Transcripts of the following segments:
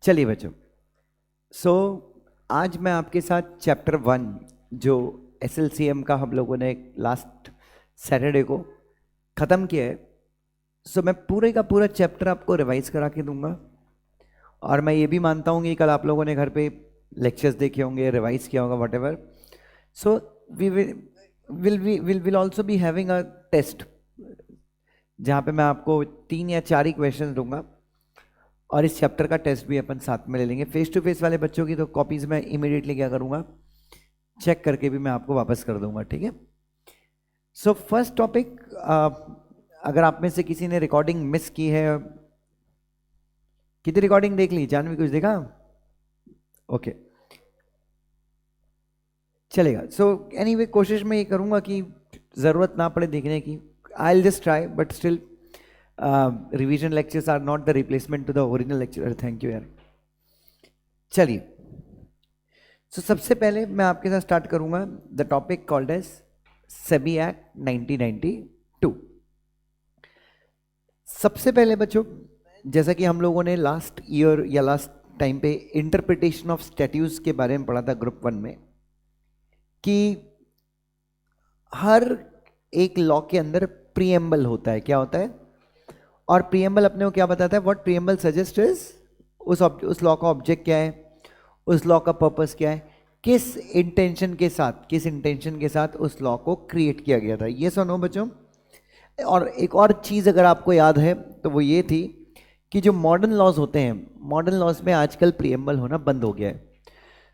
चलिए बच्चों, सो आज मैं आपके साथ चैप्टर 1 जो एसएलसीएम का हम लोगों ने लास्ट सैटरडे को ख़त्म किया है। सो मैं पूरे का पूरा चैप्टर आपको रिवाइज करा के दूंगा और मैं ये भी मानता हूँ कि कल आप लोगों ने घर पे लेक्चर्स देखे होंगे, रिवाइज किया होगा, whatever. So we will also be having a test जहाँ पे मैं आपको 3 या 4 ही क्वेश्चन दूंगा और इस चैप्टर का टेस्ट भी अपन साथ में ले लेंगे। फेस टू फेस वाले बच्चों की तो कॉपीज मैं इमीडिएटली क्या करूंगा, चेक करके भी मैं आपको वापस कर दूंगा, ठीक है। सो फर्स्ट टॉपिक, अगर आप में से किसी ने रिकॉर्डिंग मिस की है, कितनी रिकॉर्डिंग देख ली, जानवी कुछ देखा? ओके, चलेगा। सो एनीवे कोशिश मैं ये करूंगा कि ज़रूरत ना पड़े देखने की, I will just try, but still revision lectures are not the replacement to the original lecture. Thank you यार। चलिए, सो सबसे पहले मैं आपके साथ स्टार्ट करूंगा the topic called as SEBI act 1992। सबसे पहले बच्चों, जैसा कि हम लोगों ने लास्ट ईयर या लास्ट टाइम पे इंटरप्रिटेशन ऑफ स्टैट्यूज के बारे में पढ़ा था ग्रुप 1 में, कि हर एक लॉ के अंदर प्रीएम्बल होता है। क्या होता है? और प्रीएम्बल अपने को क्या बताता है? व्हाट प्रीएम्बल सजेस्ट इज, उस लॉ का ऑब्जेक्ट क्या है, उस लॉ का पर्पस क्या है, किस इंटेंशन के साथ उस लॉ को क्रिएट किया गया था। ये सुनो बच्चों। और एक और चीज़ अगर आपको याद है तो वो ये थी कि जो मॉडर्न लॉज होते हैं, मॉडर्न लॉज में आजकल प्रीएम्बल होना बंद हो गया है।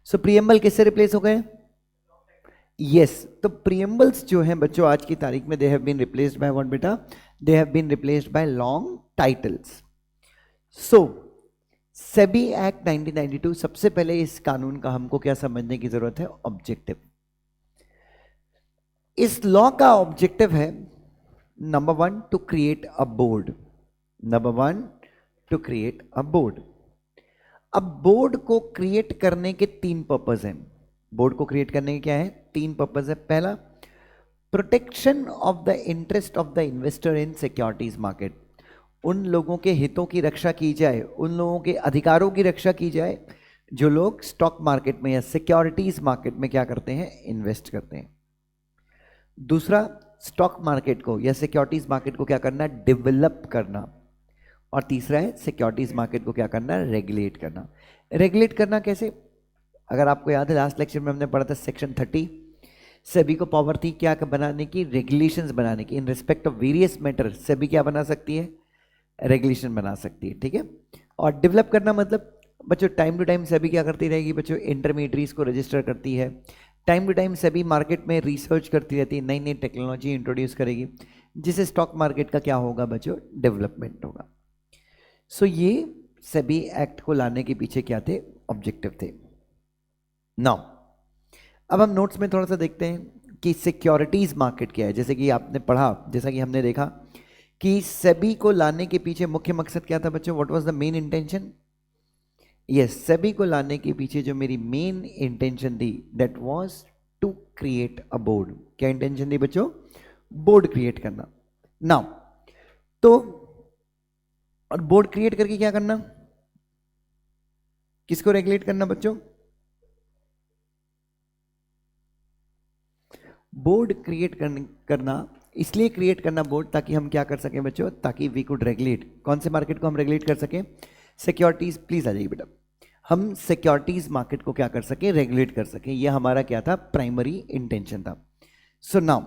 सो प्रीएम्बल किससे रिप्लेस हो गए? यस, तो प्रीएम्बल्स जो हैं बच्चों आज की तारीख में, they have been replaced by what बेटा? They have been replaced by long titles. So SEBI act 1992, सबसे पहले इस कानून का हमको क्या समझने की जरूरत है? ऑब्जेक्टिव। इस लॉ का ऑब्जेक्टिव है number 1 to create a board. Number 1 to create a board. अब बोर्ड को क्रिएट करने के 3 पर्पस हैं। बोर्ड को क्रिएट करने के क्या है? 3 पर्पस है। पहला, protection of the interest of the investor in securities market. उन लोगों के हितों की रक्षा की जाए, उन लोगों के अधिकारों की रक्षा की जाए जो लोग स्टॉक मार्केट में या सिक्योरिटीज मार्केट में क्या करते हैं? इन्वेस्ट करते हैं। दूसरा, स्टॉक मार्केट को या सिक्योरिटीज मार्केट को क्या करना है? डेवलप करना। और तीसरा है सिक्योरिटीज मार्केट को क्या करना है? रेगुलेट करना। रेगुलेट करना कैसे? अगर आपको याद है लास्ट लेक्चर में हमने पढ़ा था सेक्शन 30, सेबी को पावर थी क्या बनाने की? रेगुलेशंस बनाने की। In respect of various matter SEBI क्या बना सकती है? रेगुलेशन बना सकती है, ठीक है। और डेवलप करना मतलब बच्चों टाइम टू टाइम सेबी क्या करती रहेगी बच्चों? इंटरमीडियरीज को रजिस्टर करती है। Time to time SEBI market में रिसर्च करती रहती है, नई नई टेक्नोलॉजी इंट्रोड्यूस करेगी, जिससे स्टॉक मार्केट का क्या होगा बच्चों? डेवलपमेंट होगा। सो ये सेबी एक्ट को लाने के पीछे क्या थे? ऑब्जेक्टिव थे। नाउ अब हम नोट्स में थोड़ा सा देखते हैं कि सिक्योरिटीज मार्केट क्या है। जैसे कि आपने पढ़ा, जैसा कि हमने देखा कि सेबी को लाने के पीछे मुख्य मकसद क्या था बच्चों? What was the main intention? Yes, SEBI को लाने के पीछे जो मेरी मेन इंटेंशन थी, that was to create a board. क्या इंटेंशन थी बच्चों? बोर्ड क्रिएट करना। नाउ तो और बोर्ड क्रिएट करके क्या करना? किसको रेगुलेट करना बच्चों? बोर्ड क्रिएट करना इसलिए क्रिएट करना बोर्ड, ताकि हम क्या कर सकें बच्चों? ताकि वी कुड रेगुलेट। कौन से मार्केट को हम रेगुलेट कर सकें? सिक्योरिटीज। प्लीज आ जाइए बेटा। हम सिक्योरिटीज मार्केट को क्या कर सकें? रेगुलेट कर सकें। यह हमारा क्या था? प्राइमरी इंटेंशन था। सो नाउ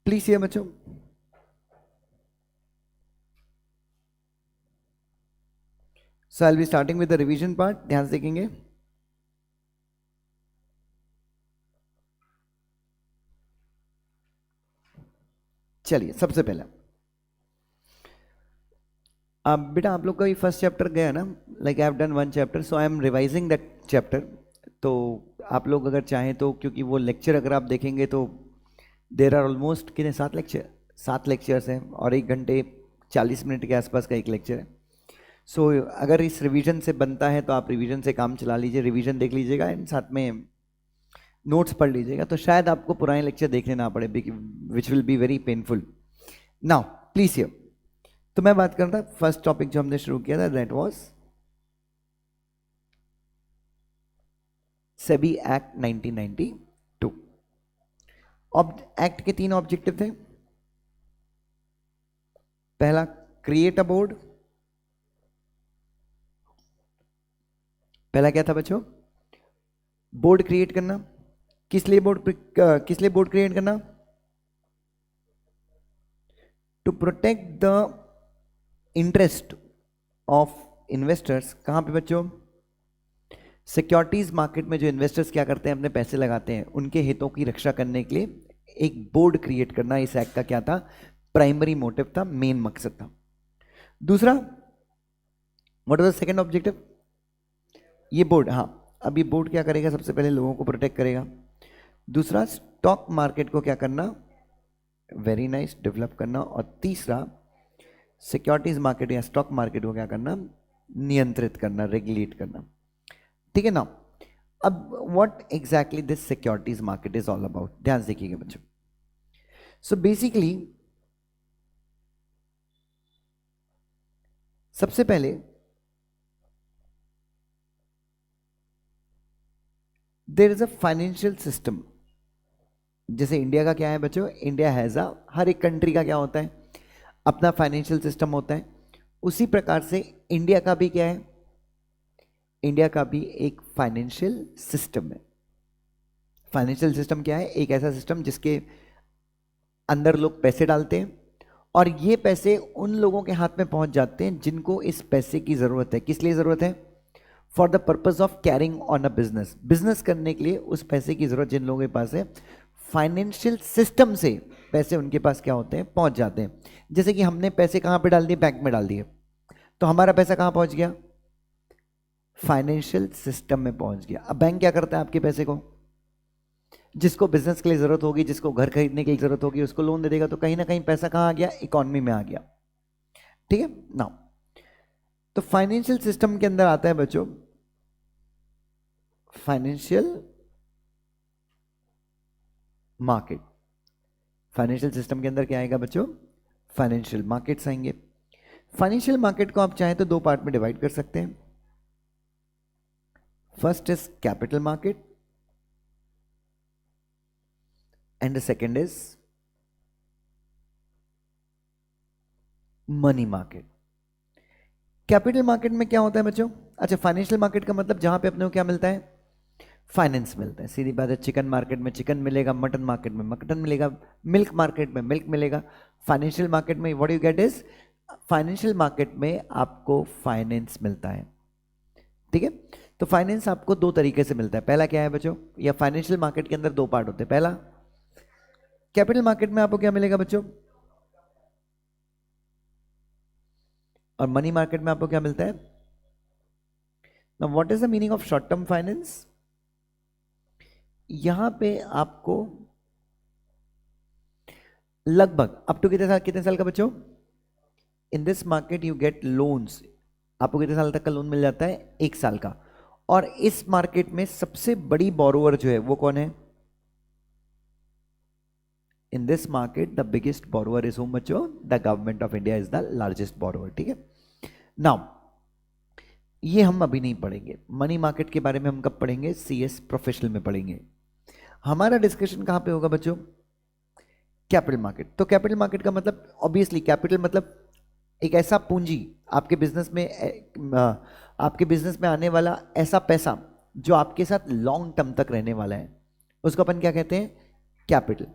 प्लीज ये बच्चों, so I will be starting with the revision part. ध्यान से देखेंगे। चलिए, सबसे पहले अब बेटा आप लोग का ये फर्स्ट चैप्टर गया ना, like I have done 1 chapter, so I am revising that chapter. तो आप लोग अगर चाहें तो, क्योंकि वो लेक्चर अगर आप देखेंगे तो देर आर ऑलमोस्ट कितने 7 लेक्चर्स हैं और 1 घंटे 40 मिनट के आसपास का एक लेक्चर है। सो अगर इस रिवीजन से बनता है तो आप रिवीजन से काम चला लीजिए, रिवीजन देख लीजिएगा एंड साथ में नोट्स पढ़ लीजिएगा, तो शायद आपको पुराने लेक्चर देखने ना पड़े, which will be very painful. Now please here. तो मैं बात करता फर्स्ट टॉपिक जो हमने शुरू किया था, that was SEBI act 1992। Act के 3 ऑब्जेक्टिव थे। पहला, क्रिएट अ बोर्ड। पहला क्या था बच्चों? बोर्ड क्रिएट करना। किस लिए बोर्ड क्रिएट करना? To protect the interest of investors. कहां पे बच्चों? सिक्योरिटीज मार्केट में जो इन्वेस्टर्स क्या करते हैं, अपने पैसे लगाते हैं, उनके हितों की रक्षा करने के लिए एक बोर्ड क्रिएट करना इस एक्ट का क्या था? प्राइमरी मोटिव था, मेन मकसद था। दूसरा, what was the second objective? ये बोर्ड, हाँ, अब ये बोर्ड क्या करेगा? सबसे पहले लोगों को प्रोटेक्ट करेगा। दूसरा, स्टॉक मार्केट को क्या करना? वेरी नाइस, डेवलप करना। और तीसरा, सिक्योरिटीज मार्केट या स्टॉक मार्केट को क्या करना? नियंत्रित करना, रेगुलेट करना। ठीक है ना? अब what exactly this securities market is all about, ध्यान से देखिएगा बच्चों। सो बेसिकली सबसे पहले there is a financial system. जैसे इंडिया का क्या है बच्चों? इंडिया हैज अ, हर एक कंट्री का क्या होता है? अपना फाइनेंशियल सिस्टम होता है। उसी प्रकार से इंडिया का भी क्या है? इंडिया का भी एक फाइनेंशियल सिस्टम है। फाइनेंशियल सिस्टम क्या है? एक ऐसा सिस्टम जिसके अंदर लोग पैसे डालते हैं और ये पैसे उन लोगों के हाथ में पहुंच जाते हैं जिनको इस पैसे की जरूरत है। किस लिए जरूरत है? For the purpose of carrying on a business. Business करने के लिए उस पैसे की जरूरत जिन लोगों के पास है, फाइनेंशियल सिस्टम से पैसे उनके पास क्या होते हैं? पहुंच जाते हैं। जैसे कि हमने पैसे कहां पे डाल दिए? बैंक में डाल दिए, तो हमारा पैसा कहां पहुंच गया? फाइनेंशियल सिस्टम में पहुंच गया। अब बैंक क्या करता है? आपके पैसे को, जिसको बिजनेस के लिए जरूरत होगी, जिसको घर खरीदने के लिए जरूरत होगी, उसको लोन दे देगा। तो कहीं ना कहीं पैसा कहां आ गया? इकोनॉमी में आ गया। ठीक है ना? तो फाइनेंशियल सिस्टम के अंदर आता है बच्चों फाइनेंशियल मार्केट। फाइनेंशियल सिस्टम के अंदर क्या आएगा बच्चों? फाइनेंशियल मार्केट्स आएंगे। फाइनेंशियल मार्केट को आप चाहें तो 2 पार्ट में डिवाइड कर सकते हैं। First is capital market and the second is money market. Capital market में क्या होता है बच्चों? अच्छा, फाइनेंशियल मार्केट का मतलब जहां पे अपने को क्या मिलता है? फाइनेंस मिलता है। सीधी बात है, चिकन मार्केट में चिकन मिलेगा, मटन मार्केट में मटन मिलेगा, मिल्क मार्केट में मिल्क मिलेगा। फाइनेंशियल मार्केट में what you get is, financial market में आपको फाइनेंस मिलता है। ठीक है? तो फाइनेंस आपको 2 तरीके से मिलता है। पहला क्या है बच्चों? या फाइनेंशियल मार्केट के अंदर 2 पार्ट होते हैं। पहला, कैपिटल मार्केट में आपको क्या मिलेगा बच्चों? और मनी मार्केट में आपको क्या मिलता है? Now what is the meaning of short term finance? यहां पे आपको लगभग अप टू कितने साल का बच्चों? इन this market you get loans. आपको कितने साल तक का लोन मिल जाता है? 1 साल का। और इस मार्केट में सबसे बड़ी बोरोवर जो है वो कौन है? In this market the biggest borrower is whom बच्चों? The government of India is the largest borrower. ठीक है? नाउ ये हम अभी नहीं पढ़ेंगे। मनी मार्केट के बारे में हम कब पढ़ेंगे? CS प्रोफेशनल में पढ़ेंगे। हमारा डिस्कशन कहां पे होगा बच्चों? Capital market. तो कैपिटल मार्केट का मतलब ऑब्वियसली, कैपिटल मतलब एक ऐसा पूंजी, आपके बिजनेस में आने वाला ऐसा पैसा जो आपके साथ लॉन्ग टर्म तक रहने वाला है, उसको अपन क्या कहते हैं? कैपिटल।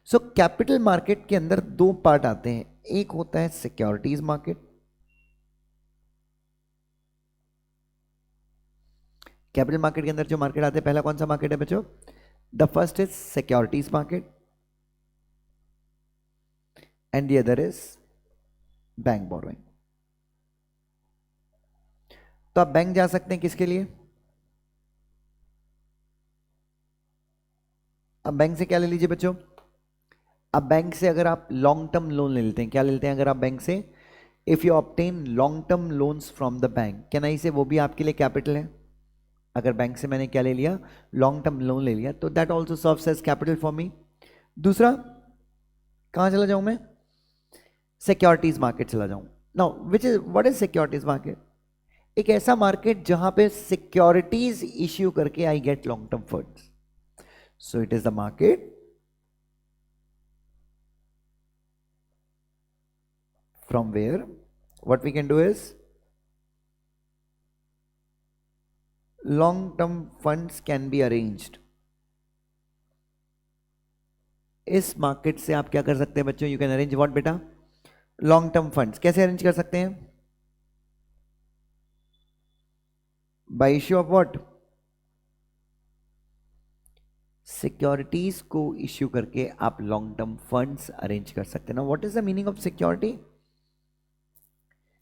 सो कैपिटल मार्केट के अंदर 2 पार्ट आते हैं। एक होता है सिक्योरिटीज मार्केट। कैपिटल मार्केट के अंदर जो मार्केट आते हैं, पहला कौन सा मार्केट है बच्चों? The first is securities market and the other is bank borrowing. तो आप बैंक जा सकते हैं किसके लिए? अब बैंक से क्या ले लीजिए बच्चों? अब बैंक से अगर आप लॉन्ग टर्म लोन ले लेते हैं, क्या ले लेते हैं अगर आप बैंक से? If you obtain long term loans from the bank, can I से वो भी आपके लिए कैपिटल है। अगर बैंक से मैंने क्या ले लिया? लॉन्ग टर्म लोन ले लिया, तो that also serves as capital for me. दूसरा, कहां चला जाऊं मैं? सिक्योरिटीज मार्केट चला जाऊं। Now which is what is securities market? एक ऐसा मार्केट जहां पे सिक्योरिटीज इश्यू करके I get long term funds. So it is the market from where what we can do is long term funds can be arranged. इस market से आप क्या कर सकते हैं बच्चों? यू कैन अरेंज व्हाट बेटा? Long term funds. कैसे अरेंज कर सकते हैं? Bye issue of what? Securities को इश्यू करके आप लॉन्ग टर्म फंड्स अरेंज कर सकते हैं ना. What is the meaning of security?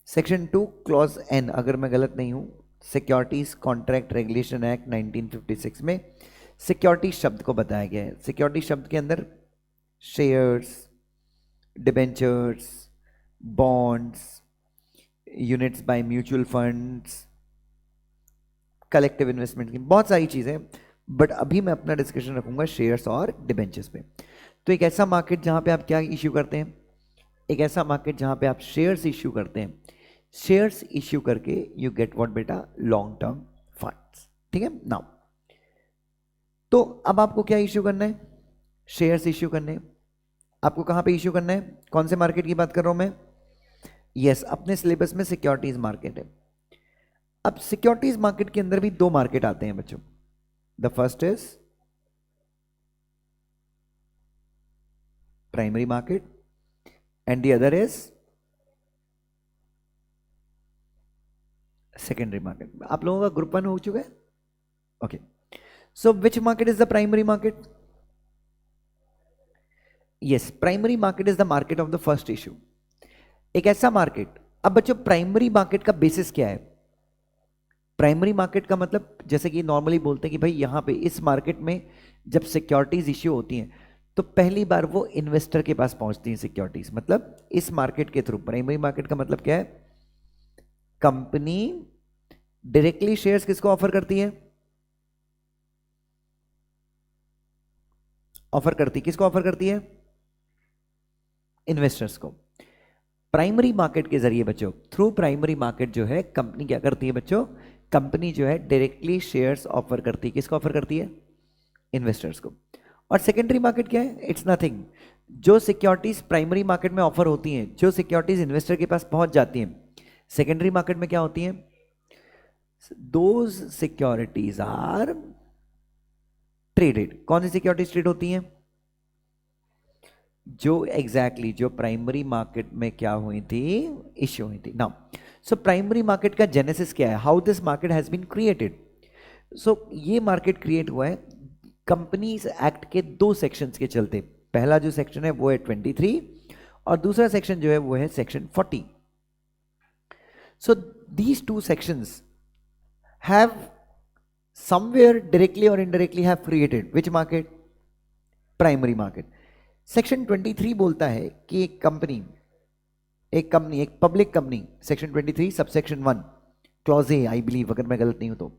Section 2 clause n, अगर मैं गलत नहीं हूं, सिक्योरिटीज कॉन्ट्रैक्ट रेगुलेशन एक्ट 1956 में सिक्योरिटी शब्द को बताया गया है. सिक्योरिटी शब्द के अंदर shares, debentures, bonds, units by mutual funds, collective investment की बहुत सारी चीजें, बट अभी मैं अपना डिस्कशन रखूंगा शेयर्स और डिबेंचर्स पे. तो एक ऐसा मार्केट जहां पे आप क्या इश्यू करते हैं? एक ऐसा मार्केट जहां पे आप शेयर्स इश्यू करते हैं. शेयर्स इश्यू करके यू गेट व्हाट बेटा? Long term funds. ठीक है. नाउ तो अब आपको क्या इश्यू करना है? शेयर्स इश्यू करने. आपको कहां पे इश्यू करना है? कौन से मार्केट की बात कर रहा हूं मैं? यस, अपने सिलेबस में सिक्योरिटीज मार्केट है. अब सिक्योरिटीज मार्केट के अंदर भी दो मार्केट आते हैं बच्चों. The first is primary market and the other is secondary market. आप लोगों का ग्रुप 1 हो चुका है. Okay, so which market is the primary market? Yes, primary market is the market of the first issue. एक ऐसा मार्केट. अब बच्चों प्राइमरी मार्केट का बेसिस क्या है? प्राइमरी मार्केट का मतलब जैसे कि नॉर्मली बोलते हैं कि भाई यहां पे इस मार्केट में जब सिक्योरिटीज इश्यू होती हैं तो पहली बार वो इन्वेस्टर के पास पहुंचती हैं सिक्योरिटीज. मतलब इस मार्केट के थ्रू. प्राइमरी मार्केट का मतलब क्या है? कंपनी डायरेक्टली शेयर्स किसको ऑफर करती है? ऑफर करती, किसको ऑफर करती है? इन्वेस्टर्स को. प्राइमरी मार्केट के जरिए बच्चों, थ्रू प्राइमरी मार्केट जो है कंपनी क्या करती है बच्चों? कंपनी जो है डायरेक्टली शेयर्स ऑफर करती है. किसको ऑफर करती है? इन्वेस्टर्स को. और सेकेंडरी मार्केट क्या है? It's nothing. जो सिक्योरिटीज प्राइमरी मार्केट में ऑफर होती हैं, जो सिक्योरिटीज इन्वेस्टर के पास पहुंच जाती हैं, सेकेंडरी मार्केट में क्या होती हैं? Those securities are traded. कौन सी सिक्योरिटीज ट्रेड होती हैं? जो एग्जैक्टली जो प्राइमरी मार्केट में क्या हुई थी? इश्यू हुई थी. नाउ सो प्राइमरी मार्केट का जेनेसिस क्या है? How this market has been created? So ये मार्केट क्रिएट हुआ है कंपनीज एक्ट के दो सेक्शंस के चलते. पहला जो सेक्शन है वो है 23 और दूसरा सेक्शन जो है वो है section 40. So these two sections have somewhere directly और indirectly have created which market? Primary market. Section 23 बोलता है कि एक public company, section 23 subsection 1 clause A, I believe, अगर मैं गलत नहीं हूं तो,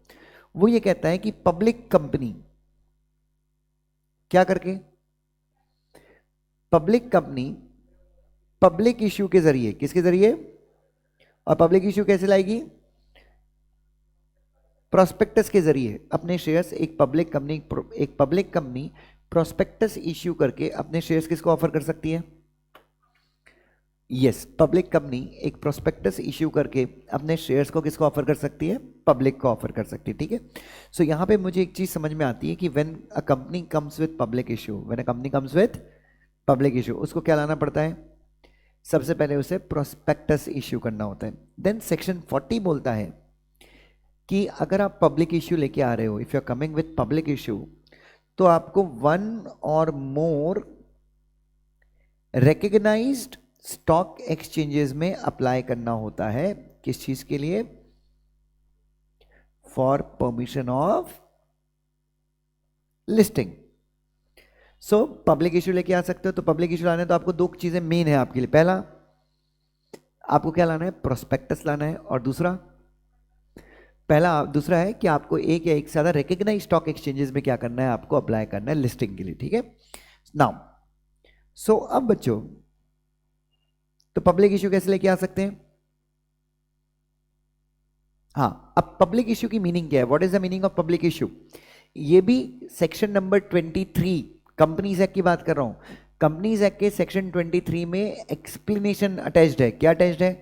वो ये कहता है कि पब्लिक कंपनी क्या करके? पब्लिक कंपनी पब्लिक इश्यू के जरिए. किसके जरिए? और पब्लिक इश्यू कैसे लाएगी? प्रोस्पेक्टस के जरिए अपने शेयर्स. एक पब्लिक कंपनी प्रोस्पेक्टस इश्यू करके अपने शेयर्स किसको ऑफर कर सकती है? यस, पब्लिक कंपनी एक प्रोस्पेक्टस इश्यू करके अपने शेयर्स को किसको ऑफर कर सकती है? पब्लिक को ऑफर कर सकती है. ठीक है. सो यहां पे मुझे एक चीज समझ में आती है कि when a company comes with public issue, उसको क्या लाना पड़ता है? सबसे पहले उसे प्रोस्पेक्टस इश्यू करना होता है. देन सेक्शन 40 बोलता है कि अगर आप पब्लिक इश्यू लेके आ रहे हो, if you are coming with public issue, तो आपको one or more recognised stock exchanges में अप्लाई करना होता है. किस चीज के लिए? For permission of listing. So public issue लेके आ सकते हो. तो पब्लिक इश्यू लाने तो आपको दो चीजें मेन है आपके लिए. पहला, आपको क्या लाना है? प्रोस्पेक्टस लाना है. और दूसरा है कि आपको एक या एक से ज्यादा रिकॉग्नाइज्ड स्टॉक एक्सचेंजेस में क्या करना है? आपको अप्लाई करना है लिस्टिंग के लिए. ठीक है. नाउ सो अब बच्चों, तो पब्लिक इश्यू कैसे लेके आ सकते हैं? हाँ, अब पब्लिक इश्यू की मीनिंग क्या है? What is the meaning of public issue? ये भी सेक्शन नंबर 23 कंपनीज एक्ट की बात कर रहा हूं। कंपनीज एक्ट के सेक्शन 23 में एक्सप्लेनेशन अटैच्ड है। क्या अटैच्ड है?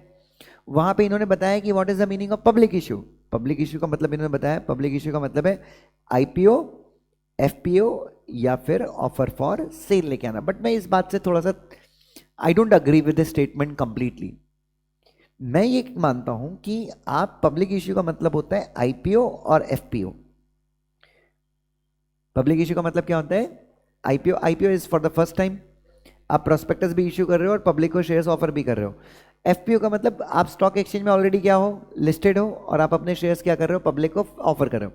वहां पे इन्होंने बताया कि what is the meaning of public issue. Public issue का मतलब इन्होंने बताया, पब्लिक इश्यू का मतलब है आईपीओ, एफपीओ या फिर ऑफर फॉर सेल लेके आना। बट मैं इस बात से थोड़ा सा I don't agree with the statement completely. मैं ये मानता हूं कि आप पब्लिक इश्यू का मतलब होता है आईपीओ और एफपीओ। पब्लिक इश्यू का मतलब क्या होता है? IPO, IPO is for the first time. आप प्रोस्पेक्टस भी इश्यू कर रहे हो और पब्लिक को शेयर्स ऑफर भी कर रहे हो। एफपीओ का मतलब आप स्टॉक एक्सचेंज में ऑलरेडी क्या हो, लिस्टेड हो, और आप अपने शेयर्स क्या कर रहे हो, पब्लिक को ऑफर कर रहे हो।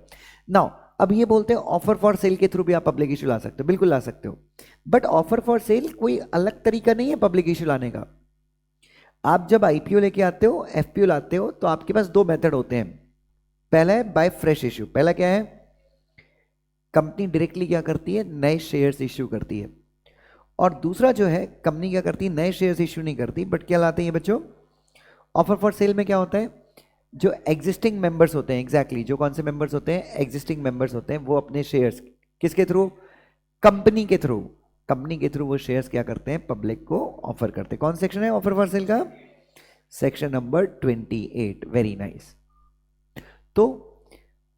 नाउ अब ये बोलते हैं ऑफर फॉर सेल के थ्रू भी आप पब्लिक इश्यू ला सकते हो। बिल्कुल ला सकते हो, बट ऑफर फॉर सेल कोई अलग तरीका नहीं है पब्लिक इश्यू लाने का। आप जब आईपीओ लेके आते हो, एफपीओ लाते हो, तो आपके पास दो मेथड होते हैं। पहला है बाय फ्रेश इश्यू। पहला क्या है? कंपनी डायरेक्टली क्या करती है, नए शेयर्स इश्यू करती है। और दूसरा जो है, कंपनी क्या करती है, नए शेयर्स इश्यू नहीं करती, बट क्या लाते हैं बच्चों, ऑफर फॉर सेल में क्या होता है, जो एग्जिस्टिंग मेंबर्स होते हैं, एग्जैक्टली जो कौन से मेंबर्स होते हैं, एग्जिस्टिंग मेंबर्स होते हैं, वो अपने शेयर्स किसके थ्रू, कंपनी के थ्रू, कंपनी के थ्रू वो शेयर्स क्या करते हैं, पब्लिक को ऑफर करते हैं। कौन सेक्शन है ऑफर फॉर सेल का? Section number 28। Very nice. तो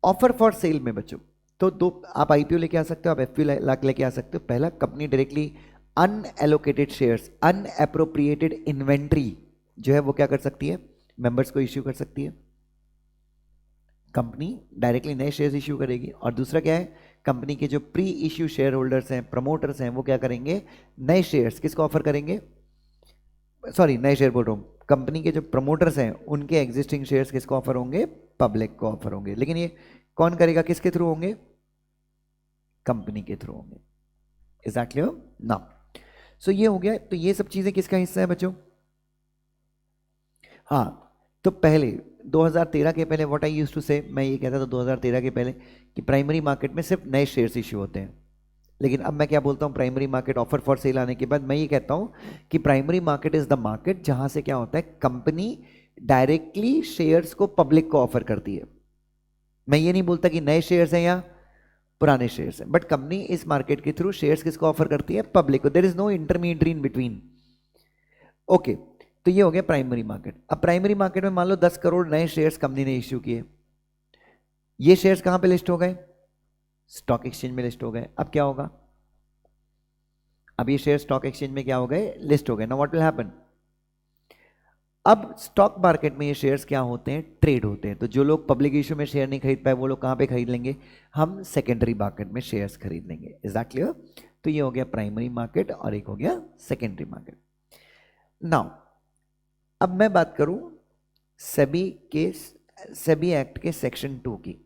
ऑफर फॉर सेल में बच्चों, तो दो आप आईपीओ लेके आ सकते हो, आप एफपीओ लेके आ सकते हो। पहला, company directly unallocated shares, unappropriated inventory जो है वो क्या कर सकती है, मेंबर्स को इश्यू कर सकती है। कंपनी डायरेक्टली नए शेयर्स इश्यू करेगी। और दूसरा क्या है, कंपनी के जो प्री इश्यू शेयर होल्डर्स हैं, प्रमोटर्स हैं, वो क्या करेंगे, नए शेयर्स किसको ऑफर करेंगे, सॉरी नए शेयर बोल रहा हूँ, कंपनी के जो प्रमोटर्स हैं उनके एग्जिस्टिंग शेयर्स किसको ऑफर होंगे, पब्लिक को ऑफर होंगे। लेकिन ये कौन करेगा, किसके थ्रू होंगे, कंपनी के थ्रू होंगे। Is that clear now? So ये हो गया। तो ये सब चीजें किसका हिस्सा है बच्चों? हाँ, तो पहले 2013 के पहले व्हाट आई यूज्ड टू से, मैं ये कहता था 2013 के पहले कि प्राइमरी मार्केट में सिर्फ नए शेयर्स इश्यू होते हैं। लेकिन अब मैं क्या बोलता हूँ, primary market offer for sale आने के बाद मैं ये कहता हूँ कि primary market is the market जहां से क्या होता है, कंपनी डायरेक्टली शेयर्स को पब्लिक को ऑफर करती है। मैं ये नहीं बोलता कि नए शेयर्स हैं या पुराने शेयर्स हैं, बट कंपनी इस मार्केट के थ्रू शेयर्स किसको ऑफर करती है, पब्लिक को। There is no intermediate in between. Okay, तो ये हो गया प्राइमरी मार्केट। अब प्राइमरी मार्केट में मान लो 10 करोड़ नए शेयर्स कंपनी ने इश्यू किए। ये शेयर्स कहां पे लिस्ट हो गए, स्टॉक एक्सचेंज में लिस्ट हो गए। अब क्या होगा, अब ये शेयर स्टॉक एक्सचेंज में क्या हो गए, लिस्ट हो गए। नाउ व्हाट विल हैपन, अब स्टॉक मार्केट में ये शेयर्स क्या होते हैं, ट्रेड होते हैं। तो जो लोग पब्लिक इश्यू में शेयर नहीं खरीद पाए वो लोग कहां पे खरीद लेंगे, हम सेकेंडरी मार्केट में शेयर्स खरीद लेंगे। Is that clear? तो ये हो गया प्राइमरी मार्केट और एक हो गया सेकेंडरी मार्केट। नाउ अब मैं बात करूं सेबी एक्ट के सेक्शन 2 की।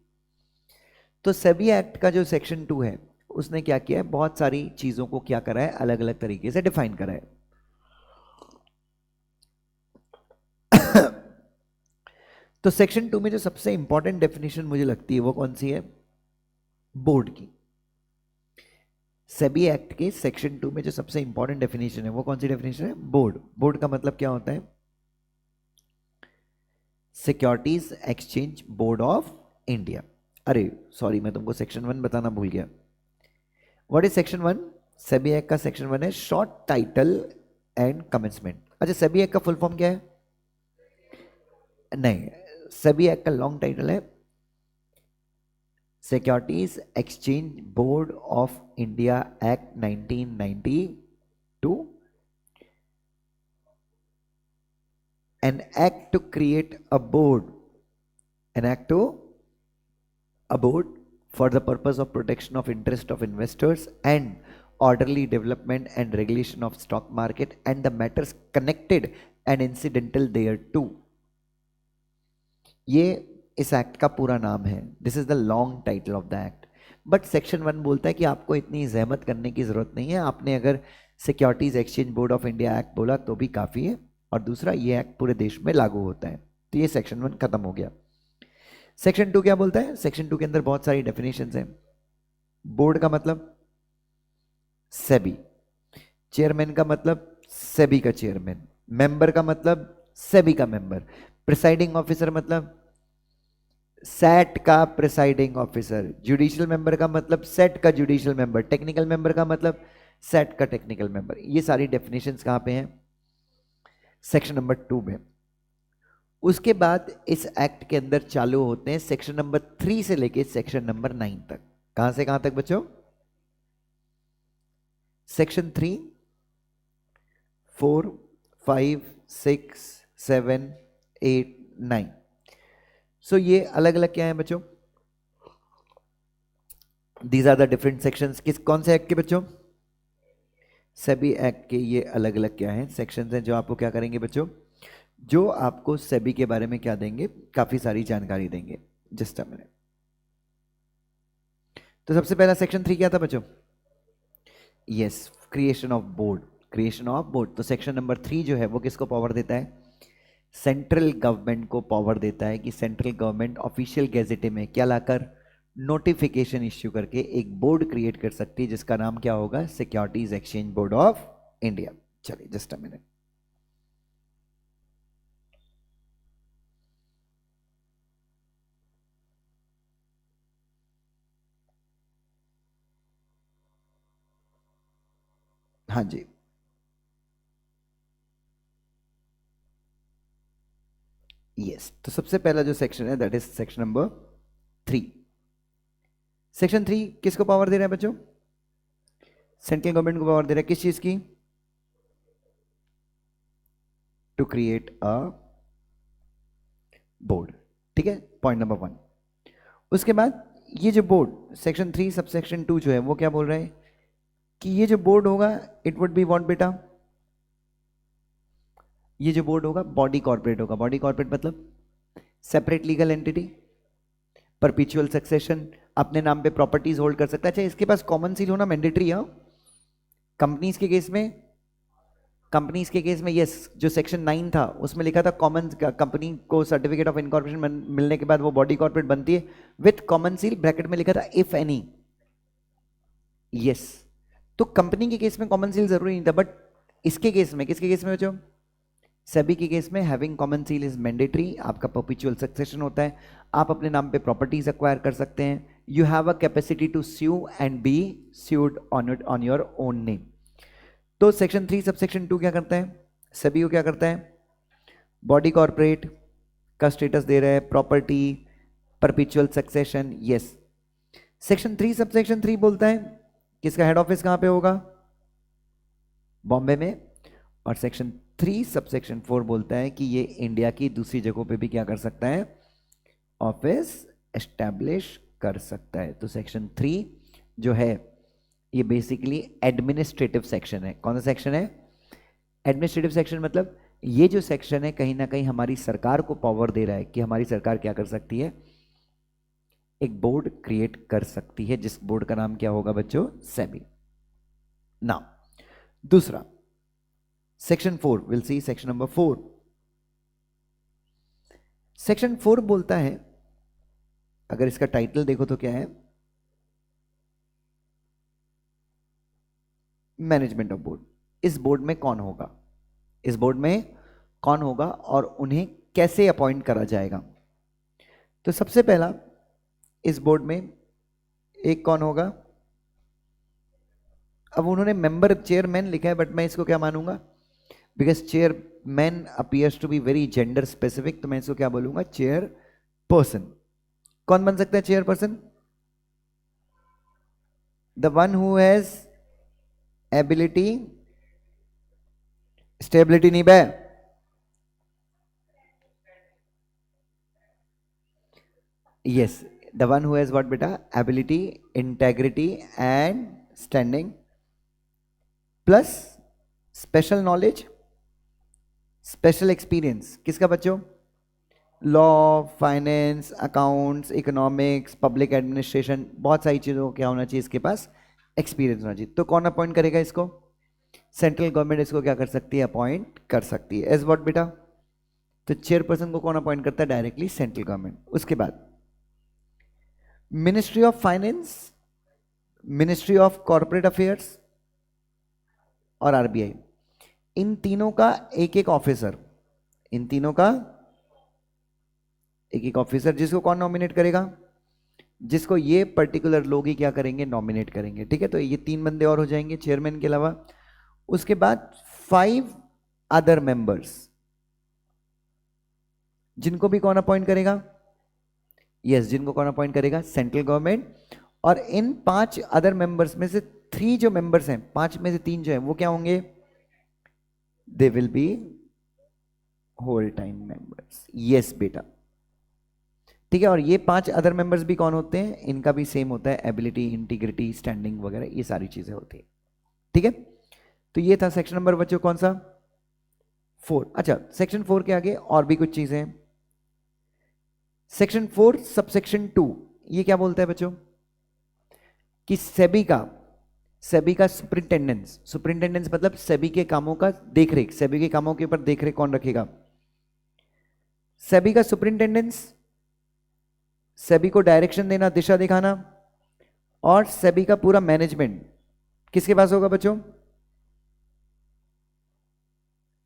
तो सेबी एक्ट का जो सेक्शन 2 है उसने क्या किया है, बहुत सारी चीजों को क्या करा है, अलग अलग तरीके से डिफाइन करा है। तो सेक्शन 2 में जो सबसे इंपॉर्टेंट डेफिनेशन मुझे लगती है वो कौन सी है, बोर्ड की। सेबी एक्ट के सेक्शन 2 में जो सबसे इंपॉर्टेंट डेफिनेशन है वो कौन सी डेफिनेशन है, बोर्ड। बोर्ड का मतलब क्या होता है, securities exchange board of India. अरे सॉरी, मैं तुमको सेक्शन 1 बताना भूल गया। What is section 1? SEBI act का सेक्शन 1 है शॉर्ट टाइटल एंड कमेंसमेंट। अच्छा, सेबी एक्ट का फुल फॉर्म क्या है? नहीं, सेबी एक्ट का लॉन्ग टाइटल है securities exchange board of India act 1992, an act to create a board, an act to a board for the purpose of protection of interest of investors and orderly development and regulation of stock market and the matters connected and incidental thereto। ये इस act का पूरा नाम है। This is the long title of the act. But section 1 बोलता है कि आपको इतनी जहमत करने की जरूरत नहीं है, आपने अगर securities exchange board of India act बोला तो भी काफी है। और दूसरा, ये एक्ट पूरे देश में लागू होता है। तो ये सेक्शन 1 खत्म हो गया। सेक्शन 2 क्या बोलता है? सेक्शन 2 के अंदर बहुत सारी डेफिनेशंस हैं। बोर्ड का मतलब सेबी, चेयरमैन का मतलब सेबी का चेयरमैन, मेंबर का मतलब सेबी का मेंबर, प्रिसाइडिंग ऑफिसर मतलब सेट का प्रिसाइडिंग ऑफिसर, जुडिशियल मेंबर का मतलब सेट का जुडिशियल मेंबर, टेक्निकल मेंबर का मतलब सेट का टेक्निकल मेंबर। ये सारी डेफिनेशंस कहां पे हैं? सेक्शन नंबर 2 में। उसके बाद इस एक्ट के अंदर चालू होते हैं सेक्शन नंबर 3 से लेके सेक्शन नंबर 9 तक। कहां से कहां तक बच्चों? सेक्शन 3, 4, 5, 6, 7, 8, 9। सो ये अलग अलग क्या है बच्चों? These are the different sections. किस कौन से एक्ट के बच्चों? सेबी एक्ट के ये अलग अलग क्या हैं? सेक्शंस हैं जो आपको क्या करेंगे बच्चों? जो आपको सेबी के बारे में क्या देंगे? काफी सारी जानकारी देंगे। Just a minute. तो सबसे पहला सेक्शन 3 क्या था बच्चों? Yes, creation of board. Creation of board. तो सेक्शन नंबर 3 जो है वो किसको पावर देता है? सेंट्रल गवर्नमेंट को पावर देता है कि सेंट्रल गवर्नमेंट ऑफिशियल गैजेटे में क्या लाकर? नोटिफिकेशन इश्यू करके एक बोर्ड क्रिएट कर सकती है जिसका नाम क्या होगा? Securities exchange board of India. चलिए जस्ट अ मिनट। हाँ जी, यस। तो सबसे पहला जो सेक्शन है that is section number 3। Section 3 किसको पावर दे रहा है बच्चों? सेंट्रल गवर्नमेंट को पावर दे रहा है किस चीज की? To create a board. ठीक है, पॉइंट नंबर 1। उसके बाद ये जो बोर्ड सेक्शन 3 सब सेक्शन 2 जो है वो क्या बोल रहा है कि ये जो बोर्ड होगा इट वुड बी व्हाट बेटा? ये जो बोर्ड होगा बॉडी कॉर्पोरेट होगा। बॉडी कॉर्पोरेट मतलब separate legal entity, perpetual succession, अपने नाम पे प्रॉपर्टीज होल्ड कर सकता है। अच्छा, इसके पास कॉमन सील होना मैंडेटरी है। कंपनीज के केस में, कंपनीज के केस में यस, जो सेक्शन 9 था उसमें लिखा था कॉमन कंपनी को सर्टिफिकेट ऑफ इनकॉर्पोरेशन मिलने के बाद वो बॉडी कॉर्पोरेट बनती है विथ कॉमन सील। ब्रैकेट में लिखा था इफ एनी। यस, तो कंपनी के केस में कॉमन सील जरूरी नहीं था, बट इसके केस में, किसके केस में बच्चों? सभी के केस में having common seal is mandatory. आपका परपेचुअल सक्सेशन होता है, आप अपने नाम पे प्रॉपर्टीज एक्वायर कर सकते हैं। You have a capacity to sue and be sued on your own name. तो सेक्शन 3 सब सेक्शन 2 क्या करता है? सभी को क्या करता है? बॉडी कॉर्पोरेट का स्टेटस दे रहा है, property, perpetual succession. Yes, section 3 sub section 3 बोलता है किसका हेड ऑफिस कहां पे होगा? बॉम्बे में। और सेक्शन 3 सब सेक्शन 4 बोलता है कि ये इंडिया की दूसरी जगहों पे भी क्या कर सकता है? ऑफिस एस्टैब्लिश कर सकता है। तो सेक्शन 3 जो है ये बेसिकली एडमिनिस्ट्रेटिव सेक्शन है। कौन सा सेक्शन है? Administrative section. मतलब ये जो सेक्शन है कहीं ना कहीं हमारी सरकार को पावर दे रहा है कि हमारी सरकार क्या कर सकती है? एक बोर्ड क्रिएट कर सकती है, जिस बोर्ड का नाम क्या होगा बच्चों? सेबी। नाउ दूसरा section 4, will see section number 4। Section 4 बोलता है, अगर इसका टाइटल देखो तो क्या है? Management of board. इस बोर्ड में कौन होगा? इस बोर्ड में कौन होगा और उन्हें कैसे अपॉइंट करा जाएगा? तो सबसे पहला इस बोर्ड में एक कौन होगा? अब उन्होंने मेंबर चेयरमैन लिखा है, बट मैं इसको क्या मानूंगा? Because chairman appears to be very gender specific, तो मैं इसको क्या बोलूंगा? Chairperson. कौन बन सकता है chairperson? The one who has ability, stability नहीं बे, yes, the one who has what beta? Ability, integrity and standing, plus special knowledge, special experience। किसका बच्चों? Law, finance, accounts, economics, public administration, बहुत सारी चीज़ों को क्या होना चाहिए इसके पास? एक्सपीरियंस होना चाहिए। तो कौन अपॉइंट करेगा इसको? सेंट्रल गवर्नमेंट इसको क्या कर सकती है? अपॉइंट कर सकती है। एज व्हाट बेटा? तो चेयरपर्सन को कौन अपॉइंट करता है? Directly central government. उसके बाद ministry of finance, ministry of corporate affairs और आरबीआई, इन तीनों का एक एक ऑफिसर, इन तीनों का एक एक ऑफिसर, जिसको कौन नॉमिनेट करेगा, जिसको ये पर्टिकुलर लोग ही क्या करेंगे, नॉमिनेट करेंगे। ठीक है, तो ये 3 बंदे और हो जाएंगे चेयरमैन के अलावा। उसके बाद 5 अदर मेंबर्स, जिनको भी कौन अपॉइंट करेगा, यस, जिनको कौन अपॉइंट करेगा, सेंट्रल गवर्नमेंट। और इन 5 अदर मेंबर्स में से 3 जो मेंबर्स हैं, 5 में से 3 जो हैं वो क्या होंगे, they will be whole time members. Yes बेटा, ठीक है। और ये 5 अदर मेंबर्स भी कौन होते हैं, इनका भी सेम होता है, एबिलिटी, इंटीग्रिटी, स्टैंडिंग वगैरह, ये सारी चीजें होती है। ठीक है, तो ये था सेक्शन नंबर बच्चों कौन सा, 4। अच्छा, सेक्शन 4 के आगे और भी कुछ चीजें हैं। सेक्शन 4 सबसेक्शन 2 ये क्या बोलता है बच्चों, कि सेबी का सुपरिंटेंडेंस, सुपरिंटेंडेंस मतलब सेबी के कामों का देखरेख, सेबी के कामों के ऊपर देखरेख कौन रखेगा, सेबी का सुपरिंटेंडेंस, सेबी को डायरेक्शन देना, दिशा दिखाना, और सेबी का पूरा मैनेजमेंट किसके पास होगा बच्चों,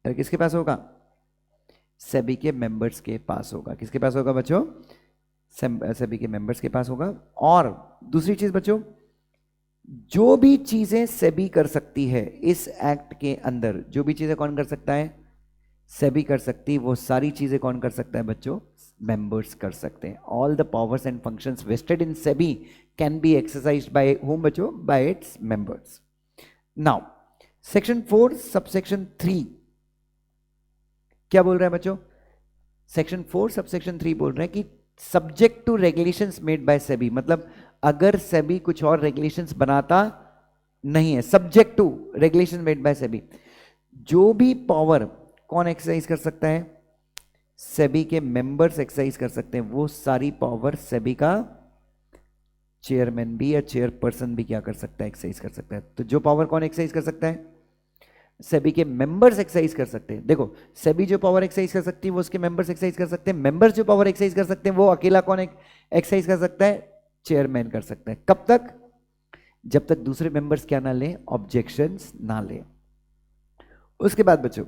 अरे किसके पास होगा, सेबी के मेंबर्स के पास होगा। किसके पास होगा बच्चों, सेबी के मेंबर्स के पास होगा। और दूसरी चीज बच्चों, जो भी चीजें सेबी कर सकती है इस एक्ट के अंदर, जो भी चीजें कौन कर सकता है, सेबी कर सकती है, वो सारी चीजें कौन कर सकता है बच्चों, मेंबर्स कर सकते हैं। All the powers and functions vested in SEBI can be exercised by whom बच्चों, by its members. Now section 4 subsection 3 क्या बोल रहा है बच्चों, सेक्शन 4 सबसेक्शन 3 बोल रहे हैं कि subject to regulations made by SEBI, मतलब अगर सेबी कुछ और रेगुलेशंस बनाता नहीं है, subject to regulation made by SEBI, जो भी पावर कौन एक्सरसाइज कर सकता है, सेबी के मेंबर्स एक्सरसाइज कर सकते हैं, वो सारी पावर सेबी का चेयरमैन भी या चेयरपर्सन भी क्या कर सकता है, एक्सरसाइज कर सकता है। तो जो पावर कौन एक्सरसाइज कर सकता है, सेबी के मेंबर्स एक्सरसाइज कर सकते हैं। देखो, सेबी जो पावर एक्सरसाइज कर सकती है वो उसके मेंबर्स एक्सरसाइज कर सकते हैं, मेंबर्स जो पावर एक्सरसाइज कर सकते हैं वो अकेला कौन एक्सरसाइज कर सकता है, चेयरमैन कर सकता है। कब तक, जब तक दूसरे मेंबर्स क्या ना लें, ऑब्जेक्शंस ना लें। उसके बाद बच्चों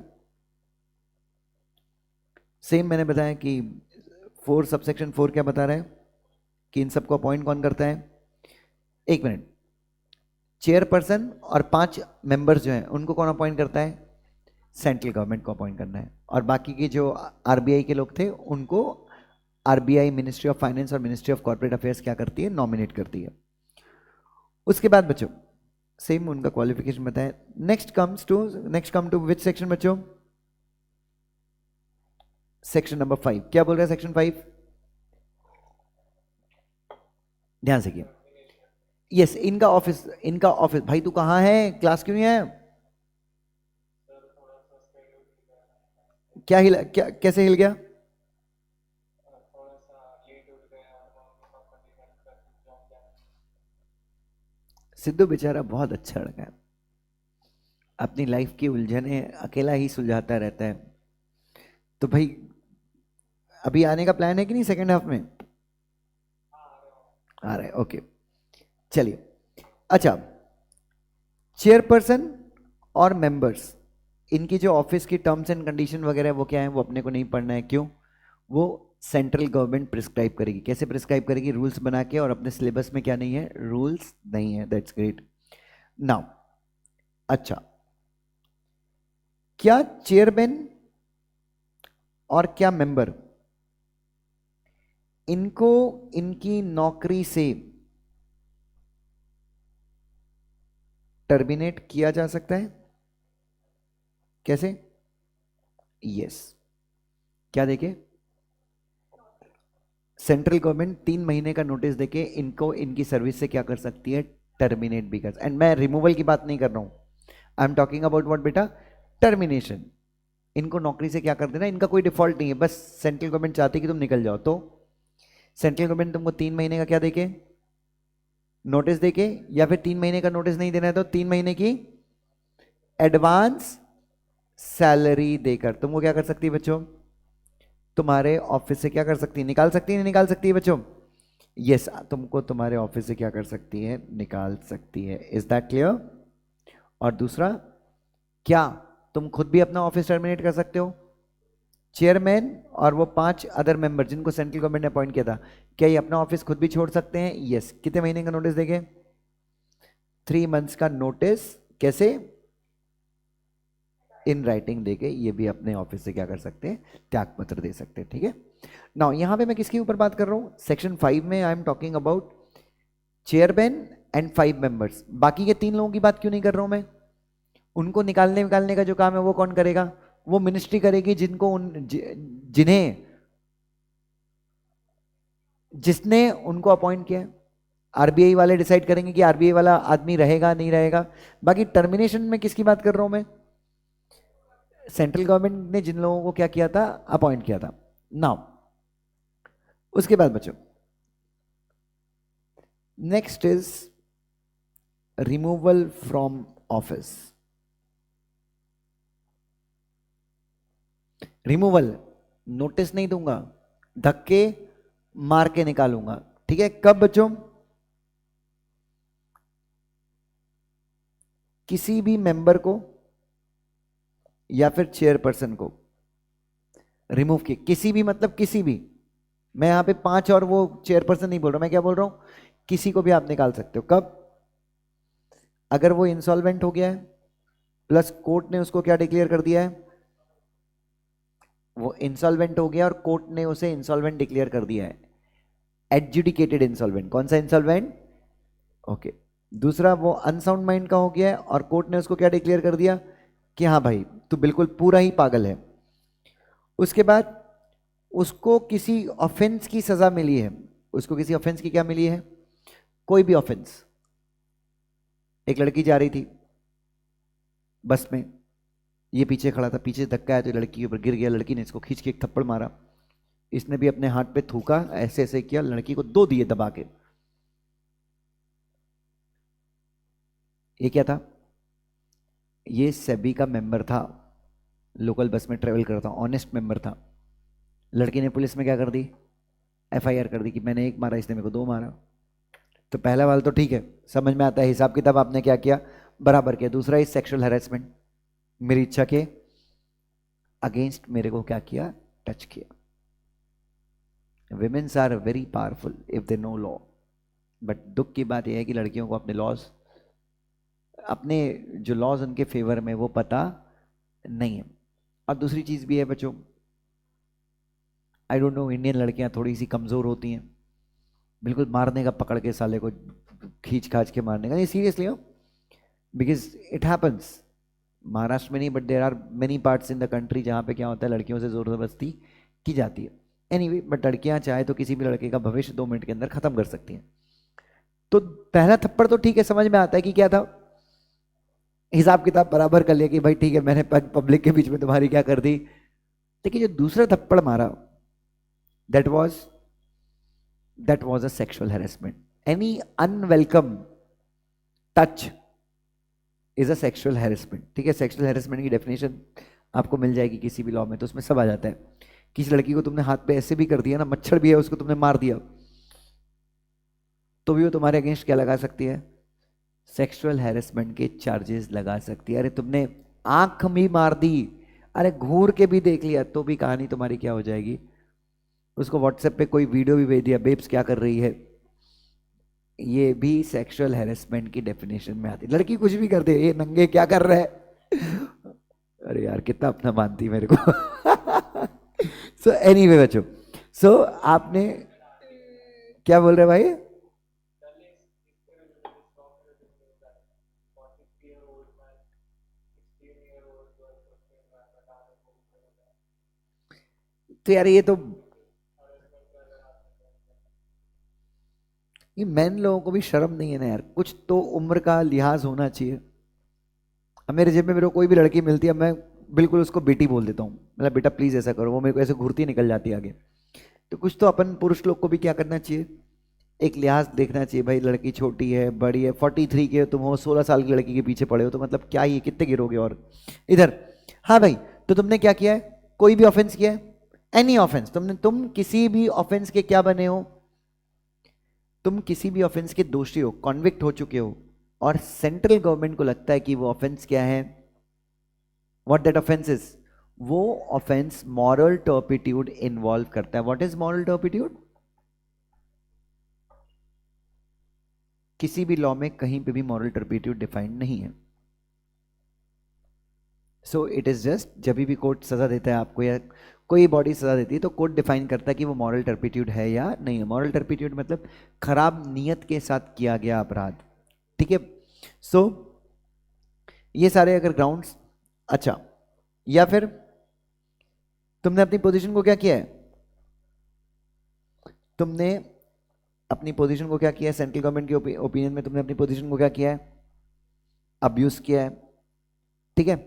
सेम मैंने बताया कि 4 सबसेक्शन 4 क्या बता रहा है, कि इन सबको अपॉइंट कौन करता है, एक मिनट, चेयरपर्सन और 5 मेंबर्स जो हैं उनको कौन अपॉइंट करता है, सेंट्रल गवर्नमेंट को अपॉइंट करना है। और बाकी के जो आरबीआई के लोग थे उनको आरबीआई, मिनिस्ट्री ऑफ फाइनेंस और मिनिस्ट्री ऑफ कॉर्पोरेट अफेयर्स क्या करती है, नॉमिनेट करती है। उसके बाद बच्चों सेम उनका क्वालिफिकेशन बताएं। Next come to which section बच्चों, सेक्शन नंबर 5 क्या बोल रहा है, सेक्शन 5 ध्यान से किया। यस, इनका ऑफिस भाई तू कहां है, क्लास क्यों नहीं है, क्या हिला, क्या कैसे हिल गया, सिद्धू बेचारा बहुत अच्छा लड़का है, अपनी लाइफ की उलझने अकेला ही सुलझाता रहता है। तो भाई अभी आने का प्लान है कि नहीं सेकेंड हाफ में, आ रहा है, ओके चलिए। अच्छा, चेयरपर्सन और मेंबर्स, इनकी जो ऑफिस की टर्म्स एंड कंडीशन वगैरह वो क्या है, वो अपने को नहीं पढ़ना है। क्यों, वो सेंट्रल गवर्नमेंट प्रिस्क्राइब करेगी। कैसे प्रिस्क्राइब करेगी, रूल्स बना के, और अपने सिलेबस में क्या नहीं है, रूल्स नहीं है। That's great. नाउ अच्छा, क्या चेयरमैन और क्या मेंबर, इनको इनकी नौकरी से टर्मिनेट किया जा सकता है, कैसे, यस, क्या देखे, सेंट्रल गवर्नमेंट 3 महीने का नोटिस देके इनको इनकी सर्विस से क्या कर सकती है, टर्मिनेट भी कर। एंड मैं रिमूवल की बात नहीं कर रहा हूं, I am talking about what बेटा, टर्मिनेशन। इनको नौकरी से क्या कर देना, इनका कोई डिफॉल्ट नहीं है, बस सेंट्रल गवर्नमेंट चाहती है कि तुम निकल जाओ, तो सेंट्रल गवर्नमेंट तुमको 3 महीने का क्या देके, नोटिस देके, या फिर 3 महीने का नोटिस नहीं देना है तो 3 महीने की एडवांस सैलरी देकर तुमको क्या कर सकती है बच्चों, तुम्हारे ऑफिस से क्या कर सकती है, निकाल सकती है, नहीं निकाल सकती है बच्चों, यस, तुमको तुम्हारे ऑफिस से क्या कर सकती है, निकाल सकती है। Is that clear. और दूसरा, क्या तुम खुद भी अपना ऑफिस टर्मिनेट कर सकते हो, चेयरमैन और वो 5 अदर मेंबर जिनको सेंट्रल गवर्नमेंट ने अपॉइंट किया था, क्या ये अपना ऑफिस खुद भी छोड़ सकते हैं? यस। कितने महीने का नोटिस देंगे? 3 मंथ्स का नोटिस। कैसे? इन राइटिंग देके ये भी अपने ऑफिस से क्या कर सकते हैं? त्याग पत्र दे सकते हैं। ठीक है। नाउ यहां पे मैं किसके ऊपर बात कर रहा हूं? सेक्शन 5 में I am talking about chairman and 5 members. बाकी के 3 लोगों की बात क्यों नहीं कर रहा हूं मैं? उनको निकालने का जो काम है वो कौन करेगा? वो मिनिस्ट्री करेगी, जिन्हें जिसने उनको अपॉइंट किया है। आरबीआई वाले डिसाइड करेंगे कि आरबीआई वाला आदमी रहेगा नहीं रहेगा। बाकी टर्मिनेशन में किसकी बात कर रहा हूं मैं? सेंट्रल गवर्नमेंट ने जिन लोगों को क्या किया था? अपॉइंट किया था। नाउ उसके बाद बच्चों next is removal from office. Removal, notice नहीं दूंगा, धक्के मार के निकालूंगा। ठीक है। कब बच्चों? किसी भी मेंबर को या फिर चेयरपर्सन को रिमूव किए। किसी भी मतलब किसी भी, मैं यहां पे 5 और वो चेयरपर्सन नहीं बोल रहा, मैं क्या बोल रहा हूं? किसी को भी आप निकाल सकते हो। कब? अगर वो इंसॉल्वेंट हो गया है, प्लस कोर्ट ने उसको क्या डिक्लेयर कर दिया है? वो इंसॉल्वेंट हो गया और कोर्ट ने उसे इंसॉल्वेंट डिक्लेयर कर दिया है। एडजुडिकेटेड इंसॉल्वेंट। कौन सा इंसॉल्वेंट? ओके। दूसरा, वो अनसाउंड माइंड का हो गया है और कोर्ट ने उसको क्या डिक्लेयर कर दिया कि हाँ भाई तू बिल्कुल पूरा ही पागल है। उसके बाद उसको किसी ऑफेंस की सजा मिली है। उसको किसी ऑफेंस की क्या मिली है? कोई भी ऑफेंस। एक लड़की जा रही थी बस में, ये पीछे खड़ा था, पीछे धक्का आया तो लड़की के ऊपर गिर गया, लड़की ने इसको खींच के एक थप्पड़ मारा, इसने भी अपने हाथ पे थूका, ऐसे ऐसे किया, लड़की को 2 दिए दबा के। ये क्या था? ये सेबी का मेंबर था, लोकल बस में ट्रेवल करता, ऑनेस्ट मेंबर था। लड़की ने पुलिस में क्या कर दी? एफआईआर कर दी कि मैंने 1 मारा, इसने मेरे को 2 मारा। तो पहला वाला तो ठीक है, समझ में आता है, हिसाब किताब आपने क्या किया? बराबर किया। दूसरा इज सेक्सुअल हैरेसमेंट, मेरी इच्छा के अगेंस्ट मेरे को क्या किया? टच किया। Womens are very powerful if they know law, but दुख की बात यह है कि लड़कियों को अपने लॉज, अपने जो लॉज उनके फेवर में वो पता नहीं है। और दूसरी चीज भी है बच्चों, आई डोंट नो, इंडियन लड़कियां थोड़ी सी कमजोर होती हैं, बिल्कुल मारने का, पकड़ के साले को खींच खाच के मारने का। नहीं, सीरियसली हो, बिकॉज इट हैपन्स। महाराष्ट्र में नहीं, but there are many parts in the country जहाँ पे क्या होता है, लड़कियों से जोर जबरदस्ती की जाती है। एनीवे, बट लड़कियां चाहे तो किसी भी लड़के का भविष्य 2 मिनट के अंदर खत्म कर सकती हैं। तो पहला थप्पड़ तो ठीक है, समझ में आता है कि क्या था, हिसाब किताब बराबर कर लिया कि भाई ठीक है, मैंने पब्लिक के बीच में तुम्हारी क्या कर दी। लेकिन जो दूसरा थप्पड़ मारा, that was a sexual harassment. Any unwelcome touch is a sexual harassment. ठीक है। सेक्सुअल हैरेसमेंट की डेफिनेशन आपको मिल जाएगी किसी भी लॉ में, तो उसमें सब आ जाता है। किसी लड़की को तुमने हाथ पे ऐसे भी कर दिया ना, मच्छर भी है, उसको तुमने मार दिया, तो भी वो तुम्हारे अगेंस्ट क्या लगा सकती है? सेक्सुअल हैरेसमेंट के चार्जेस लगा सकती है। अरे तुमने आंख भी मार दी, अरे घूर के भी देख लिया, तो भी कहानी तुम्हारी क्या हो जाएगी? उसको व्हाट्सएप पे कोई वीडियो भी भेज दिया, बेब्स क्या कर रही है, ये भी सेक्सुअल हैरेसमेंट की डेफिनेशन में आती। लड़की कुछ भी कर दे, ये नंगे क्या कर रहा है, अरे यार कितना अपना मानती मेरे को। सो एनीवे बच्चों, सो आपने क्या बोल रहे भाई? तो यार ये मैन लोगों को भी शर्म नहीं है ना यार, कुछ तो उम्र का लिहाज होना चाहिए। अब मेरे जेब में मेरे को कोई भी लड़की मिलती है, मैं बिल्कुल उसको बेटी बोल देता हूँ, मतलब बेटा प्लीज ऐसा करो, वो मेरे को ऐसे घूरती निकल जाती है आगे। तो कुछ तो अपन पुरुष लोग को भी क्या करना चाहिए? एक लिहाज देखना चाहिए भाई, लड़की छोटी है बड़ी है, 43 के हो तुम, हो 16 साल की लड़की के पीछे पड़े हो, तो मतलब क्या ये कितने गिरोगे? और इधर, हाँ भाई, तो तुमने क्या किया है? कोई भी ऑफेंस किया है, एनी ऑफेंस, तुम किसी भी ऑफेंस के क्या बने हो? तुम किसी भी ऑफेंस के दोषी हो, कॉन्विक्ट हो चुके हो, और सेंट्रल गवर्नमेंट को लगता है कि वो ऑफेंस क्या है, व्हाट दैट ऑफेंस इज, वो ऑफेंस मॉरल टर्पिट्यूड इन्वॉल्व करता है। What is moral turpitude? किसी भी लॉ में कहीं पे भी मॉरल टर्पिट्यूड डिफाइंड नहीं है। सो इट इज जस्ट, जब भी कोर्ट सजा देता है आपको या कोई बॉडी सजा देती है तो कोर्ट डिफाइन करता है कि वो मॉरल टर्पिट्यूड है या नहीं है। मॉरल टर्पिट्यूड मतलब खराब नियत के साथ किया गया अपराध, ठीक है। सो ये सारे अगर ग्राउंड्स, अच्छा, या फिर तुमने अपनी पोजीशन को क्या किया है, तुमने अपनी पोजीशन को क्या किया है, सेंट्रल गवर्नमेंट के ओपिनियन में तुमने अपनी पोजीशन को क्या किया है, अब्यूज किया है, ठीक है।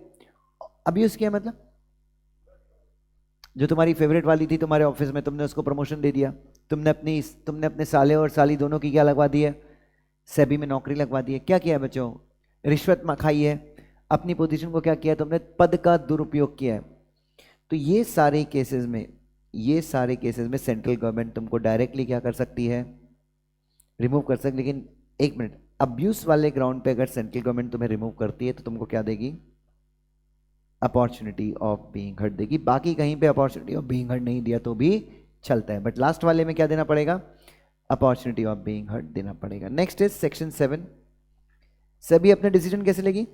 अब्यूज किया मतलब जो तुम्हारी फेवरेट वाली थी तुम्हारे ऑफिस में, तुमने उसको प्रमोशन दे दिया, तुमने अपने साले और साली दोनों की क्या लगवा दी है, सेबी में नौकरी लगवा दी है। क्या किया है बच्चों? रिश्वत खाई है। अपनी पोजीशन को क्या किया तुमने? पद का दुरुपयोग किया है। तो ये सारे केसेस में सेंट्रल गवर्नमेंट तुमको डायरेक्टली क्या कर सकती है, रिमूव कर सकती। लेकिन एक मिनट, अब्यूज वाले ग्राउंड पे अगर सेंट्रल गवर्नमेंट तुम्हें रिमूव करती है तो तुमको क्या देगी? अपॉर्चुनिटी ऑफ बीइंग हर्ड देगी। बाकी कहीं पे अपॉर्चुनिटी ऑफ बीइंग हर्ड नहीं दिया तो भी चलता है, बट लास्ट वाले में क्या देना पड़ेगा? अपॉर्चुनिटी ऑफ बीइंग हर्ड देना पड़ेगा। Next is section 7। सभी अपने डिसीजन कैसे लेगी?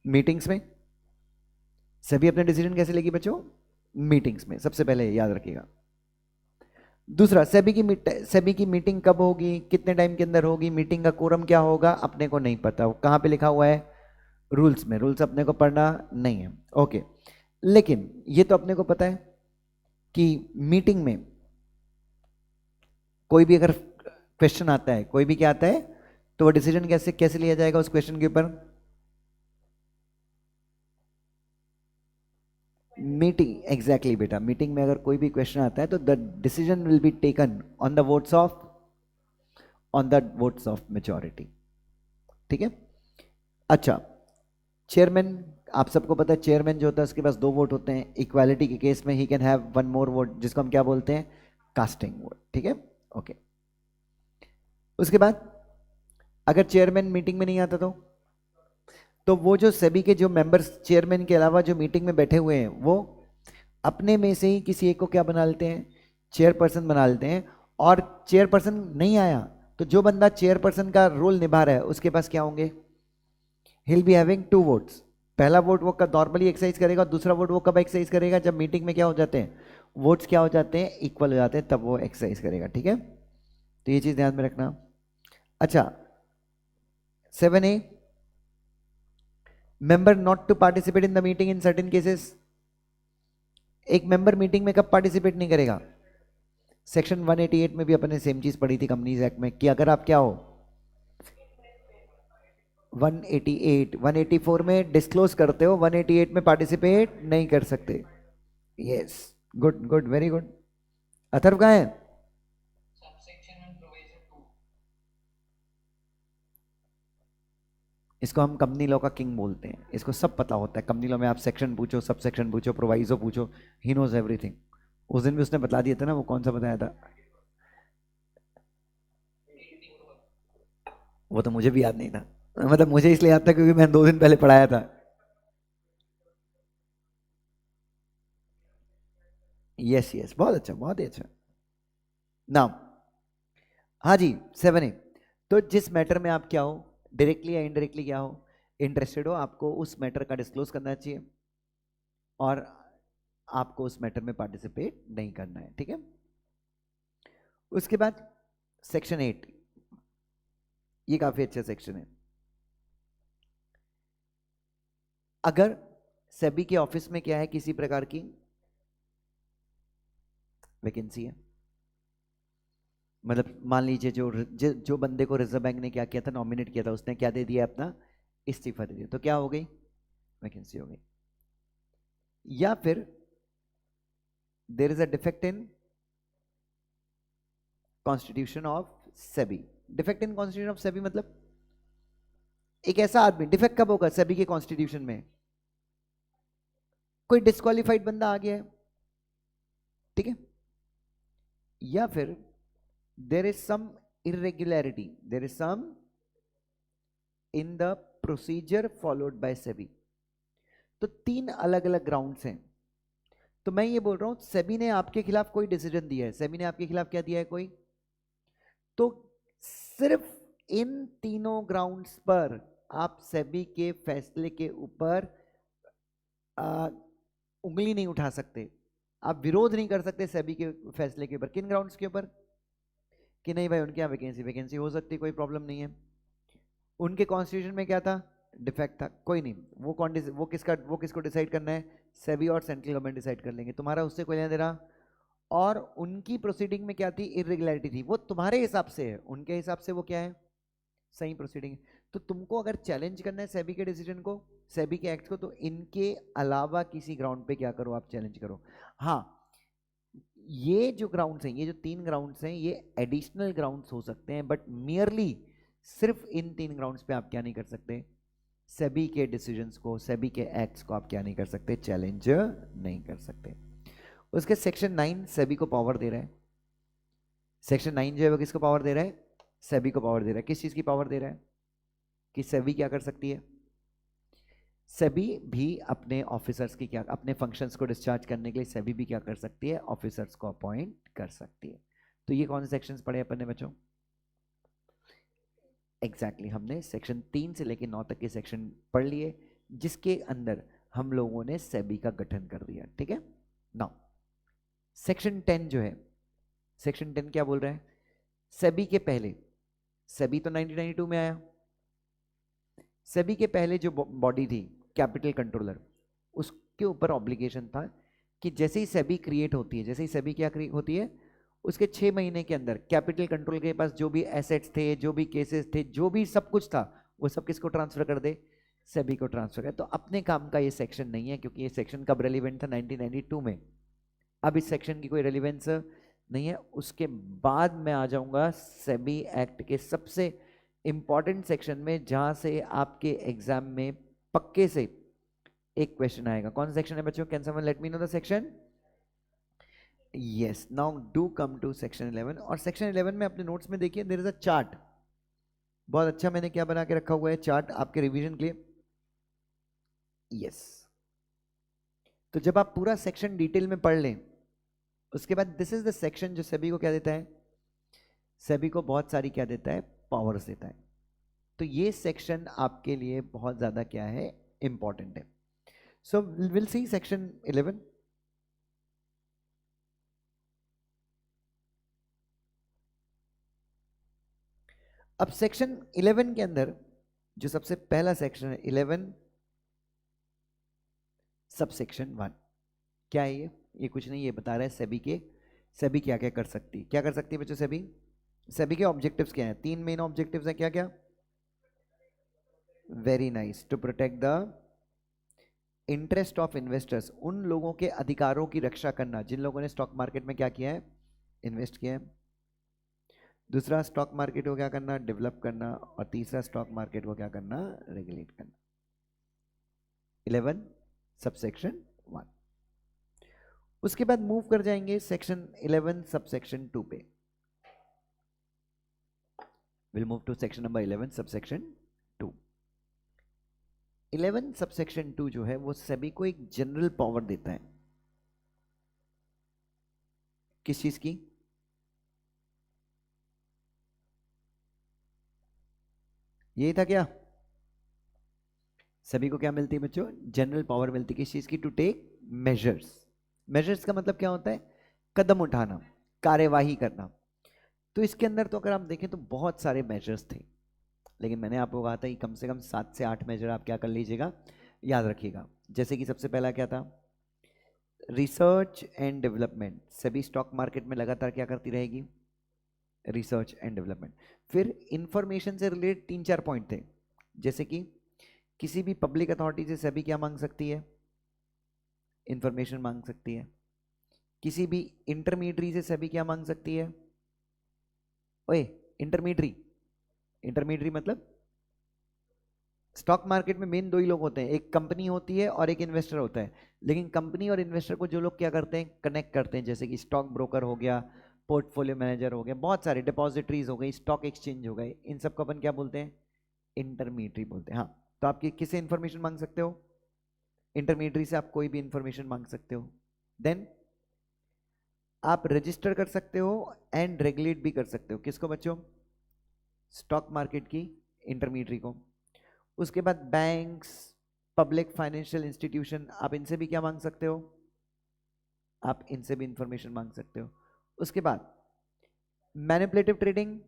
मीटिंग्स में। सभी अपने डिसीजन कैसे लेगी बच्चों? मीटिंग्स में, सबसे पहले याद रखिएगा। दूसरा, सेबी की मीटिंग कब होगी, कितने टाइम के अंदर होगी, मीटिंग का कोरम क्या होगा, अपने को नहीं पता। कहां पे लिखा हुआ है? रूल्स में। रूल्स अपने को पढ़ना नहीं है, ओके। लेकिन ये तो अपने को पता है कि मीटिंग में कोई भी अगर क्वेश्चन आता है, कोई भी क्या आता है, तो वो डिसीजन कैसे कैसे लिया जाएगा उस क्वेश्चन के ऊपर? मीटिंग, एग्जैक्टली बेटा। मीटिंग में अगर कोई भी क्वेश्चन आता है तो the decision will be taken on the votes of majority, ठीक है। अच्छा, चेयरमैन, आप सबको पता है चेयरमैन जो होता है उसके पास 2 वोट होते हैं। इक्वालिटी के केस में he can have 1 more vote, जिसको हम क्या बोलते हैं? कास्टिंग वोट, ठीक है, ओके। उसके बाद अगर चेयरमैन मीटिंग में नहीं आता तो वो जो सेबी के जो मेंबर्स चेयरमैन के अलावा जो मीटिंग में बैठे हुए हैं वो अपने में से ही किसी एक को क्या बना लेते हैं? चेयरपर्सन बना लेते हैं। और चेयरपर्सन नहीं आया तो जो बंदा चेयरपर्सन का रोल निभा रहा है उसके पास क्या होंगे? he'll be having 2 votes. पहला वोट वो कब नॉर्मली एक्सरसाइज करेगा, दूसरा वोट वो कब एक्सरसाइज करेगा? जब मीटिंग में क्या हो जाते हैं? वोट्स क्या हो जाते हैं? इक्वल हो जाते हैं, तब वो एक्सरसाइज करेगा, ठीक है। तो ये चीज ध्यान में रखना। अच्छा, 7A, member not to participate in the meeting in certain cases. एक मेंबर मीटिंग में कब पार्टिसिपेट नहीं करेगा? सेक्शन 188 में भी अपने सेम चीज पढ़ी थी कंपनीज एक्ट में, कि अगर आप क्या हो 188 184 में डिस्क्लोज करते हो, 188 में पार्टिसिपेट नहीं कर सकते। Yes, good good, very good. Atharva कहाँ है? इसको हम कंपनी लॉ का किंग बोलते हैं, इसको सब पता होता है। कंपनी लॉ में आप सेक्शन पूछो, सब सेक्शन पूछो, प्रोवाइजो पूछो, ही नोज एवरीथिंग। उस दिन भी उसने बता दिया था ना, वो कौन सा बताया था? वो तो मुझे भी याद नहीं था, मतलब मुझे इसलिए याद था क्योंकि मैंने 2 दिन पहले पढ़ाया था। यस यस, बहुत अच्छा, बहुत ही अच्छा। नाउ, हाँ जी, 7A, तो जिस मैटर में आप क्या हो, डायरेक्टली या इनडायरेक्टली क्या हो, इंटरेस्टेड हो, आपको उस मैटर का डिस्क्लोज करना चाहिए और आपको उस मैटर में पार्टिसिपेट नहीं करना है, ठीक है। उसके बाद सेक्शन 8, ये काफी अच्छा सेक्शन है। अगर सेबी के ऑफिस में क्या है, किसी प्रकार की वैकेंसी है, मतलब मान लीजिए जो बंदे को रिजर्व बैंक ने क्या किया था, नॉमिनेट किया था, उसने क्या दे दिया? अपना इस्तीफा दे दिया, तो क्या हो गई? वैकेंसी हो गई। या फिर there is a defect in constitution of SEBI. Defect in constitution of SEBI मतलब एक ऐसा आदमी, डिफेक्ट कब होगा सेबी के कॉन्स्टिट्यूशन में? कोई डिस्क्वालिफाइड बंदा आ गया है, ठीक है। या फिर there is some irregularity, there is some in the procedure followed by SEBI. तो 3 अलग अलग ग्राउंड्स हैं। तो मैं ये बोल रहा हूं सेबी ने आपके खिलाफ कोई डिसीजन दिया है, सेबी ने आपके खिलाफ क्या दिया है कोई, तो सिर्फ इन तीनों ग्राउंड्स पर आप सेबी के फैसले के ऊपर उंगली नहीं उठा सकते, आप विरोध नहीं कर सकते सेबी के फैसले के ऊपर। किन ग्राउंड्स के ऊपर, कि नहीं भाई उनके यहाँ वैकेंसी वैकेंसी हो सकती, कोई प्रॉब्लम नहीं है, उनके कॉन्स्टिट्यूशन में क्या था, डिफेक्ट था, कोई नहीं, वो कौन वो किसको डिसाइड करना है, सेबी और सेंट्रल गवर्नमेंट डिसाइड कर लेंगे, तुम्हारा उससे कोई लेना देना। और उनकी प्रोसीडिंग में क्या थी, इरेगुलरिटी थी, वो तुम्हारे हिसाब से है, उनके हिसाब से वो क्या है, सही प्रोसीडिंग है। तो तुमको अगर चैलेंज करना है सेबी के डिसीजन को, सेबी के एक्ट को, तो इनके अलावा किसी ग्राउंड पे क्या करो, आप चैलेंज करो। हाँ, ये जो ग्राउंड्स हैं, ये जो 3 ग्राउंड्स हैं, ये एडिशनल ग्राउंड्स हो सकते हैं, बट मियरली सिर्फ इन 3 ग्राउंड्स पे आप क्या नहीं कर सकते, सेबी के डिसीजंस को, सेबी के एक्ट्स को आप क्या नहीं कर सकते, चैलेंज नहीं कर सकते। उसके सेक्शन 9 सेबी को पावर दे रहा है, सेक्शन 9 जो है वो किसको पावर दे रहा है, सेबी को पावर दे रहा है। किस चीज की पावर दे रहा है, कि सेबी क्या कर सकती है, सेबी भी अपने ऑफिसर्स की क्या, अपने फंक्शंस को डिस्चार्ज करने के लिए सेबी भी क्या कर सकती है, ऑफिसर्स को अपॉइंट कर सकती है। तो ये कौन से सेक्शंस पढ़े अपन ने बच्चों, एग्जैक्टली हमने सेक्शन 3 से लेकर 9 तक के सेक्शन पढ़ लिए, जिसके अंदर हम लोगों ने सेबी का गठन कर दिया, ठीक है। नाउ सेक्शन 10 जो है, सेक्शन 10 क्या बोल रहा है, सेबी के पहले, सेबी तो 1992 में आया, सेबी के पहले जो बॉडी थी कैपिटल कंट्रोलर, उसके ऊपर ऑब्लिगेशन था कि जैसे ही सेबी क्रिएट होती है, जैसे ही सेबी क्या होती है, उसके 6 महीने के अंदर कैपिटल कंट्रोल के पास जो भी एसेट्स थे, जो भी केसेस थे, जो भी सब कुछ था, वो सब किसको ट्रांसफर कर दे, सेबी को ट्रांसफर कर। तो अपने काम का ये सेक्शन नहीं है, क्योंकि ये सेक्शन कब रेलिवेंट था, 1992 में। अब इस सेक्शन की कोई रेलिवेंस नहीं है। उसके बाद मैं आ जाऊंगा सेबी एक्ट के सबसे इंपॉर्टेंट सेक्शन में, जहां से आपके एग्जाम में पक्के से एक क्वेश्चन आएगा। कौन सा सेक्शन है बच्चों, can someone let me know the section. Yes, now do come to section 11। और सेक्शन 11 में अपने नोट्स में देखिए, देयर इज अ चार्ट, बहुत अच्छा मैंने क्या बना के रखा हुआ है, चार्ट आपके रिवीजन के लिए। यस, तो जब आप पूरा सेक्शन डिटेल में पढ़ लें, उसके बाद दिस इज द सेक्शन जो सेबी को क्या देता है, सेबी को बहुत सारी क्या देता है, पावर्स देता है। तो ये सेक्शन आपके लिए बहुत ज्यादा क्या है, इंपॉर्टेंट है। So will see section 11। अब सेक्शन 11 के अंदर जो सबसे पहला सेक्शन है 11 सबसेक्शन 1, क्या है ये कुछ नहीं, ये बता रहा है सेबी के, सेबी क्या क्या कर सकती है, क्या कर सकती है बच्चों सेबी, सेबी के ऑब्जेक्टिव्स क्या हैं, 3 मेन ऑब्जेक्टिव्स हैं, क्या क्या, very nice, to protect the interest of investors, उन लोगों के अधिकारों की रक्षा करना जिन लोगों ने स्टॉक मार्केट में क्या किया है, इन्वेस्ट किया है। दूसरा, स्टॉक मार्केट को क्या करना, डेवलप करना। और तीसरा, स्टॉक मार्केट को क्या करना, रेगुलेट करना। 11 सबसेक्शन 1। उसके बाद मूव कर जाएंगे सेक्शन 11 सबसेक्शन 2 पे। Will move to section number 11 subsection 2। 11 subsection 2 जो है वो सेबी को एक जनरल पावर देता है, किस चीज की, यही था क्या, सभी को क्या मिलती है बच्चों, जनरल पावर मिलती है, किस चीज की, टू टेक मेजर्स। मेजर्स का मतलब क्या होता है, कदम उठाना, कार्यवाही करना। तो इसके अंदर तो अगर आप देखें तो बहुत सारे मेजर्स थे, लेकिन मैंने आपको कहा था कि कम से कम 7 से 8 मेजर आप क्या कर लीजिएगा, याद रखिएगा। जैसे कि सबसे पहला क्या था, रिसर्च एंड डेवलपमेंट, सभी स्टॉक मार्केट में लगातार क्या करती रहेगी, रिसर्च एंड डेवलपमेंट। फिर इंफॉर्मेशन से रिलेटेड 3-4 पॉइंट थे, जैसे कि किसी भी पब्लिक अथॉरिटी से सभी क्या मांग सकती है, इंफॉर्मेशन मांग सकती है। किसी भी इंटरमीडियरी से सभी क्या मांग सकती है, ओए इंटरमीडियरी, इंटरमीडियरी मतलब स्टॉक मार्केट में मेन 2 ही लोग होते हैं, एक कंपनी होती है और एक इन्वेस्टर होता है। लेकिन कंपनी और इन्वेस्टर को जो लोग क्या करते हैं, कनेक्ट करते हैं, जैसे कि स्टॉक ब्रोकर हो गया, पोर्टफोलियो मैनेजर हो गया, बहुत सारे डिपॉजिटरीज हो गई, स्टॉक एक्सचेंज हो गए, इन सबको अपन क्या बोलते हैं, इंटरमीडियरी बोलते हैं। हाँ, तो आप किससे इंफॉर्मेशन मांग सकते हो, इंटरमीडियरी से आप कोई भी इंफॉर्मेशन मांग सकते हो। देन आप रजिस्टर कर सकते हो एंड रेगुलेट भी कर सकते हो। किसको बच्चों? स्टॉक मार्केट की इंटरमीडियरी को। उसके बाद बैंक्स, पब्लिक फाइनेंशियल इंस्टीट्यूशन, आप इनसे भी क्या मांग सकते हो? आप इनसे भी इंफॉर्मेशन मांग सकते हो। उसके बाद manipulative trading,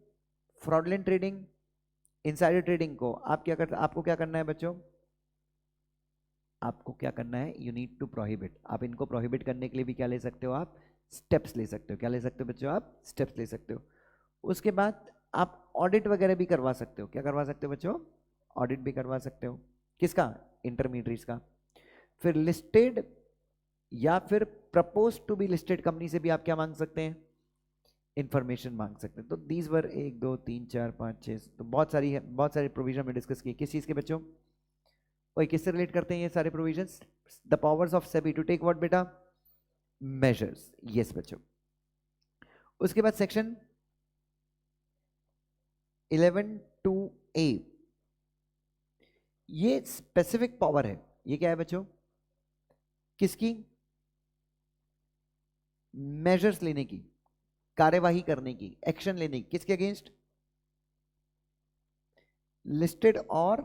fraudulent trading, insider trading को आप क्या कर, आपको क्या करना है बच्चों? आपको क्या करना है? You need to prohibit. आप इनको प्रोहिबिट करने के लिए भी क्या ले सकते हो? आप स्टेप्स ले सकते हो। क्या ले सकते हो बच्चों? आप स्टेप्स ले सकते हो। उसके बाद आप ऑडिट वगैरह भी करवा सकते हो। क्या करवा सकते हो बच्चों? ऑडिट भी करवा सकते हो। किसका? इंटरमीडियरीज का। फिर लिस्टेड या फिर propose to be listed company से भी आप क्या मांग सकते हैं? इंफॉर्मेशन मांग सकते हैं। तो दीज वर 1 2 3 4 5 6, तो बहुत सारी है, बहुत सारे प्रोविजन में डिस्कस किए। किस चीज के बच्चों? वही किससे रिलेट करते हैं ये सारे provisions? The powers of SEBI to take what बेटा? मेजर्स। यस बच्चों। उसके बाद सेक्शन 11 टू ए, ये स्पेसिफिक पावर है। ये क्या है बच्चों? किसकी? मेजर्स लेने की, कार्यवाही करने की, एक्शन लेने की। किसके अगेंस्ट? लिस्टेड और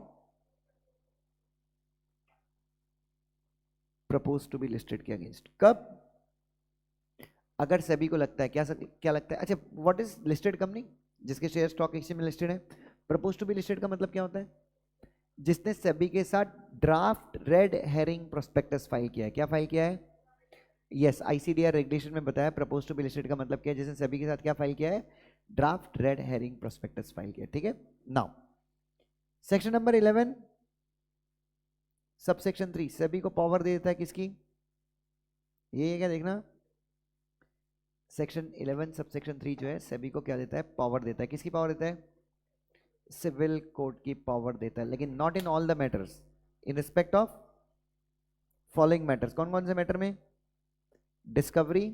प्रपोज टू बी लिस्टेड के अगेंस्ट। कब? अगर सेबी को लगता है, क्या लगता है? अच्छा, व्हाट इज लिस्टेड कंपनी? जिसके शेयर स्टॉक एक्सचेंज में लिस्टेड है। प्रपोज टू बी लिस्टेड का मतलब क्या होता है? जिसने सेबी के साथ draft red herring prospectus file किया है। क्या फाइल किया है? यस, आईसीडीआर रेगुलेशन में बताया प्रपोज टू बी लिस्टेड का मतलब क्या है? जिसने सेबी के साथ क्या फाइल किया है? Draft red herring prospectus file किया है। ठीक है। Now section number 11 subsection 3 SEBI को पावर दे देता है किसकी? ये क्या देखना, सेक्शन 11 सबसेक्शन 3 जो है सेबी को क्या देता है? पावर देता है। किसकी पावर देता है? सिविल कोड की पावर देता है, लेकिन not in all the matters, in respect of following matters. कौन कौन से मैटर में? Discovery,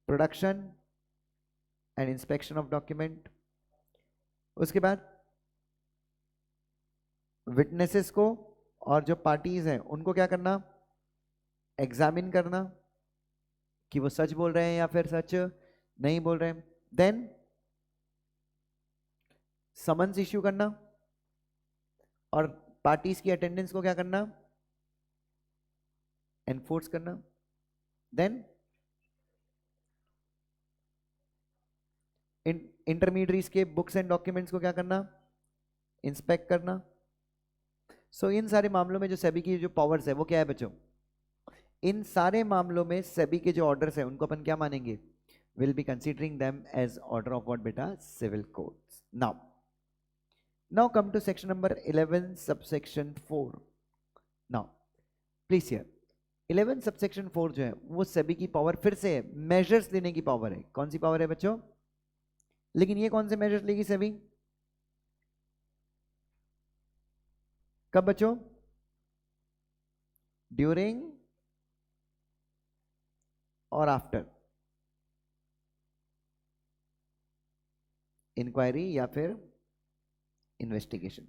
production and inspection of document. उसके बाद विटनेसेस को और जो पार्टीज हैं उनको क्या करना? एग्जामिन करना कि वो सच बोल रहे हैं या फिर सच नहीं बोल रहे हैं। देन समन्स इश्यू करना और पार्टीज की अटेंडेंस को क्या करना? एनफोर्स करना। देन इंटरमीडियरीज के बुक्स एंड डॉक्यूमेंट्स को क्या करना? इंस्पेक्ट करना। सो इन सारे मामलों में जो सेबी की जो पावर्स है वो क्या है बच्चों? इन सारे मामलों में सेबी के जो ऑर्डर्स है उनको अपन क्या मानेंगे? Will be considering them as order of what बेटा? Civil codes. Now come to section number 11 subsection 4। Now please here 11 subsection 4 जो है वो सेबी की पावर फिर से है, मेजर्स लेने की पावर है। कौन सी पावर है बच्चों? लेकिन ये कौन से मेजर्स लेगी सेबी? कब बच्चों? ड्यूरिंग और आफ्टर इंक्वायरी या फिर इन्वेस्टिगेशन।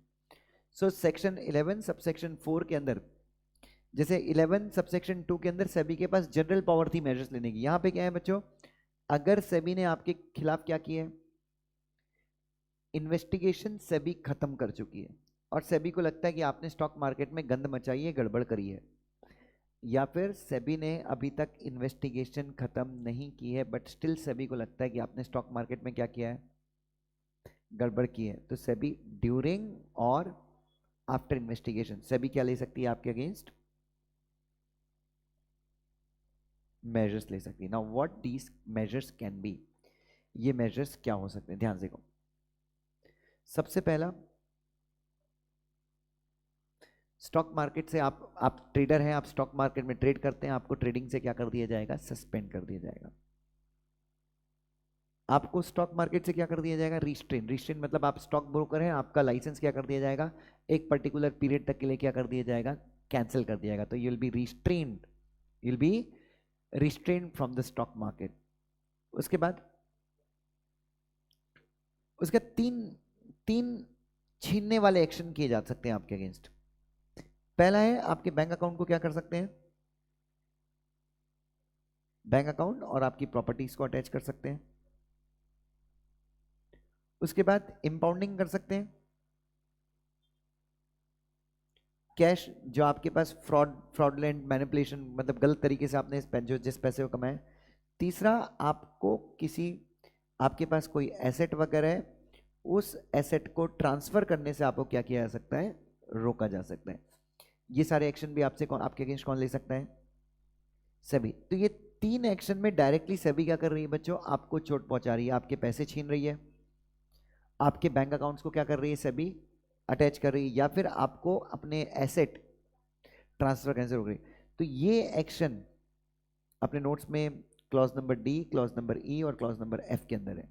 सो सेक्शन 11 सबसेक्शन 4 के अंदर, जैसे 11 सबसेक्शन 2 के अंदर सेबी के पास जनरल पावर थी मेजर्स लेने की। यहां पे क्या है बच्चों? अगर सेबी ने आपके खिलाफ क्या किया है? इन्वेस्टिगेशन सेबी खत्म कर चुकी है और सेबी को लगता है कि आपने स्टॉक मार्केट में गंद मचाई है, गड़बड़ करी है, या फिर सेबी ने अभी तक इन्वेस्टिगेशन खत्म नहीं की है बट स्टिल सेबी को लगता है कि आपने स्टॉक मार्केट में क्या किया है? गड़बड़ की है, तो सेबी ड्यूरिंग और आफ्टर इन्वेस्टिगेशन सेबी क्या ले सकती है आपके अगेंस्ट? मेजर्स ले सकती है। Now what these measures can be, ये मेजर्स क्या हो सकते हैं? ध्यान से देखो। सबसे पहला, स्टॉक मार्केट से आप ट्रेडर हैं, आप स्टॉक मार्केट में ट्रेड करते हैं, आपको ट्रेडिंग से क्या कर दिया जाएगा? सस्पेंड कर दिया जाएगा। आपको स्टॉक मार्केट से क्या कर दिया जाएगा? रिस्ट्रेन। रिस्ट्रेन मतलब आप स्टॉक ब्रोकर हैं, आपका लाइसेंस क्या कर दिया जाएगा? एक पर्टिकुलर पीरियड तक के लिए क्या कर दिया जाएगा? कैंसिल कर दिया जाएगा। तो you will be restrained, you will be restrained from the stock market. उसके बाद उसके तीन तीन छीनने वाले एक्शन किए जा सकते हैं आपके अगेंस्ट। पहला है आपके बैंक अकाउंट को क्या कर सकते हैं, बैंक अकाउंट और आपकी प्रॉपर्टीज को अटैच कर सकते हैं। उसके बाद इंपाउंडिंग कर सकते हैं, कैश जो आपके पास फ्रॉडलेंट मैनिपुलेशन मतलब गलत तरीके से आपने जो जिस पैसे को कमाए। तीसरा, आपको किसी आपके पास कोई एसेट वगैरह है, उस एसेट को ट्रांसफर करने से आपको क्या किया जा सकता है, रोका जा सकता है। ये सारे एक्शन भी आपसे आपके अगेंस्ट कौन ले सकता है, सेबी। तो ये तीन एक्शन में डायरेक्टली सेबी क्या कर रही है बच्चों, आपको चोट पहुंचा रही है, आपके पैसे छीन रही है, आपके बैंक अकाउंट्स को क्या कर रही है सेबी, अटैच कर रही है, या फिर आपको अपने एसेट ट्रांसफर कैसे रोक रही है। तो ये एक्शन अपने नोट्स में clause number D, clause number ई और क्लॉज नंबर एफ के अंदर है।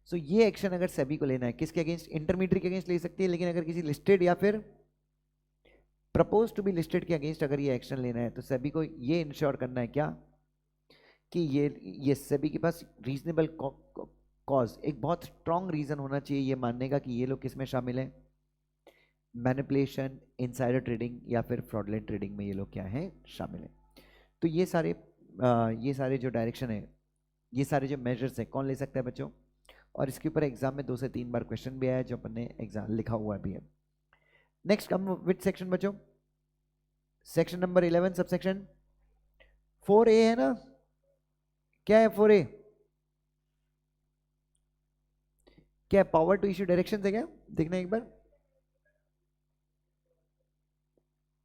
सो ये एक्शन अगर सेबी को लेना है किसके अगेंस्ट, इंटरमीडिएट के अगेंस्ट ले सकती है, लेकिन अगर किसी लिस्टेड या फिर प्रपोज टू बी लिस्टेड के अगेंस्ट अगर ये एक्शन लेना है तो सेबी को ये इंश्योर करना है क्या कि ये सेबी के पास रीजनेबल कॉज, एक बहुत स्ट्रांग रीजन होना चाहिए ये मानने का कि ये लोग किस में शामिल हैं, मैनिपुलेशन, इनसाइडर ट्रेडिंग या फिर फ्रॉडलेंट ट्रेडिंग में ये लोग क्या हैं, शामिल हैं। तो ये सारे जो डायरेक्शन है, ये सारे जो मेजर्स हैं कौन ले सकता है बच्चों, और इसके ऊपर एग्जाम में 2 से 3 बार क्वेश्चन भी आया है जो अपन ने एग्जाम लिखा हुआ भी है। नेक्स्ट कम विच सेक्शन बच्चों, section number 11 sub section 4A है ना, क्या है 4A, क्या पावर टू इश्यू डायरेक्शन है, क्या देखना एक बार।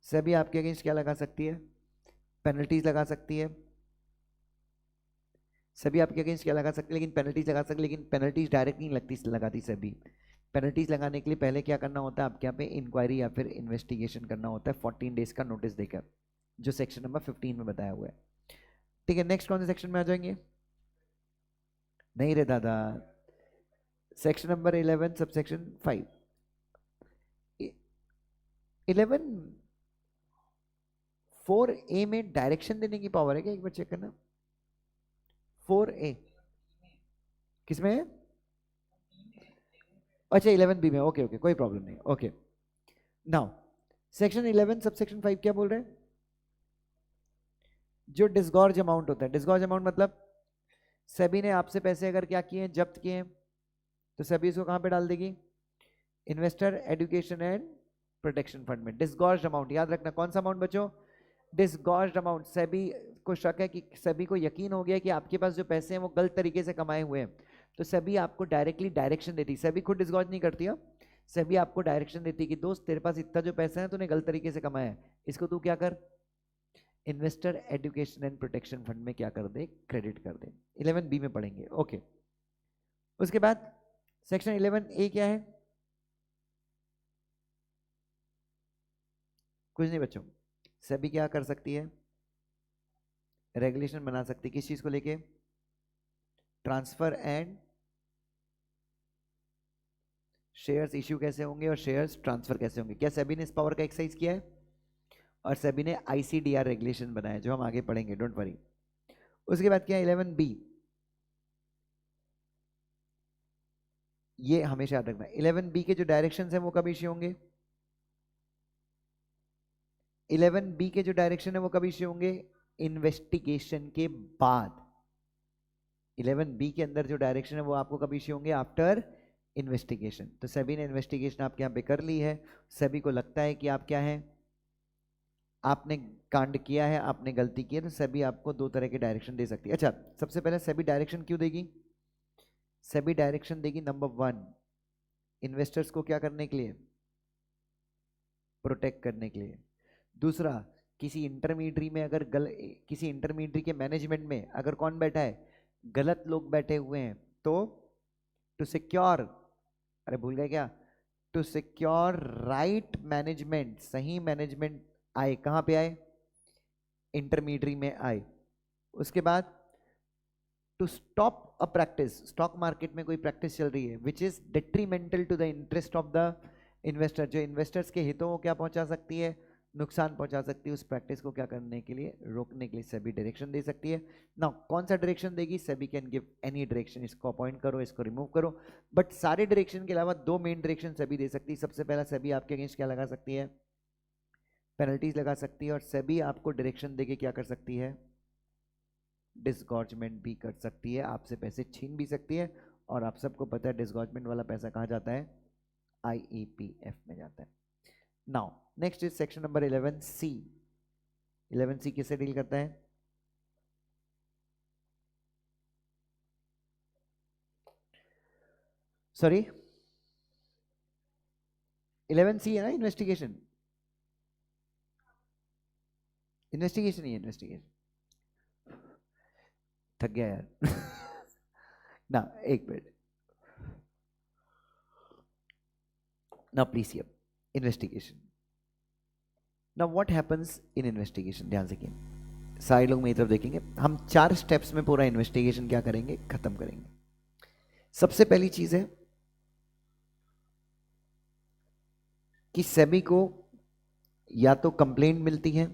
सभी आपके अगेंस्ट क्या लगा सकती है, पेनल्टीज लगा सकती है, सभी आपके अगेंस्ट क्या लगा सकते हैं, लेकिन पेनल्टीज लगा सकते, लेकिन पेनल्टीज डायरेक्ट नहीं लगती लगाती सभी। पेनल्टीज लगाने के लिए पहले क्या करना होता है आपके यहाँ पे, इंक्वायरी या फिर इन्वेस्टिगेशन करना होता है 14 डेज का नोटिस देकर, जो सेक्शन नंबर 15 में बताया हुआ है। ठीक है, नेक्स्ट कौन से सेक्शन में आ जाएंगे, नहीं रे दादा, section number 11 sub section 5। 11 4A में डायरेक्शन देने की पावर है क्या, एक बार चेक करना। 4A किसमें है, अच्छा 11B में, ओके ओके कोई प्रॉब्लम नहीं, okay. Now section 11 sub section 5 क्या बोल रहे हैं, जो डिसगॉर्ज अमाउंट होता है, डिसगॉर्ज अमाउंट मतलब सेबी ने आपसे पैसे अगर क्या किए, जब्त किए, तो सेबी इसको कहां पे डाल देगी, investor education and protection fund में। डिसगॉर्ज अमाउंट याद रखना, कौन सा अमाउंट बच्चों, डिसगॉर्ज अमाउंट। सेबी को शक है कि सेबी को यकीन हो गया कि आपके पास जो पैसे हैं वो गलत तरीके से कमाए हुए हैं, तो सेबी आपको डायरेक्टली डायरेक्शन देती, सेबी खुद डिसगॉर्ज नहीं करती है, सेबी आपको डायरेक्शन देती है कि दोस्त तेरे पास इतना जो पैसा है तूने गलत तरीके से कमाया है, इसको तू क्या कर, investor education and protection fund में क्या कर दे, क्रेडिट कर दे। 11B में पढ़ेंगे, ओके। उसके बाद सेक्शन 11A क्या है, कुछ नहीं बच्चों, सेबी क्या कर सकती है, रेगुलेशन बना सकती है, किस चीज को लेके, ट्रांसफर एंड शेयर्स इश्यू कैसे होंगे और शेयर्स ट्रांसफर कैसे होंगे। क्या सेबी ने इस पावर का एक्सरसाइज किया है, और सेबी ने ICDR रेगुलेशन बनाया जो हम आगे पढ़ेंगे, डोंट वरी। उसके बाद क्या है 11B, ये हमेशा याद रखना, 11B के जो डायरेक्शंस हैं वो कब इश्यू होंगे, 11B के जो डायरेक्शन है वो कब इश्यू होंगे, इन्वेस्टिगेशन के बाद। 11B के अंदर जो डायरेक्शन है वो आपको कब इश्यू होंगे, आफ्टर इन्वेस्टिगेशन। तो सेबी ने इन्वेस्टिगेशन आपके यहाँ पे कर ली है, सेबी को लगता है कि आप क्या हैं, आपने कांड किया है, आपने गलती की है, तो सेबी आपको 2 तरह के डायरेक्शन दे सकती है। अच्छा, सबसे पहले सेबी डायरेक्शन क्यों देगी, सेबी डायरेक्शन देगी नंबर 1 इन्वेस्टर्स को क्या करने के लिए, प्रोटेक्ट करने के लिए। दूसरा, किसी इंटरमीडियरी में अगर किसी इंटरमीडियरी के मैनेजमेंट में अगर कौन बैठा है, गलत लोग बैठे हुए हैं, तो टू सिक्योर, अरे भूल गए क्या, टू सिक्योर राइट मैनेजमेंट, सही मैनेजमेंट आए, कहां पे आए, इंटरमीडियरी में आए। उसके बाद to stop a practice, stock market में कोई प्रैक्टिस चल रही है which is detrimental to the interest of the investor, जो इन्वेस्टर्स के हितों को क्या पहुंचा सकती है, नुकसान पहुंचा सकती है, उस प्रैक्टिस को क्या करने के लिए, रोकने के लिए सेबी डायरेक्शन दे सकती है ना। कौन सा डायरेक्शन देगी, SEBI can give any direction, इसको अपॉइंट करो, इसको रिमूव करो, बट सारे डायरेक्शन के अलावा 2 मेन डायरेक्शन सेबी दे सकती है। सबसे पहला सेबी आपके अगेंस्ट क्या लगा सकती है, पेनल्टीज लगा सकती है, और सेबी आपको डायरेक्शन देके क्या कर सकती है, डिसगॉर्जमेंट भी कर सकती है, आपसे पैसे छीन भी सकती है। और आप सबको पता है डिसगॉर्जमेंट वाला पैसा कहाँ जाता है, आईईपीएफ में जाता है। Now next is section number 11C। 11C किससे डील करता है, सॉरी 11C है ना, इन्वेस्टिगेशन, इन्वेस्टिगेशन ही है, इन्वेस्टिगेशन, थक गया यार ना, एक मिनट ना please, here investigation. Now what happens in investigation, ध्यान से किए, सारे लोग मेरी तरफ देखेंगे। हम 4 स्टेप्स में पूरा इन्वेस्टिगेशन क्या करेंगे, खत्म करेंगे। सबसे पहली चीज है कि सेबी को या तो कंप्लेंट मिलती है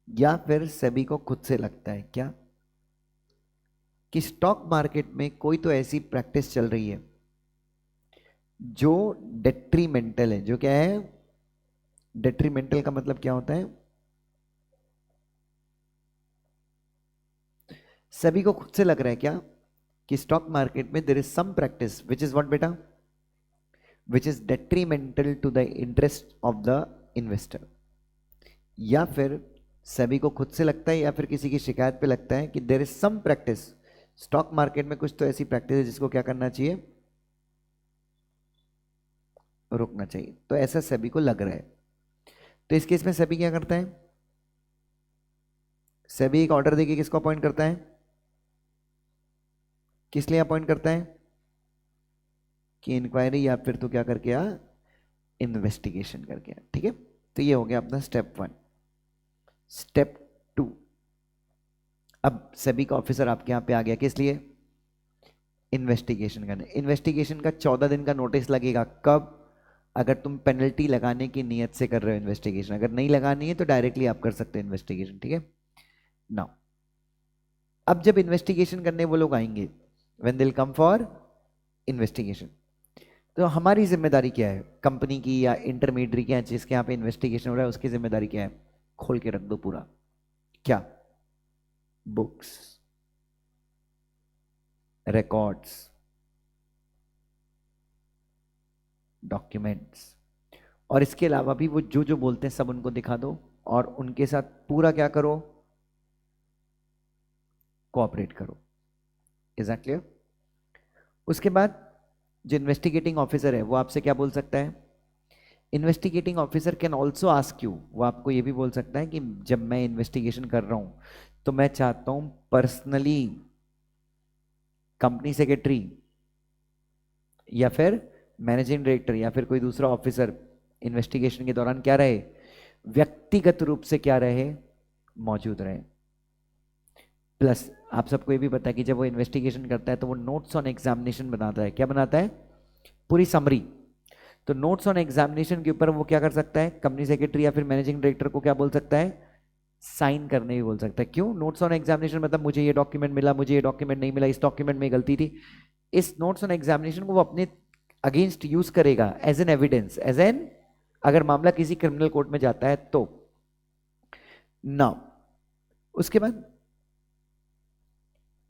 या फिर सेबी को खुद से लगता है क्या, कि स्टॉक मार्केट में कोई तो ऐसी प्रैक्टिस चल रही है जो डेट्रीमेंटल है। जो क्या है, डेट्रीमेंटल का मतलब क्या होता है, सभी को खुद से लग रहा है क्या कि स्टॉक मार्केट में there is some practice which is what बेटा, which is detrimental to the interest of the investor. या फिर सभी को खुद से लगता है या फिर किसी की शिकायत पे लगता है कि there is some practice, stock market में कुछ तो ऐसी प्रैक्टिस है जिसको क्या करना चाहिए, रोकना चाहिए। तो ऐसा सभी को लग रहा है। तो इस केस में सभी क्या करता है, सभी एक ऑर्डर देके किसको अपॉइंट करता है, किस लिए अपॉइंट करता है, कि इंक्वायरी या फिर तो क्या करके आ, इन्वेस्टिगेशन करके आ। ठीक है, तो ये हो गया अपना स्टेप 1। स्टेप 2, अब सभी का ऑफिसर आपके यहां पे आ गया, किस लिए, इन्वेस्टिगेशन करने। इन्वेस्टिगेशन का 14 दिन का नोटिस लगेगा, कब, अगर तुम पेनल्टी लगाने की नियत से कर रहे हो इन्वेस्टिगेशन। अगर नहीं लगानी है तो डायरेक्टली आप कर सकते हो इन्वेस्टिगेशन। ठीक है, नाउ अब जब इन्वेस्टिगेशन करने वो लोग आएंगे, when they will come for investigation, तो हमारी जिम्मेदारी क्या है, कंपनी की या इंटरमीडियरी की, जिसके यहाँ पे इन्वेस्टिगेशन हो रहा है उसकी जिम्मेदारी क्या है, खोल के रख दो पूरा, क्या, बुक्स, रिकॉर्ड्स, डॉक्यूमेंट्स, और इसके अलावा भी वो जो जो बोलते हैं सब उनको दिखा दो, और उनके साथ पूरा क्या करो, कोऑपरेट करो। Is that clear? उसके बाद जो इन्वेस्टिगेटिंग ऑफिसर है वो आपसे क्या बोल सकता है, investigating officer can also ask you, वो आपको ये भी बोल सकता है कि जब मैं इन्वेस्टिगेशन कर रहा हूं तो मैं चाहता हूं पर्सनली कंपनी सेक्रेटरी या फिर मैनेजिंग डायरेक्टर या फिर कोई दूसरा ऑफिसर इन्वेस्टिगेशन के दौरान क्या रहे, व्यक्तिगत रूप से क्या रहे, मौजूद रहे। प्लस आप सबको ये भी पता है कि जब वो इन्वेस्टिगेशन करता है तो वो नोट्स ऑन एग्जामिनेशन बनाता है। क्या बनाता है, पूरी समरी। तो नोट्स ऑन एग्जामिनेशन के ऊपर वो क्या कर सकता है, कंपनी सेक्रेटरी या फिर मैनेजिंग डायरेक्टर को क्या बोल सकता है, साइन करने भी बोल सकता है। क्यों, नोट्स ऑन एग्जामिनेशन मतलब मुझे ये डॉक्यूमेंट मिला, मुझे ये डॉक्यूमेंट नहीं मिला, इस डॉक्यूमेंट में गलती थी। इस नोट्स ऑन एग्जामिनेशन को वो अपने अगेंस्ट यूज करेगा as an evidence, as an, अगर मामला किसी क्रिमिनल कोर्ट में जाता है तो। नाउ उसके बाद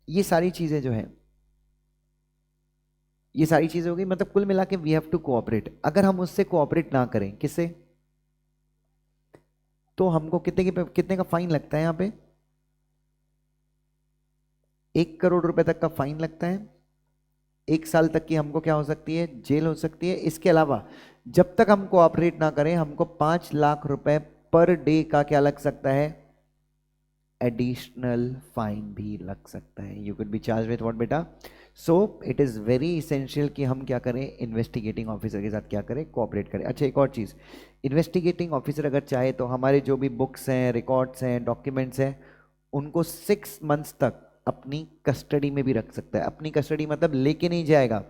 ये सारी चीजें जो है, ये सारी चीजें हो गई, मतलब कुल मिला के वी हैव टू कोऑपरेट। अगर हम उससे कोऑपरेट ना करें, किससे, तो हमको कितने का फाइन लगता है यहां पे, 1 करोड़ रुपए तक का फाइन लगता है। 1 साल तक की हमको क्या हो सकती है, जेल हो सकती है। इसके अलावा जब तक हम कोऑपरेट ना करें हमको 5 लाख रुपए पर डे का क्या लग सकता है, एडिशनल फाइन भी लग सकता है। You can be charge with what बेटा। So it is very essential कि हम क्या करें, इन्वेस्टिगेटिंग ऑफिसर के साथ क्या करें, कोऑपरेट करें। अच्छा एक और चीज, इन्वेस्टिगेटिंग ऑफिसर अगर चाहे तो हमारे जो भी बुक्स हैं, रिकॉर्ड्स हैं, डॉक्यूमेंट्स हैं, उनको 6 मंथ्स तक अपनी कस्टडी में भी रख सकता है। अपनी कस्टडी मतलब लेके नहीं जाएगा,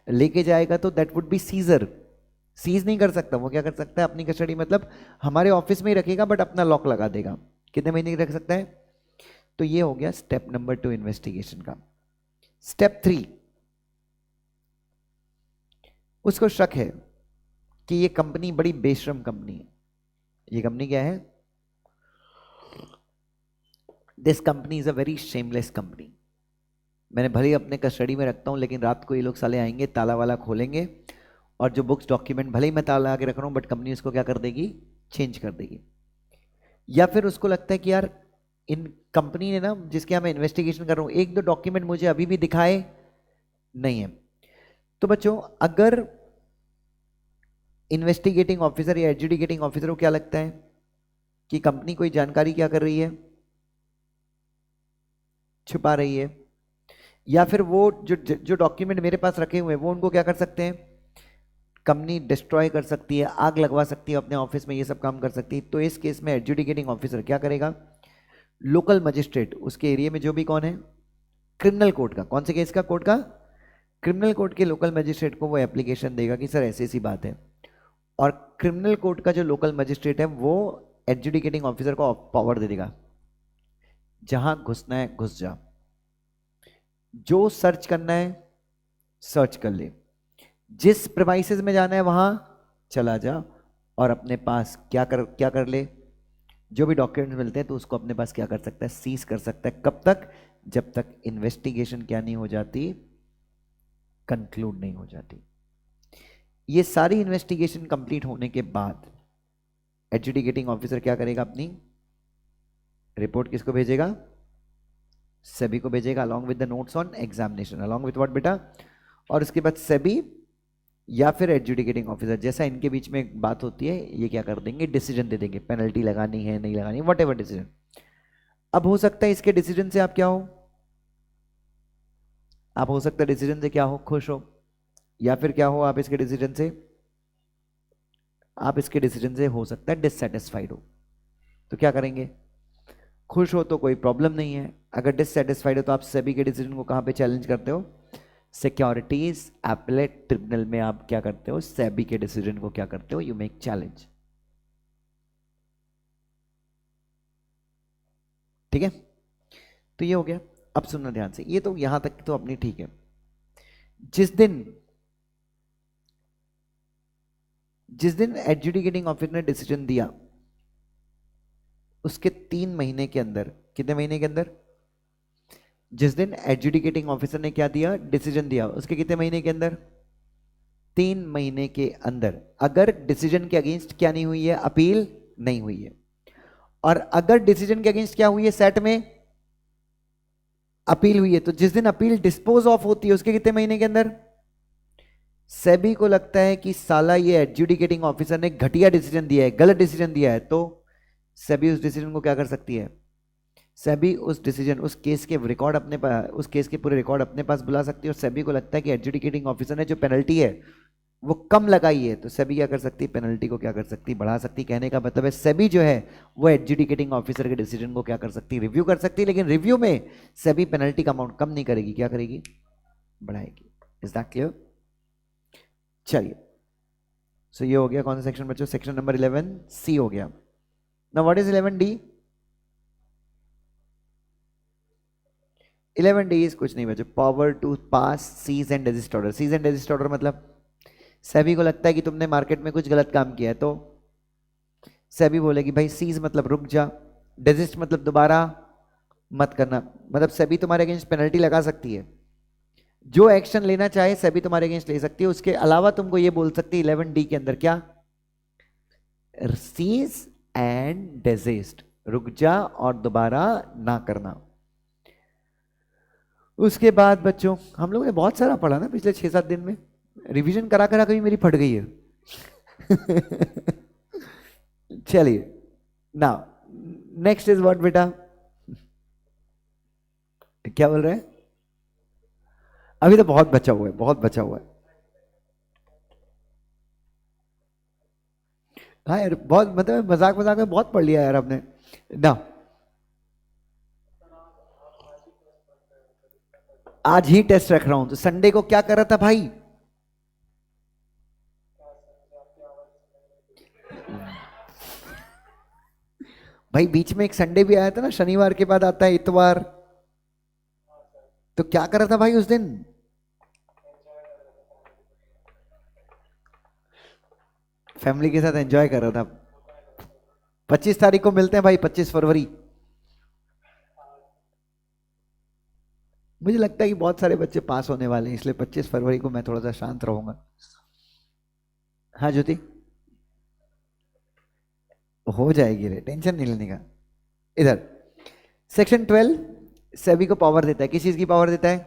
लेके जाएगा तो that would be seizure, seize नहीं कर सकता। वो क्या कर सकता है, अपनी कस्टडी मतलब हमारे ऑफिस में ही रखेगा बट अपना लॉक लगा देगा। कितने महीने की रख सकता है। तो ये हो गया स्टेप नंबर 2 इन्वेस्टिगेशन का। स्टेप 3, उसको शक है कि ये कंपनी बड़ी बेशरम कंपनी है, ये कंपनी क्या है? This company is a very shameless company. मैंने भले ही अपने कस्टडी में रखता हूँ, लेकिन रात को ये लोग साले आएंगे, ताला वाला खोलेंगे, और जो बुक्स डॉक्यूमेंट भले ही मैं ताला आके रख रहा हूँ, बट कंपनी उसको क्या कर देगी? चेंज कर देगी। या फिर उसको लगता है कि यार इन कंपनी ने ना, जिसके यहाँ मैं इन्वेस्टिगेशन कर रहा हूँ, एक दो डॉक्यूमेंट मुझे अभी भी दिखाए नहीं है। तो बच्चों, अगर इन्वेस्टिगेटिंग ऑफिसर या एडजुडिकेटिंग ऑफिसर को क्या लगता है कि कंपनी कोई जानकारी क्या कर रही है? छुपा रही है, या फिर वो जो जो डॉक्यूमेंट मेरे पास रखे हुए हैं वो उनको क्या कर सकते हैं? कंपनी डिस्ट्रॉय कर सकती है, आग लगवा सकती है अपने ऑफिस में, ये सब काम कर सकती है। तो इस केस में एडजुडिकेटिंग ऑफिसर क्या करेगा? लोकल मजिस्ट्रेट, उसके एरिया में जो भी कौन है, क्रिमिनल कोर्ट का, कौन से केस का? कोर्ट का, क्रिमिनल कोर्ट के लोकल मजिस्ट्रेट को वो एप्लीकेशन देगा कि सर ऐसी ऐसी बात है, और क्रिमिनल कोर्ट का जो लोकल मजिस्ट्रेट है वो एडजुडिकेटिंग ऑफिसर को पावर दे देगा, जहां घुसना है घुस जा, जो सर्च करना है सर्च कर ले, जिस प्रेमाइसेस में जाना है वहां चला जा, और अपने पास क्या कर ले? जो भी डॉक्यूमेंट्स मिलते हैं तो उसको अपने पास क्या कर सकता है? सीज कर सकता है। कब तक? जब तक इन्वेस्टिगेशन क्या नहीं हो जाती? कंक्लूड नहीं हो जाती। ये सारी इन्वेस्टिगेशन कंप्लीट होने के बाद एडजुडिकेटिंग ऑफिसर क्या करेगा? अपनी रिपोर्ट किसको भेजेगा? सेबी को भेजेगा, along with the notes on examination, along with what बेटा? और उसके बाद सेबी या फिर एडजुडिकेटिंग ऑफिसर, जैसा इनके बीच में एक बात होती है, ये क्या कर देंगे? डिसीजन दे देंगे, पेनल्टी लगानी है नहीं लगानी, वट एवर डिसीजन। अब हो सकता है इसके डिसीजन से आप क्या हो? आप हो सकता है डिसीजन से क्या हो? खुश हो, या फिर क्या हो आप इसके डिसीजन से? आप इसके डिसीजन से हो सकता है डिससेटिस्फाइड हो। तो क्या करेंगे? खुश हो तो कोई प्रॉब्लम नहीं है, अगर डिससेटिस्फाइड हो तो आप सेबी के डिसीजन को कहां पे चैलेंज करते हो? सिक्योरिटीज एपेलेट ट्रिब्यूनल में आप क्या करते हो? सेबी के डिसीजन को क्या करते हो? You make challenge. ठीक है, तो ये हो गया। अब सुनना ध्यान से, ये तो यहां तक तो अपनी ठीक है। जिस दिन एडजुडिकेटिंग ऑफिसर ने डिसीजन दिया, उसके 3 महीने के अंदर, कितने महीने के अंदर? जिस दिन एडजुडिकेटिंग ऑफिसर ने क्या दिया? डिसीजन दिया, उसके कितने महीने के अंदर? 3 महीने के अंदर, अगर डिसीजन के अगेंस्ट क्या नहीं हुई है? अपील नहीं हुई है। और अगर डिसीजन के अगेंस्ट क्या हुई है? सेट में अपील हुई है। तो जिस दिन अपील डिस्पोज ऑफ होती है, उसके कितने महीने के अंदर? सेबी को लगता है कि साला ये एडजुडिकेटिंग ऑफिसर ने घटिया डिसीजन दिया है, गलत डिसीजन दिया है, तो सेबी उस डिसीजन को क्या कर सकती है? सेबी उस डिसीजन, उस केस के रिकॉर्ड अपने पास, उस केस के पूरे रिकॉर्ड अपने पास बुला सकती है। और सेबी को लगता है कि एडजुडिकेटिंग ऑफिसर ने जो पेनल्टी है वो कम लगाई है, तो सेबी क्या कर सकती है? पेनल्टी को क्या कर सकती है? बढ़ा सकती है। कहने का मतलब है सेबी जो है वो एडजुडिकेटिंग ऑफिसर के डिसीजन को क्या कर सकती है? रिव्यू कर सकती है, लेकिन रिव्यू में सेबी पेनल्टी का अमाउंट कम नहीं करेगी, क्या करेगी? बढ़ाएगी। Is that clear? चलिए, सो ये हो गया कौन सा सेक्शन बच्चों? सेक्शन नंबर 11 सी हो गया। Now what is 11 D? 11 D is कुछ नहीं बच्चों, power to pass cease and desist order. Cease and desist order मतलब सेबी को लगता है कि तुमने मार्केट में कुछ गलत काम किया है, तो सेबी बोलेगी भाई सीज मतलब रुक जा, डेजिस्ट मतलब दोबारा मत करना। मतलब सेबी तुम्हारे अगेंस्ट पेनल्टी लगा सकती है, जो एक्शन लेना चाहे सेबी तुम्हारे अगेंस्ट ले सकती है। उसके अलावा तुमको ये बोल सकती है 11 डी के अंदर क्या? सीज एंड डेजिस्ट, रुक जा और दोबारा ना करना। उसके बाद बच्चों हम लोगों ने बहुत सारा पढ़ा ना पिछले 6-7 दिन में, रिवीजन करा करा कभी मेरी फट गई है। चलिए, नाउ नेक्स्ट इज व्हाट बेटा? क्या बोल रहे हैं? अभी तो बहुत बचा हुआ है, बहुत बचा हुआ है। हाँ यार, बहुत मतलब मजाक मजाक में बहुत पढ़ लिया यार आपने ना। आज ही टेस्ट रख रहा हूं, तो संडे को क्या कर रहा था भाई? भाई बीच में एक संडे भी आया था ना, शनिवार के बाद आता है इतवार, तो क्या कर रहा था भाई उस दिन? फैमिली के साथ एंजॉय कर रहा था। 25 तारीख को मिलते हैं भाई, 25 फरवरी। मुझे लगता है कि बहुत सारे बच्चे पास होने वाले हैं, इसलिए 25 फरवरी को मैं थोड़ा सा शांत रहूंगा। हाँ ज्योति, हो जाएगी रे, टेंशन नहीं लेने का। इधर सेक्शन 12 सेबी को पावर देता है, किस चीज की पावर देता है?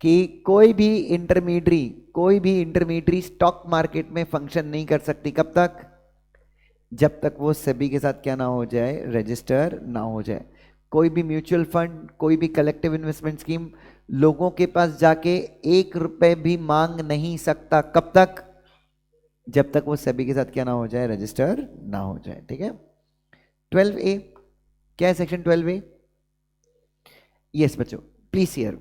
कि कोई भी इंटरमीडियरी स्टॉक मार्केट में फंक्शन नहीं कर सकती। कब तक? जब तक वो सेबी के साथ क्या ना हो जाए, रजिस्टर ना हो जाए। कोई भी म्यूचुअल फंड, कोई भी कलेक्टिव इन्वेस्टमेंट स्कीम लोगों के पास जाके 1 रुपए भी मांग नहीं सकता। कब तक? जब तक वो सेबी के साथ क्या ना हो जाए, रजिस्टर ना हो जाए। ठीक है। 12A क्या है? सेक्शन 12A, यस बच्चों प्लीज हियर,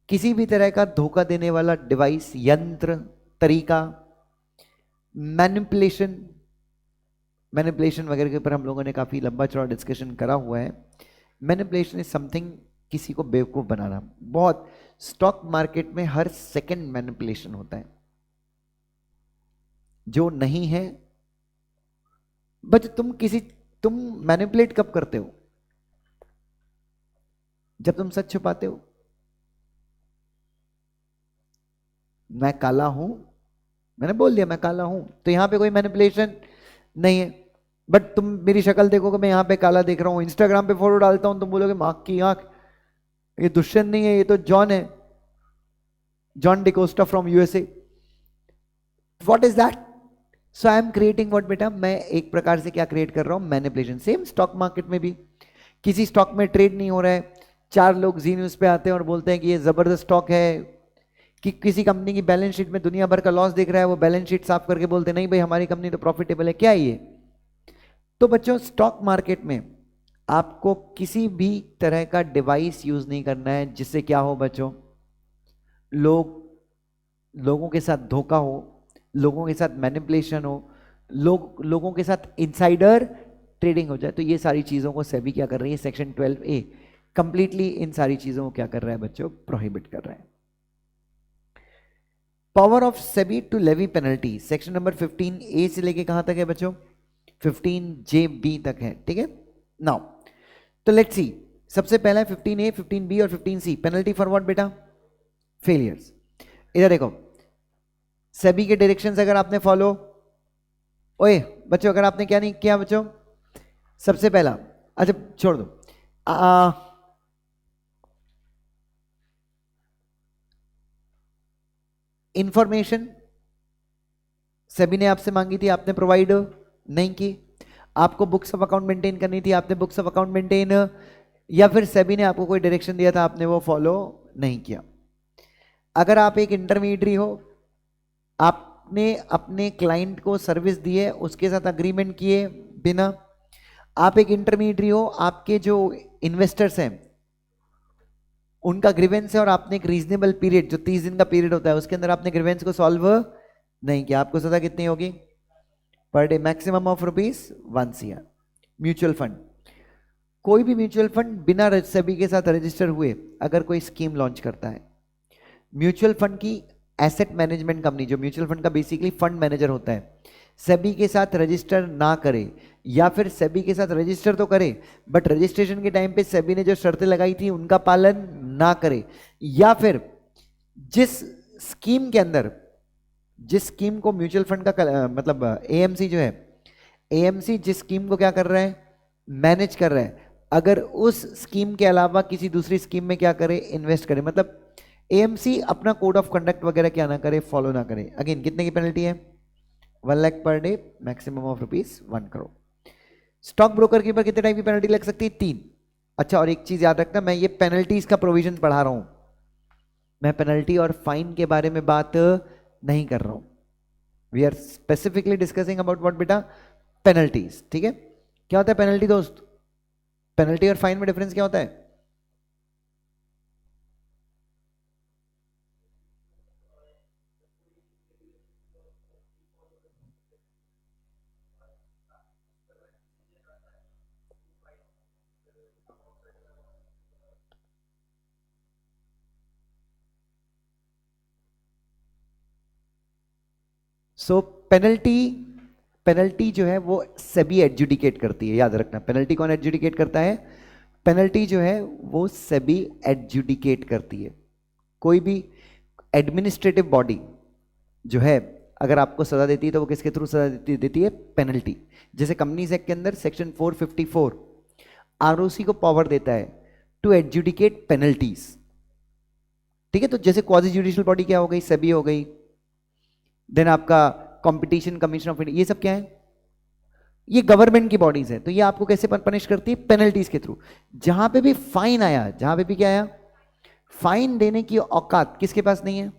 किसी भी तरह का धोखा देने वाला डिवाइस, यंत्र, तरीका, मैनिपुलेशन, मैनिपुलेशन वगैरह के ऊपर हम लोगों ने काफी लंबा चौड़ा डिस्कशन करा हुआ है। मैनिपुलेशन इज समथिंग, किसी को बेवकूफ बनाना। बहुत स्टॉक मार्केट में हर सेकंड मैनिपुलेशन होता है जो नहीं है। बट तुम मैनिपुलेट कब करते हो? जब तुम सच छुपाते हो। मैं काला हूं, मैंने बोल दिया मैं काला हूं, तो यहां पे कोई मैनिपुलेशन नहीं है। बट तुम मेरी शक्ल देखोगे, मैं यहां पे काला देख रहा हूं, इंस्टाग्राम पे फोटो डालता हूं, तुम बोलोगे मां की आंख, ये दुष्यंत नहीं है, ये तो जॉन है, John D'Costa from USA. What is that? So I am creating what बेटा, मैं एक प्रकार से क्या क्रिएट कर रहा हूं? मैनिपुलेशन। सेम स्टॉक मार्केट में भी किसी स्टॉक में ट्रेड नहीं हो रहा है, 4 लोग जी न्यूज पे आते हैं और बोलते हैं कि ये जबरदस्त स्टॉक है, कि किसी कंपनी की बैलेंस शीट में दुनिया भर का लॉस दिख रहा है, वो बैलेंस शीट साफ करके बोलते नहीं भाई हमारी कंपनी तो प्रॉफिटेबल है। क्या है ये? तो बच्चों स्टॉक मार्केट में आपको किसी भी तरह का डिवाइस यूज नहीं करना है जिससे क्या हो बच्चों, लोगों के साथ धोखा हो, लोगों के साथ मैनिपुलेशन हो, लोगों के साथ इनसाइडर ट्रेडिंग हो जाए। तो ये सारी चीजों को सेबी क्या कर रही है? सेक्शन 12A कंप्लीटली इन सारी चीजों को क्या कर रहा है बच्चों? प्रोहिबिट कर रहा है। Power of SEBI to levy penalty, section number 15A से लेके कहां तक है बच्चों? 15JB तक है। ठीक है। नाउ तो लेट्स सी, सबसे पहला है 15A, 15B और 15C। पेनल्टी फॉर व्हाट बेटा? फेलियर्स। इधर देखो, सेबी के डायरेक्शंस अगर आपने फॉलो, ओए बच्चों अगर आपने क्या नहीं किया बच्चों, सबसे पहला, अच्छा छोड़ दो, इंफॉर्मेशन सेबी ने आपसे मांगी थी, आपने प्रोवाइड नहीं की। आपको बुक्स ऑफ अकाउंट मेंटेन करनी थी, आपने बुक्स ऑफ अकाउंट मेंटेन, या फिर सेबी ने आपको कोई डायरेक्शन दिया था, आपने वो फॉलो नहीं किया। अगर आप एक इंटरमीडियरी हो, आपने अपने क्लाइंट को सर्विस दी है, उसके साथ अग्रीमेंट किए बिना, आप एक इंटरमीडियरी हो, आपके जो इन्वेस्टर्स हैं उनका ग्रीवेंस है और आपने एक रीजनेबल पीरियड, जो 30 दिन का पीरियड होता है, उसके अंदर आपने ग्रीवेंस को सॉल्व नहीं किया, आपको सजा कितनी होगी? Per day maximum of ₹1 CR। Mutual fund, कोई भी म्यूचुअल फंड बिना सेबी के साथ रजिस्टर हुए अगर कोई स्कीम लॉन्च करता है, म्यूचुअल फंड की एसेट मैनेजमेंट कंपनी, जो म्यूचुअल फंड का बेसिकली फंड मैनेजर होता है, सेबी के साथ रजिस्टर ना करे, या फिर सेबी के साथ रजिस्टर तो करे बट रजिस्ट्रेशन के टाइम पे सेबी ने जो शर्तें लगाई थी उनका पालन ना करे, या फिर जिस स्कीम के अंदर, जिस स्कीम को म्यूचुअल फंड का मतलब एएमसी जो है, एएमसी जिस स्कीम को क्या कर रहा है? मैनेज कर रहा है, अगर उस स्कीम के अलावा किसी दूसरी स्कीम में क्या करे? इन्वेस्ट करे, मतलब एएमसी अपना कोड ऑफ कंडक्ट वगैरह क्या ना करे? फॉलो ना करे। अगेन कितने की पेनल्टी है? 1 lakh per day, maximum of ₹1 crore. Stock broker के ऊपर कितने टाइप की पेनल्टी लग सकती है? 3। अच्छा और एक चीज याद रखना, मैं ये पेनल्टीज का प्रोविजन पढ़ा रहा हूं, मैं पेनल्टी और फाइन के बारे में बात नहीं कर रहा हूं। We are specifically discussing about what बेटा? पेनल्टीज। ठीक है। क्या होता है पेनल्टी दोस्त? पेनल्टी और फाइन में डिफरेंस क्या होता है? सो पेनल्टी पेनल्टी जो है वो सेबी एडजुडिकेट करती है, याद रखना। पेनल्टी कौन एडजुडिकेट करता है? पेनल्टी जो है वो सेबी एडजुडिकेट करती है। कोई भी एडमिनिस्ट्रेटिव बॉडी जो है अगर आपको सजा देती है तो वो किसके थ्रू सजा देती है? पेनल्टी। जैसे कंपनीज एक्ट के अंदर सेक्शन 454 आरओसी को पावर देता है टू एडजुडिकेट पेनल्टीज। ठीक है, तो जैसे क्वाजी जुडिशियल बॉडी क्या हो गई? सेबी हो गई। देन आपका कंपटीशन कमीशन ऑफ इंडिया, ये सब क्या है? ये गवर्नमेंट की बॉडीज है। तो ये आपको कैसे पनिश करती है? पेनल्टीज के थ्रू। जहां पे भी फाइन आया, जहां पे भी क्या आया? फाइन देने की औकात किसके पास नहीं है?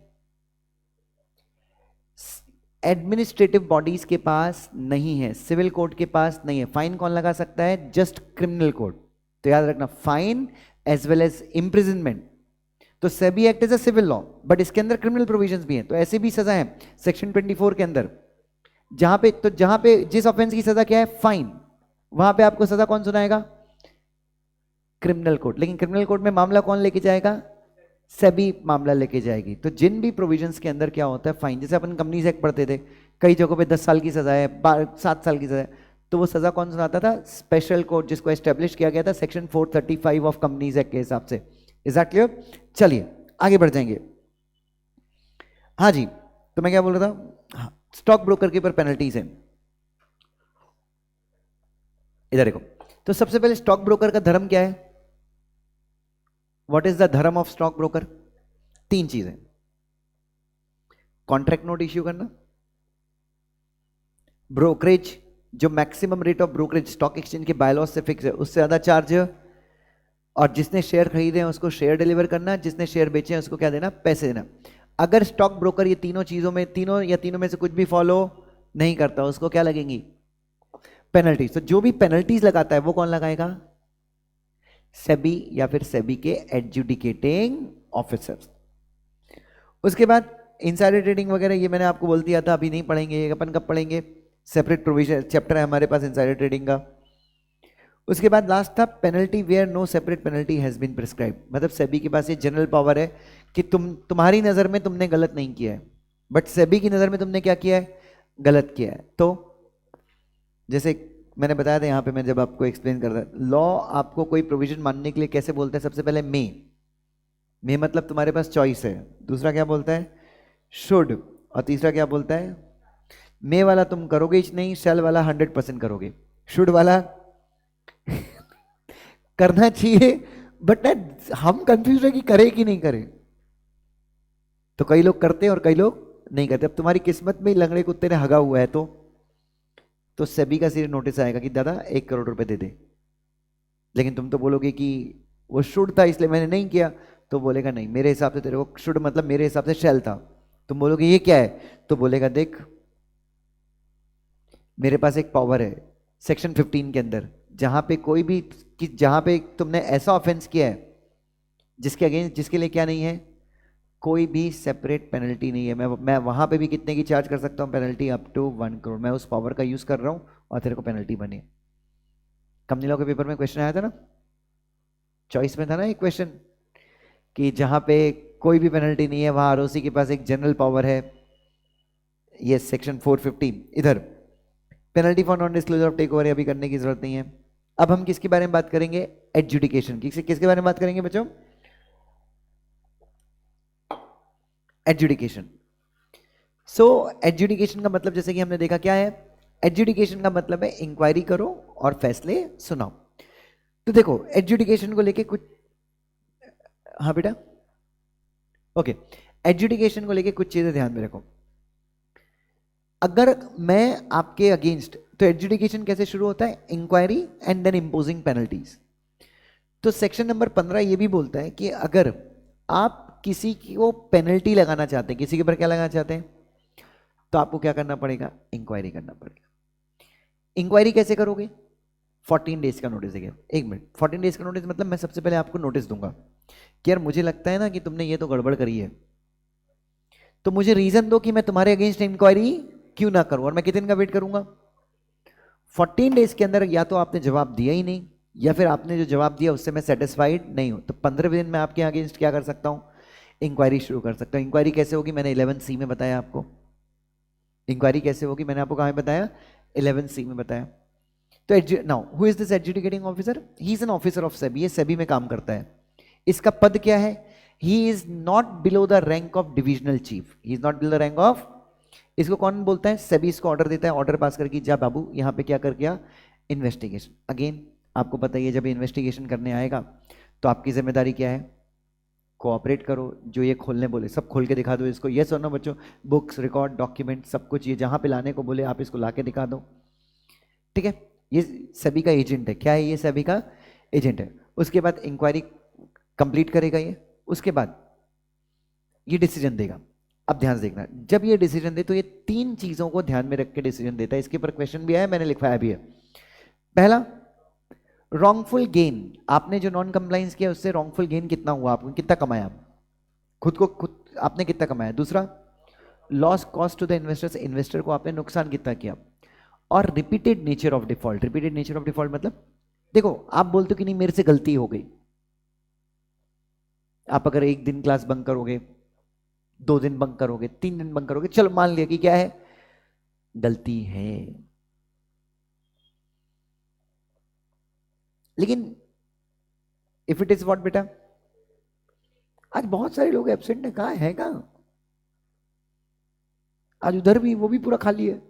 एडमिनिस्ट्रेटिव बॉडीज के पास नहीं है, सिविल कोर्ट के पास नहीं है। फाइन कौन लगा सकता है? Just criminal court. तो याद रखना, fine as well as imprisonment. तो SEBI act is a civil law, but इसके अंदर क्रिमिनल प्रोविजंस भी हैं। तो ऐसे भी सजा है सेक्शन 24 के अंदर, जहां पे जिस ऑफेंस की सजा क्या है? फाइन, वहां पे आपको सजा कौन सुनाएगा? Criminal court. लेकिन क्रिमिनल कोर्ट में मामला कौन लेके जाएगा? सेबी मामला लेके जाएगी। तो जिन भी प्रोविजंस के अंदर क्या होता है? फाइन। जैसे अपन कंपनीज एक्ट पढ़ते थे, कई जगहों पे 10 साल की सजा है, 7 साल की सजा है, तो वो सजा कौन सुनाता था? स्पेशल कोर्ट, जिसको एस्टेब्लिश किया गया था सेक्शन 435 ऑफ कंपनीज एक्ट के हिसाब से। Is that clear? चलिए आगे बढ़ जाएंगे। हाँ जी, तो मैं क्या बोल रहा था? हाँ, स्टॉक ब्रोकर के ऊपर पेनल्टीज है। इधर देखो, तो सबसे पहले स्टॉक ब्रोकर का धर्म क्या है? व्हाट इज द धर्म ऑफ स्टॉक ब्रोकर? 3 चीजें। कॉन्ट्रैक्ट नोट इश्यू करना, ब्रोकरेज, जो maximum rate of brokerage stock exchange के बायलॉज से फिक्स है उससे ज्यादा चार्ज, और जिसने शेयर खरीदे हैं उसको शेयर डिलीवर करना, जिसने शेयर बेचे हैं उसको क्या देना? पैसे देना। अगर स्टॉक ब्रोकर ये तीनों चीजों में, तीनों में से कुछ भी फॉलो नहीं करता, उसको क्या लगेंगी? पेनल्टीज। तो जो भी पेनल्टीज लगाता है वो कौन लगाएगा? सेबी या फिर सेबी के एडजुडिकेटिंग ऑफिसर्स। उसके बाद इनसाइडर ट्रेडिंग वगैरह ये मैंने आपको बोल दिया था, अभी नहीं पढ़ेंगे। अपन कब पढ़ेंगे? सेपरेट प्रोविजन चैप्टर है हमारे पास इनसाइडर ट्रेडिंग का। उसके बाद लास्ट था penalty where no separate penalty has been prescribe. मतलब सेबी के पास ये जनरल पावर है कि तुम्हारी नजर में तुमने गलत नहीं किया है, बट सेबी की नजर में तुमने क्या किया है? गलत किया है। तो जैसे मैंने बताया था यहाँ पे, मैं जब आपको एक्सप्लेन कर रहा, लॉ आपको कोई प्रोविजन मानने के लिए कैसे बोलता है? सबसे पहले मे मतलब तुम्हारे पास चॉइस है। दूसरा क्या बोलता है? शुड। और तीसरा क्या बोलता है? मे वाला तुम करोगे ही नहीं, शैल वाला 100% करोगे, शुड वाला करना चाहिए, बट हम कंफ्यूज है कि करे कि नहीं करे। तो कई लोग करते हैं और कई लोग नहीं करते। अब तुम्हारी किस्मत में लंगड़े कुत्ते ने हगा हुआ है तो सेबी का सीधे नोटिस आएगा कि दादा 1 करोड़ रुपए दे दे। लेकिन तुम तो बोलोगे कि वो शुड था इसलिए मैंने नहीं किया, तो बोलेगा नहीं, मेरे हिसाब से तेरे को शुड मतलब मेरे हिसाब से शैल था। तुम बोलोगे ये क्या है? तो बोलेगा देख, मेरे पास एक पावर है सेक्शन 15 के अंदर, जहां पे कोई भी जहां पे तुमने ऐसा ऑफेंस किया है जिसके अगेंस्ट, जिसके लिए क्या नहीं है? कोई भी सेपरेट पेनल्टी नहीं है। मैं वहां पे भी कितने की चार्ज कर सकता हूं? Penalty up to 1 crore. मैं उस पावर का यूज कर रहा हूं और तेरे को पेनल्टी बनी। कंपनी लॉ के पेपर में क्वेश्चन आया था ना, चॉइस में था ना एक क्वेश्चन, कि जहां पे कोई भी पेनल्टी नहीं है वहां आरओसी के पास एक जनरल पावर है, ये सेक्शन 450। इधर penalty for non disclosure of take over अभी करने की जरूरत नहीं है। अब हम किसके बारे में बात करेंगे? एडजुडिकेशन की। किसके बारे में बात करेंगे बच्चों? एडजुडिकेशन। सो एडजुडिकेशन का मतलब जैसे कि हमने देखा क्या है? एडजुडिकेशन का मतलब है इंक्वायरी करो और फैसले सुनाओ। तो देखो एडजुडिकेशन को लेके कुछ, हाँ बेटा, ओके, एडजुडिकेशन को लेके कुछ चीजें ध्यान में रखो। अगर मैं आपके अगेंस्ट, तो एडजुडिकेशन कैसे शुरू होता है? Inquiry and then imposing penalties. तो सेक्शन नंबर 15 ये भी बोलता है कि अगर आप किसी को पेनल्टी लगाना चाहते हैं, किसी के ऊपर क्या लगाना चाहते हैं, तो आपको क्या करना पड़ेगा? इंक्वायरी करना पड़ेगा। इंक्वायरी कैसे करोगे? 14 डेज का नोटिस देंगे। 1 मिनट, 14 डेज का नोटिस मतलब मैं सबसे पहले आपको नोटिस दूंगा कि यार मुझे लगता है ना कि तुमने ये तो गड़बड़ करी है, तो मुझे रीजन दो कि मैं तुम्हारे अगेंस्ट इंक्वायरी क्यों ना करूं। और मैं कितने दिन का वेट करूंगा? 14 डेज के अंदर या तो आपने जवाब दिया ही नहीं, या फिर आपने जो जवाब दिया उससे मैं सेटिस्फाइड नहीं हूं, तो 15वें दिन मैं आपके अगेंस्ट क्या कर सकता हूं? इंक्वायरी शुरू कर सकता हूं। इंक्वायरी कैसे होगी? मैंने 11C में बताया आपको। इंक्वायरी कैसे होगी मैंने आपको कहां बताया? 11C में बताया। तो now who is this adjudicating officer? He is an officer of SEBI, ये सेबी में काम करता है। इसका पद क्या है? He is not below the rank of divisional chief, he is not below the rank of. इसको कौन बोलता है? सेबी इसको ऑर्डर देता है, ऑर्डर पास करके जा बाबू यहां पे क्या कर गया, इन्वेस्टिगेशन। अगेन आपको पता ही है जब इन्वेस्टिगेशन करने आएगा तो आपकी जिम्मेदारी क्या है? कोऑपरेट करो, जो ये खोलने बोले सब खोल के दिखा दो इसको। ये सुनो बच्चों, बुक्स, रिकॉर्ड, डॉक्यूमेंट सब कुछ ये जहां पे लाने को बोले आप इसको लाके दिखा दो, ठीक है। ये सभी का एजेंट है। क्या है ये? सभी का एजेंट है। उसके बाद इंक्वायरी कंप्लीट करेगा ये, उसके बाद ये डिसीजन देगा। अब ध्यान से देखना, जब ये डिसीजन दे तो ये 3 चीजों को ध्यान में रख के डिसीजन देता है। इसके ऊपर क्वेश्चन भी आया, मैंने लिखवाया भी है। पहला, रॉन्गफुल गेन। आपने जो नॉन कंप्लाइंस किया उससे रॉन्गफुल गेन कितना हुआ, आपको कितना कमाया, खुद आपने कितना कमाया। दूसरा, loss cost to the investors, investor को आपने नुकसान कितना किया। और repeated nature of default. Repeated nature of default मतलब देखो आप बोलते हो कि नहीं मेरे से गलती हो गई, आप अगर 1 दिन क्लास बंक करोगे, 2 दिन बंक करोगे, 3 दिन बंक करोगे, चलो मान लिया कि क्या है, गलती है। लेकिन इफ इट इज व्हाट बेटा, आज बहुत सारे लोग एब्सेंट है, कहां है, कहां आज उधर भी, वो भी पूरा खाली है।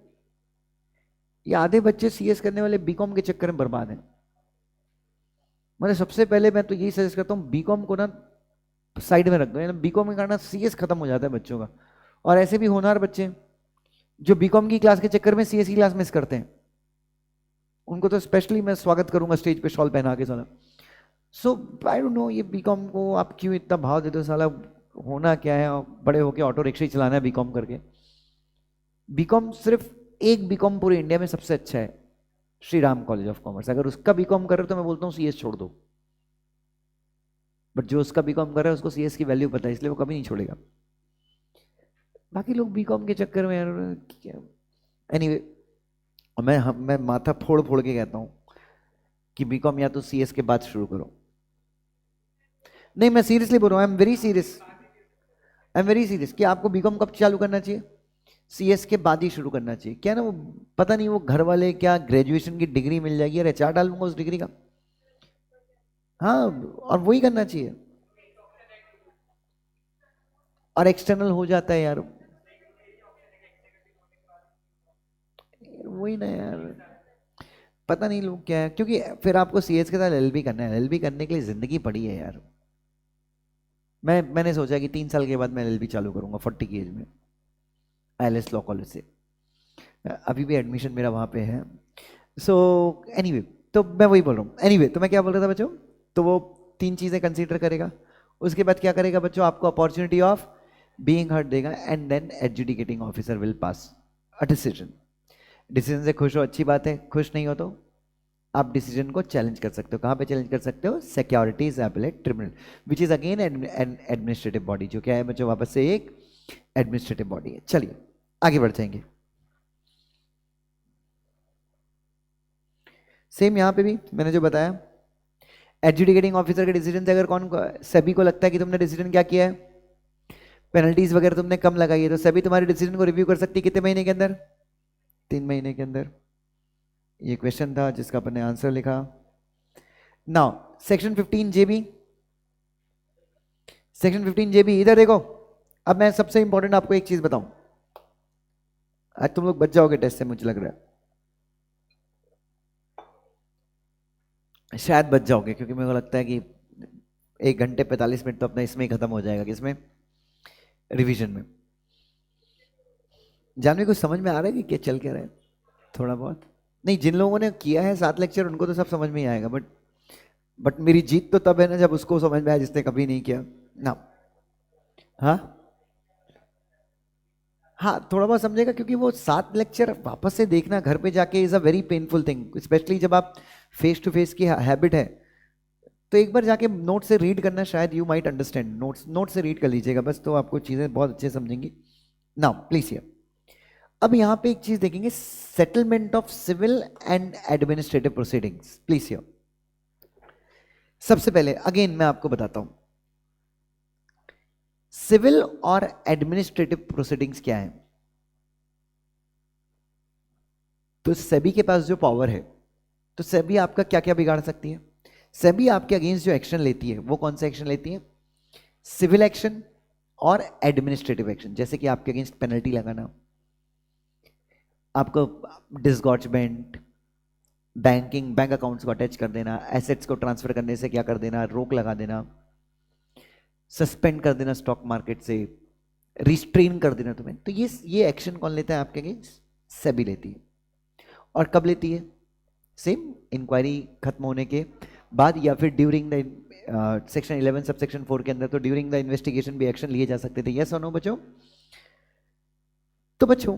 ये आधे बच्चे सीएस करने वाले बीकॉम के चक्कर में बर्बाद हैं। मतलब सबसे पहले मैं तो यही सजेस्ट करता हूँ बीकॉम को ना साइड में रख दो, बीकॉम के कारण सीएस खत्म हो जाता है बच्चों का। और ऐसे भी होनहार बच्चे जो बीकॉम की क्लास के चक्कर में सीएस की क्लास मिस करते हैं, उनको तो स्पेशली मैं स्वागत करूंगा स्टेज पे शॉल पहना के साला। सो आई डोंट नो ये बीकॉम को आप क्यों इतना भाव देते हो साला, होना क्या है, बड़े होके ऑटो रिक्शा ही चलाना है बीकॉम करके। बीकॉम सिर्फ एक बीकॉम पूरे इंडिया में सबसे अच्छा है, Shri Ram college of commerce. अगर उसका बीकॉम कर रहे हो तो मैं बोलता हूँ सीएस छोड़ दो, बट जो उसका बीकॉम कर रहा है उसको सीएस की वैल्यू पता है, इसलिए वो कभी नहीं छोड़ेगा। बाकी लोग बीकॉम के चक्कर में यार एनीवे, मैं माथा फोड़ फोड़ के कहता हूँ कि बीकॉम या तो सीएस के बाद शुरू करो। नहीं मैं सीरियसली बोल रहा हूँ, I am very serious, I am very serious कि आपको बीकॉम कब चालू करना चाहिए, सीएस के बाद ही शुरू करना चाहिए। क्या ना वो पता नहीं वो घर वाले क्या ग्रेजुएशन की डिग्री मिल जाएगी, अरे एचआर डालूंगा उस डिग्री का, हाँ और वही करना चाहिए। और एक्सटर्नल हो जाता है यार, वही ना यार, पता नहीं लोग क्या है, क्योंकि फिर आपको सीएस के साथ एलएलबी करना है, एलएलबी करने के लिए जिंदगी पड़ी है यार। मैंने सोचा कि 3 साल के बाद मैं एलएलबी चालू करूंगा 40 की एज में, आईएलएस लॉ कॉलेज से। अभी भी एडमिशन मेरा वहाँ पे है। सो एनीवे, तो मैं वही बोल रहा हूँ। एनीवे तो मैं क्या बोल रहा था बच्चों, तो वो 3 चीज़ें कंसीडर करेगा। उसके बाद क्या करेगा बच्चों, आपको अपॉर्चुनिटी ऑफ बीइंग हर्ड देगा, and then adjudicating officer will pass a decision. Decision से खुश हो, अच्छी बात है, खुश नहीं हो तो आप डिसीजन को चैलेंज कर सकते हो। कहाँ पे चैलेंज कर सकते हो? Securities appellate tribunal, which is again an administrative body, जो क्या है बच्चों वापस से एक एडमिनिस्ट्रेटिव बॉडी है। चलिए आगे बढ़ जाएंगे। सेम यहां पे भी मैंने जो बताया, एडजुडिकेटिंग ऑफिसर के डिसीजन से अगर कौन सभी को लगता है कि तुमने डिसीजन क्या किया है, पेनल्टीज वगैरह तुमने कम लगाई है, तो सभी तुम्हारे डिसीजन को रिव्यू कर सकती है कितने महीने के अंदर? 3 महीने के अंदर। ये क्वेश्चन था जिसका अपन ने आंसर लिखा। नाउ सेक्शन 15 जेबी, सेक्शन 15 जेबी इधर देखो। अब मैं सबसे इंपॉर्टेंट आपको एक चीज बताऊं, आज तुम लोग बच जाओगे टेस्ट से मुझे लग रहा है, शायद बच जाओगे, क्योंकि मेरे को लगता है कि 1 घंटे 45 मिनट तो अपना इसमें ही खत्म हो जाएगा, किसमें? रिवीजन में। जानवी कुछ समझ में आ रहा है कि क्या चल क्या रहा है? थोड़ा बहुत नहीं, जिन लोगों ने किया है 7 लेक्चर उनको तो सब समझ में ही आएगा, बट मेरी जीत तो तब है ना जब उसको समझ में आया जिसने कभी नहीं किया ना। हाँ हाँ, थोड़ा बहुत समझेगा, क्योंकि वो 7 लेक्चर वापस से देखना घर पे जाके is a very painful thing, specially जब आप फेस टू फेस की हैबिट है। तो एक बार जाके नोट से रीड करना, शायद यू माइट अंडरस्टैंड, नोट से रीड कर लीजिएगा बस, तो आपको चीजें बहुत अच्छे समझेंगी। नाउ प्लीज हियर, अब यहां पे एक चीज देखेंगे, settlement of civil and administrative proceedings, please hear. सबसे पहले अगेन मैं आपको बताता हूं, सिविल और एडमिनिस्ट्रेटिव प्रोसीडिंग्स क्या है। तो सेबी के पास जो पावर है, तो सेबी आपका क्या क्या बिगाड़ सकती है? सेबी आपके अगेंस्ट जो एक्शन लेती है वो कौन सा एक्शन लेती है? सिविल एक्शन और एडमिनिस्ट्रेटिव एक्शन। जैसे कि आपके अगेंस्ट पेनल्टी लगाना, आपको डिसगॉर्जमेंट, बैंक अकाउंट्स को अटैच कर देना, एसेट्स को ट्रांसफर करने से क्या कर देना, रोक लगा देना, सस्पेंड कर देना स्टॉक मार्केट से, रिस्ट्रेन कर देना तुम्हें। तो ये एक्शन कौन लेता है आपके अगेंस्ट? सेबी लेती है। और कब लेती है? सेम इंक्वायरी खत्म होने के बाद, या फिर during the section 11 sub section 4 के अंदर तो ड्यूरिंग द इन्वेस्टिगेशन भी एक्शन लिए जा सकते थे। यस और नो बच्चों? तो बच्चों,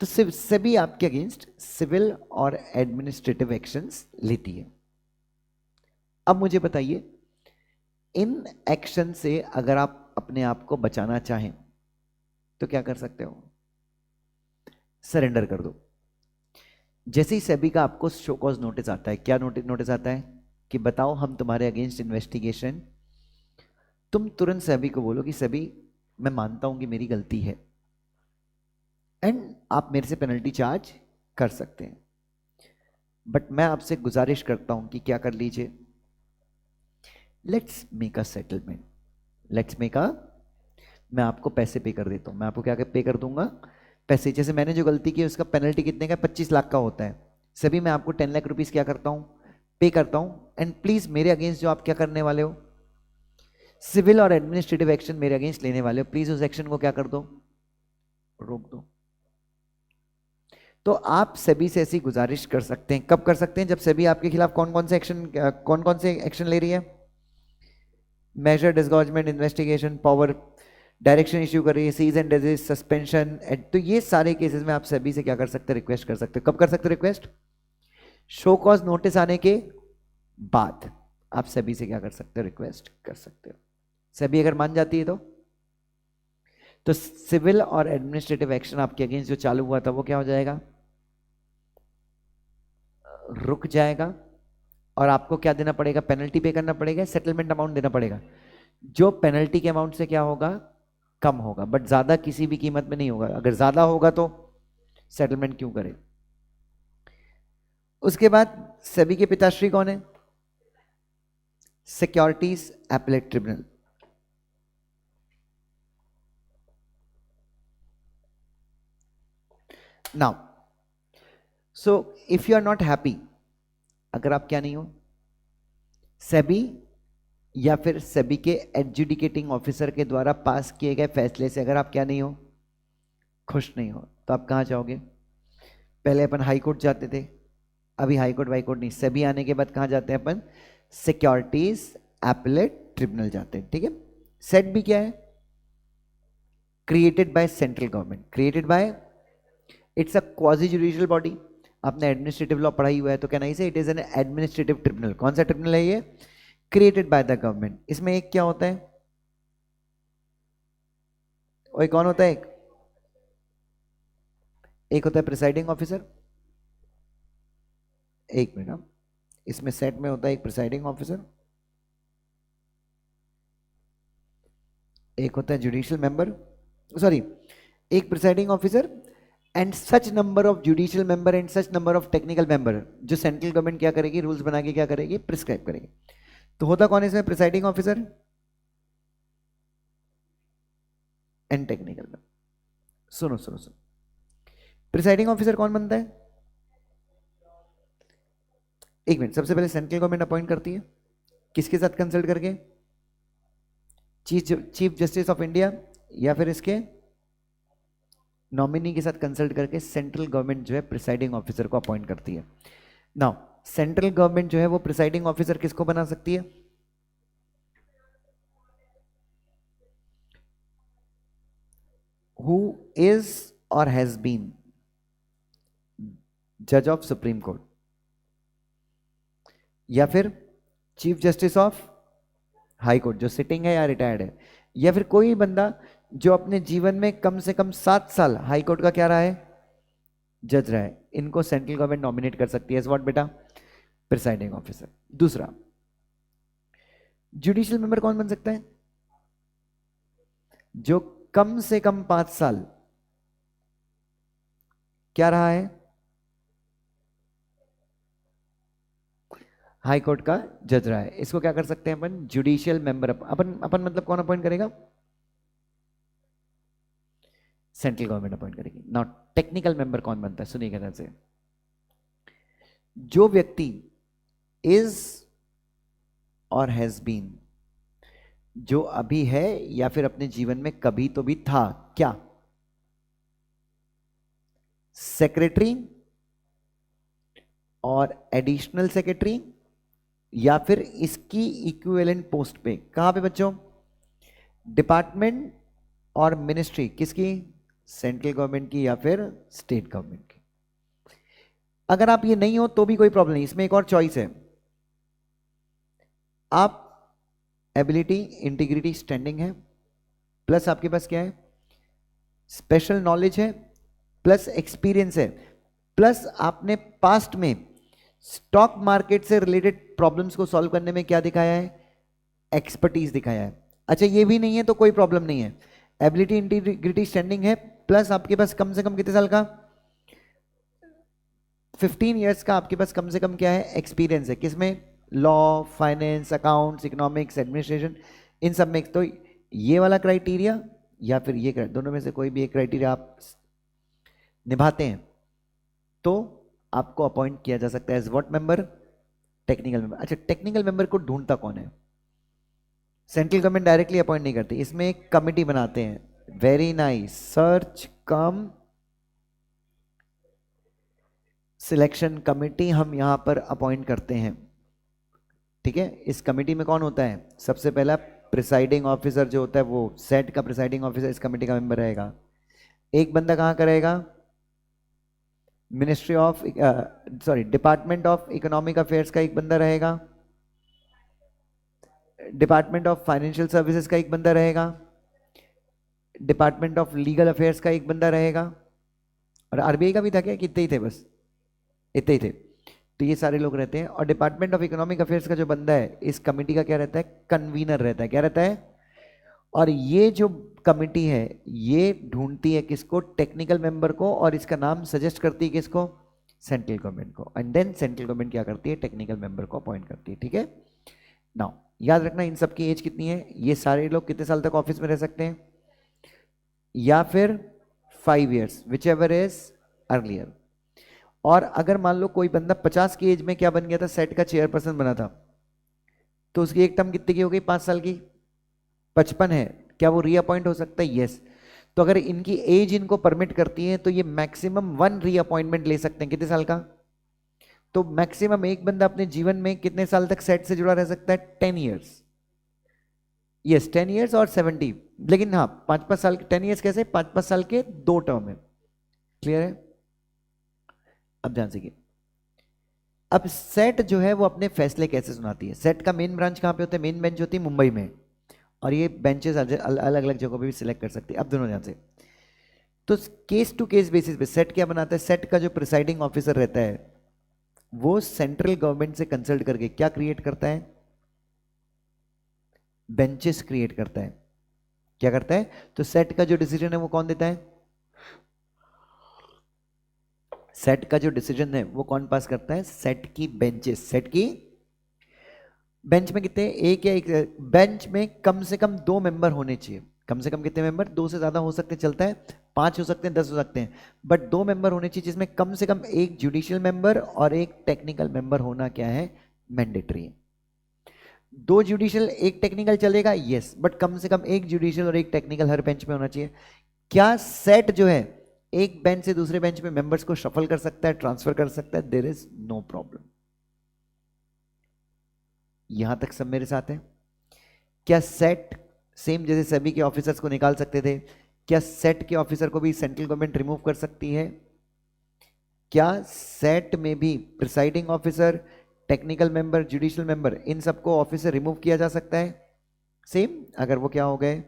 तो सेबी आपके अगेंस्ट सिविल और एडमिनिस्ट्रेटिव एक्शंस लेती है। अब मुझे बताइए, इन एक्शन से अगर आप अपने आप को बचाना चाहें तो क्या कर सकते हो? सरेंडर कर दो। जैसे ही सेबी का आपको शो कॉज नोटिस आता है, क्या नोटिस आता है कि बताओ हम तुम्हारे अगेंस्ट इन्वेस्टिगेशन, तुम तुरंत सेबी को बोलो कि सेबी मैं मानता हूं कि मेरी गलती है एंड आप मेरे से पेनल्टी चार्ज कर सकते हैं, बट मैं आपसे गुजारिश करता हूं कि क्या कर लीजिए, let's make a settlement, let's make a, मैं आपको पैसे पे कर देता हूं। मैं आपको क्या पे कर दूंगा? पैसे। जैसे मैंने जो गलती की उसका पेनल्टी कितने का? 25 लाख का होता है। सभी मैं आपको 10 लाख रुपीस क्या करता हूं? पे करता हूं। एंड प्लीज मेरे अगेंस्ट जो आप क्या करने वाले हो, सिविल और एडमिनिस्ट्रेटिव एक्शन मेरे अगेंस्ट लेने वाले हो, प्लीज उस एक्शन को क्या कर दो? रोक दो। तो आप सेबी से ऐसी गुजारिश कर सकते हैं। कब कर सकते हैं? जब सेबी आपके खिलाफ कौन कौन से एक्शन ले रही है? Major disgorgement, investigation, power, direction issue कर रही है, सीज एंड डिजीज, सस्पेंशन। तो ये सारे केसेस में आप सेबी से क्या कर सकते हैं? रिक्वेस्ट कर सकते हैं। कब कर सकते हैं रिक्वेस्ट? शो कॉज नोटिस आने के बाद आप सेबी से क्या कर सकते हो? रिक्वेस्ट कर सकते हो। सेबी अगर मान जाती है तो सिविल और एडमिनिस्ट्रेटिव एक्शन आपके अगेंस्ट जो चालू हुआ था वो क्या हो जाएगा? रुक जाएगा। और आपको क्या देना पड़ेगा? पेनल्टी पे करना पड़ेगा, सेटलमेंट अमाउंट देना पड़ेगा, जो पेनल्टी के अमाउंट से क्या होगा? कम होगा, बट ज्यादा किसी भी कीमत में नहीं होगा। अगर ज्यादा होगा तो सेटलमेंट क्यों करे? उसके बाद सेबी के पिताश्री कौन है? Securities appellate tribunal. Now so if you are not happy, अगर आप क्या नहीं हो, सेबी या फिर सेबी के एडजुडिकेटिंग ऑफिसर के द्वारा पास किए गए फैसले से अगर आप क्या नहीं हो, खुश नहीं हो, तो आप कहां जाओगे? पहले अपन हाई कोर्ट जाते थे, अभी हाई कोर्ट वाई कोर्ट नहीं, सेबी आने के बाद कहां जाते हैं अपन? सिक्योरिटीज एपेलेट ट्रिब्यूनल जाते हैं। ठीक है। सेट भी क्या है? Created by central government, created by, it's a quasi judicial body. आपने एडमिनिस्ट्रेटिव लॉ पढ़ाई हुआ है तो कहना इसे it is an administrative tribunal. कौन सा ट्रिब्यूनल है ये? Created by the government. इसमें एक क्या होता है? और कौन होता है? एक होता है प्रिसाइडिंग ऑफिसर। एक मिनट, इसमें सेट में होता है एक प्रिसाइडिंग ऑफिसर, एक होता है जुडिशियल मेंबर, सॉरी, एक presiding officer and such number of judicial member and such number of technical member, जो सेंट्रल गवर्नमेंट क्या करेगी? रूल्स बना के क्या करेगी? प्रिस्क्राइब करेगी। तो होता कौन है इसमें? Presiding officer and technical member. सुनो सुनो सुनो, प्रिसाइडिंग ऑफिसर कौन बनता है? एक मिनट, सबसे पहले सेंट्रल गवर्नमेंट अपॉइंट करती है, किसके साथ कंसल्ट करके? चीफ जस्टिस ऑफ इंडिया या फिर इसके नॉमिनी के साथ कंसल्ट करके सेंट्रल गवर्नमेंट जो है प्रिसाइडिंग ऑफिसर को अपॉइंट करती है। नाउ सेंट्रल गवर्नमेंट जो है वो प्रिसाइडिंग ऑफिसर किसको बना सकती है? हु इज और हैज बीन जज ऑफ सुप्रीम कोर्ट, या फिर chief justice of high court जो सिटिंग है या रिटायर्ड है, या फिर कोई बंदा जो अपने जीवन में कम से कम 7 साल हाई कोर्ट का क्या रहा है? जज रहा है। इनको सेंट्रल गवर्नमेंट नॉमिनेट कर सकती है एज व्हाट बेटा? Presiding officer. दूसरा, जुडिशियल मेंबर कौन बन सकता है? जो कम से कम 5 साल क्या रहा है? हाई कोर्ट का जज रहा है। इसको क्या कर सकते हैं अपन? Judicial member. अपन अपन मतलब कौन अपॉइंट करेगा? सेंट्रल गवर्नमेंट अपॉइंट करेगी। नॉट टेक्निकल मेंबर कौन बनता है? सुनिएगा ध्यान से। जो व्यक्ति इज और हैज बीन, जो अभी है या फिर अपने जीवन में कभी तो भी था, क्या? सेक्रेटरी और एडिशनल सेक्रेटरी, या फिर इसकी इक्विवेलेंट पोस्ट पे। कहां पे बच्चों? डिपार्टमेंट और मिनिस्ट्री किसकी? सेंट्रल गवर्नमेंट की या फिर स्टेट गवर्नमेंट की। अगर आप ये नहीं हो तो भी कोई प्रॉब्लम नहीं, इसमें एक और चॉइस है। आप एबिलिटी, इंटीग्रिटी, स्टैंडिंग है, प्लस आपके पास क्या है? स्पेशल नॉलेज है, प्लस एक्सपीरियंस है, प्लस आपने पास्ट में स्टॉक मार्केट से रिलेटेड प्रॉब्लम्स को सॉल्व करने में क्या दिखाया है? एक्सपर्टीज दिखाया है। अच्छा ये भी नहीं है तो कोई प्रॉब्लम नहीं है। एबिलिटी, इंटीग्रिटी, स्टैंडिंग है, प्लस आपके पास कम से कम कितने साल का? 15 इयर्स का आपके पास कम से कम क्या है? एक्सपीरियंस है। किसमें? Law, finance, accounts, economics, administration, इन सब में। तो ये वाला क्राइटेरिया या फिर ये दोनों में से कोई भी एक क्राइटेरिया आप निभाते हैं तो आपको अपॉइंट किया जा सकता है as what member? Technical member. अच्छा टेक्निकल मेंबर को ढूंढता कौन है? सेंट्रल गवर्नमेंट डायरेक्टली अपॉइंट नहीं करती, इसमें एक कमिटी बनाते हैं। Very nice. सर्च कम सिलेक्शन कमिटी हम यहां पर अपॉइंट करते हैं। ठीक है, इस कमिटी में कौन होता है? सबसे पहला प्रिसाइडिंग ऑफिसर जो होता है वो सेट का प्रिसाइडिंग ऑफिसर इस कमेटी का मेंबर रहेगा। एक बंदा कहां का रहेगा? Ministry of department of economic affairs का एक बंदा रहेगा, डिपार्टमेंट ऑफ फाइनेंशियल सर्विसेज का एक बंदा रहेगा, डिपार्टमेंट ऑफ लीगल अफेयर्स का एक बंदा रहेगा, और आरबीआई का भी था क्या? कितने ही थे? बस इतने ही थे। तो ये सारे लोग रहते हैं। और डिपार्टमेंट ऑफ इकोनॉमिक अफेयर्स का जो बंदा है इस कमिटी का क्या रहता है? कन्वीनर रहता है। क्या रहता है? और ये जो कमिटी है ये ढूंढती है किसको? टेक्निकल मेंबर को, और इसका नाम सजेस्ट करती है किसको? सेंट्रल गवर्नमेंट को। एंड देन सेंट्रल गवर्नमेंट क्या करती है? टेक्निकल मेंबर को अपॉइंट करती है। ठीक है, नाउ याद रखना इन सबकी एज कितनी है? ये सारे लोग कितने साल तक ऑफिस में रह सकते हैं? या फिर 5 years, which ever is earlier. और अगर मान लो कोई बंदा 50 की एज में क्या बन गया था? सेट का चेयरपर्सन बना था, तो उसकी एक टर्म कितने की हो गई? 5 साल की। 55 है, क्या वो रीअपॉइंट हो सकता है? यस। तो अगर इनकी एज इनको परमिट करती है तो ये मैक्सिमम 1 रीअपॉइंटमेंट ले सकते हैं। कितने साल का? तो मैक्सिमम एक बंदा अपने जीवन में कितने साल तक सेट से जुड़ा रह सकता है? 10 इयर्स। यस, 10 इयर्स और 70। लेकिन हाँ 5-5 साल के 10 इयर्स कैसे? 5-5 साल के 2 टर्म है। क्लियर है? अब ध्यान से। अब सेट जो है वो अपने फैसले कैसे सुनाती है? सेट का मेन ब्रांच कहां पे होता है? मेन बेंच होती है मुंबई में, और ये बेंचेस अलग अलग जगहों पे भी सिलेक्ट कर सकती है। अब दोनों ध्यान से। तो केस टू केस बेसिस पे सेट क्या बनाता है? सेट का जो प्रिसाइडिंग ऑफिसर रहता है वो सेंट्रल गवर्नमेंट से कंसल्ट करके क्या क्रिएट करता है? बेंचेस क्रिएट करता है। क्या करता है? तो सेट का जो डिसीजन है वो कौन देता है? सेट का जो डिसीजन है वो कौन पास करता है? सेट की बेंचेस। सेट की बेंच में कितने? एक या एक बेंच में कम से कम 2 मेंबर होने चाहिए। कम से कम कितने मेंबर? 2 से ज्यादा हो सकते, चलता है, 5 हो सकते हैं, 10 हो सकते हैं, बट 2 मेंबर होने चाहिए, जिसमें कम से कम एक जुडिशियल मेंबर और एक टेक्निकल मेंबर होना क्या है? मैंडेटरी है। 2 जुडिशियल एक टेक्निकल चलेगा, यस, बट कम से कम एक जुडिशियल और एक टेक्निकल हर बेंच में होना चाहिए। क्या सेट जो है एक बेंच से दूसरे बेंच में मेंबर्स को शफल कर सकता है, ट्रांसफर कर सकता है? There is no problem. यहां तक सब मेरे साथ है? क्या सेट सेम जैसे सभी के ऑफिसर्स को निकाल सकते थे, क्या सेट के ऑफिसर को भी सेंट्रल गवर्नमेंट रिमूव कर सकती है? क्या सेट में भी presiding officer, technical member, judicial member, इन सबको ऑफिस से रिमूव किया जा सकता है? सेम, अगर वो क्या हो गए?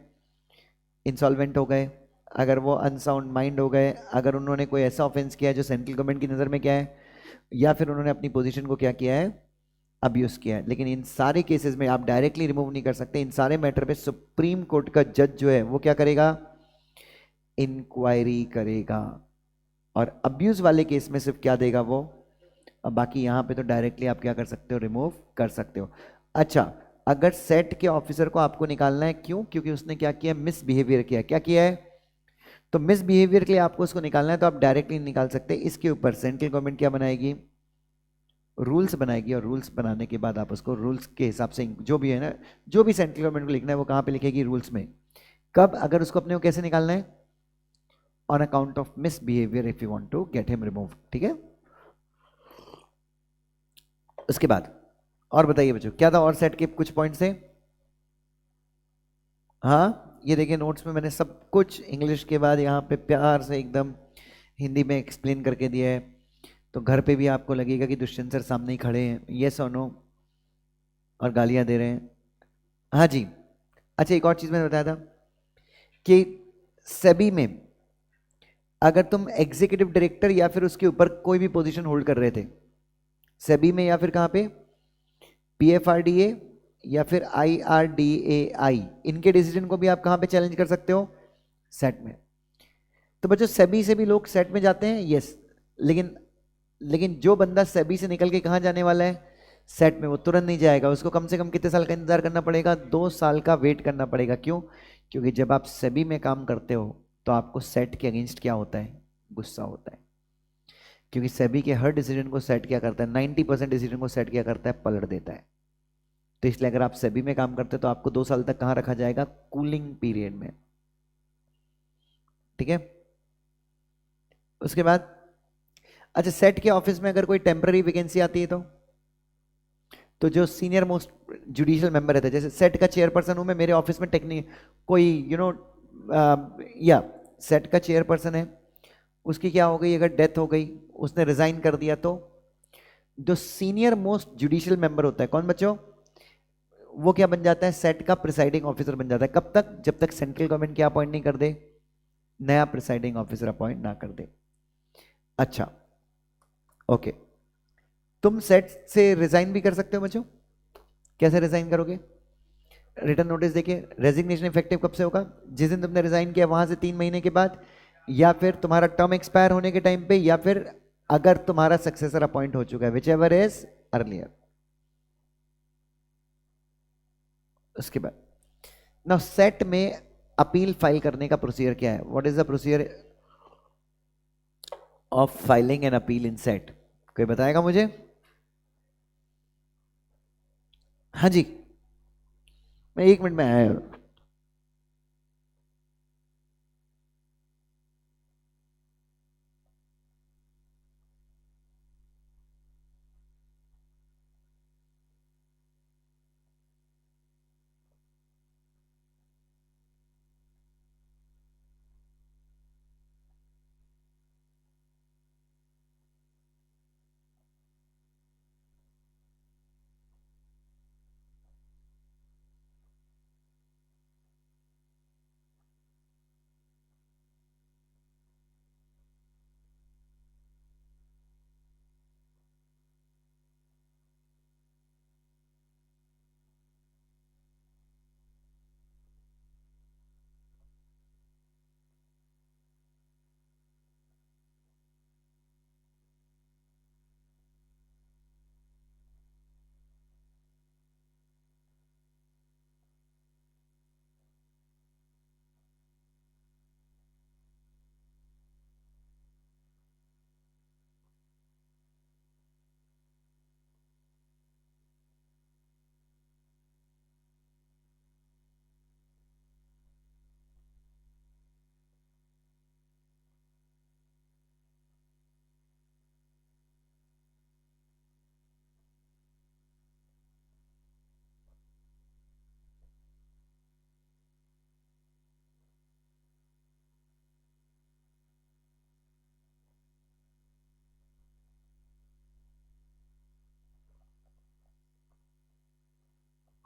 इंसॉल्वेंट हो गए, अगर वो अनसाउंड माइंड हो गए, अगर उन्होंने कोई ऐसा ऑफेंस किया है जो सेंट्रल गवर्नमेंट की नज़र में क्या है, या फिर उन्होंने अपनी पोजीशन को क्या किया है? अब्यूज किया है। लेकिन इन सारे केसेस में आप डायरेक्टली रिमूव नहीं कर सकते। इन सारे मैटर पे सुप्रीम कोर्ट का जज जो है वो क्या करेगा? इंक्वायरी करेगा। और अब्यूज वाले केस में सिर्फ क्या देगा वो, अब बाकी यहाँ पे तो डायरेक्टली आप क्या कर सकते हो, रिमूव कर सकते हो। अच्छा, अगर सेट के ऑफिसर को आपको निकालना है, क्यों? क्योंकि उसने क्या किया, मिसबिहेवियर किया। क्या किया है? तो मिसबिहेवियर के लिए आपको उसको निकालना है, तो आप डायरेक्टली निकाल सकते हैं। इसके ऊपर सेंट्रल गवर्नमेंट क्या बनाएगी, रूल्स बनाएगी, और रूल्स बनाने के बाद आप उसको रूल्स के हिसाब से जो भी है ना, जो भी सेंट्रल गवर्नमेंट को लिखना है वो कहाँ पे लिखेगी, रूल्स में। कब? अगर उसको अपने को कैसे निकालना है, on account of misbehaviour if you want to get him remove. ठीक है, उसके बाद और बताइए बच्चों, क्या था और सेट के कुछ पॉइंट्स थे? हाँ, ये देखिए नोट्स में मैंने सब कुछ इंग्लिश के बाद यहाँ पे प्यार से एकदम हिंदी में एक्सप्लेन करके दिया है, तो घर पे भी आपको लगेगा कि दुष्यंत सर सामने ही खड़े हैं, यस और नो, और गालियां दे रहे हैं। हाँ जी। अच्छा, एक और चीज मैंने बताया था कि सेबी में अगर तुम एग्जीक्यूटिव डायरेक्टर या फिर उसके ऊपर कोई भी पोजीशन होल्ड कर रहे थे सेबी में, या फिर कहाँ पे, पीएफआरडीए या फिर आईआरडीएआई, इनके डिसीजन को भी आप कहाँ पे चैलेंज कर सकते हो, सेट में। तो बच्चों सेबी से भी लोग सेट में जाते हैं, यस, लेकिन लेकिन जो बंदा सेबी से निकल के कहाँ जाने वाला है, सेट में, वो तुरंत नहीं जाएगा। उसको कम से कम कितने साल का इंतजार करना पड़ेगा, 2 साल का वेट करना पड़ेगा। क्यों? क्योंकि जब आप सेबी में काम करते हो तो आपको सेट के अगेंस्ट क्या होता है, गुस्सा होता है। क्योंकि सेबी के हर डिसीजन को सेट क्या करता है, 90% डिसीजन को सेट क्या करता है, पलट देता है। तो इसलिए अगर आप सेबी में काम करते हो तो आपको 2 साल तक कहाँ रखा जाएगा, कूलिंग पीरियड में। ठीक है, उसके बाद अच्छा, सेट के ऑफिस में अगर कोई टेम्पररी वैकेंसी आती है तो जो सीनियर मोस्ट जुडिशियल मेंबर रहते हैं, जैसे सेट का चेयरपर्सन हूं मैं, मेरे ऑफिस में टेक्निक कोई या सेट का चेयरपर्सन है, उसकी क्या हो गई, अगर डेथ हो गई, उसने रिजाइन कर दिया, तो जो सीनियर मोस्ट जुडिशियल मेंबर होता है, कौन बच्चों, वो क्या बन जाता है, सेट का प्रिसाइडिंग ऑफिसर बन जाता है। कब तक? जब तक सेंट्रल गवर्नमेंट क्या अपॉइंट नहीं कर दे, नया प्रिसाइडिंग ऑफिसर अपॉइंट ना कर दे। अच्छा, ओके, तुम सेट से रिजाइन भी कर सकते हो बच्चों। कैसे रिजाइन करोगे? रिटर्न नोटिस देखिए, रेजिग्नेशन इफेक्टिव कब से होगा, जिस दिन तुमने रिजाइन किया वहां से 3 महीने के बाद, या फिर तुम्हारा टर्म एक्सपायर होने के टाइम पे, या फिर अगर तुम्हारा सक्सेसर अपॉइंट हो चुका है, विच एवर इज अर्लियर। उसके बाद नाउ सेट में अपील फाइल करने का प्रोसीजर क्या है, what is the procedure of filing an appeal in set, कोई बताएगा मुझे? हाँ जी, मैं 1 मिनट में आया।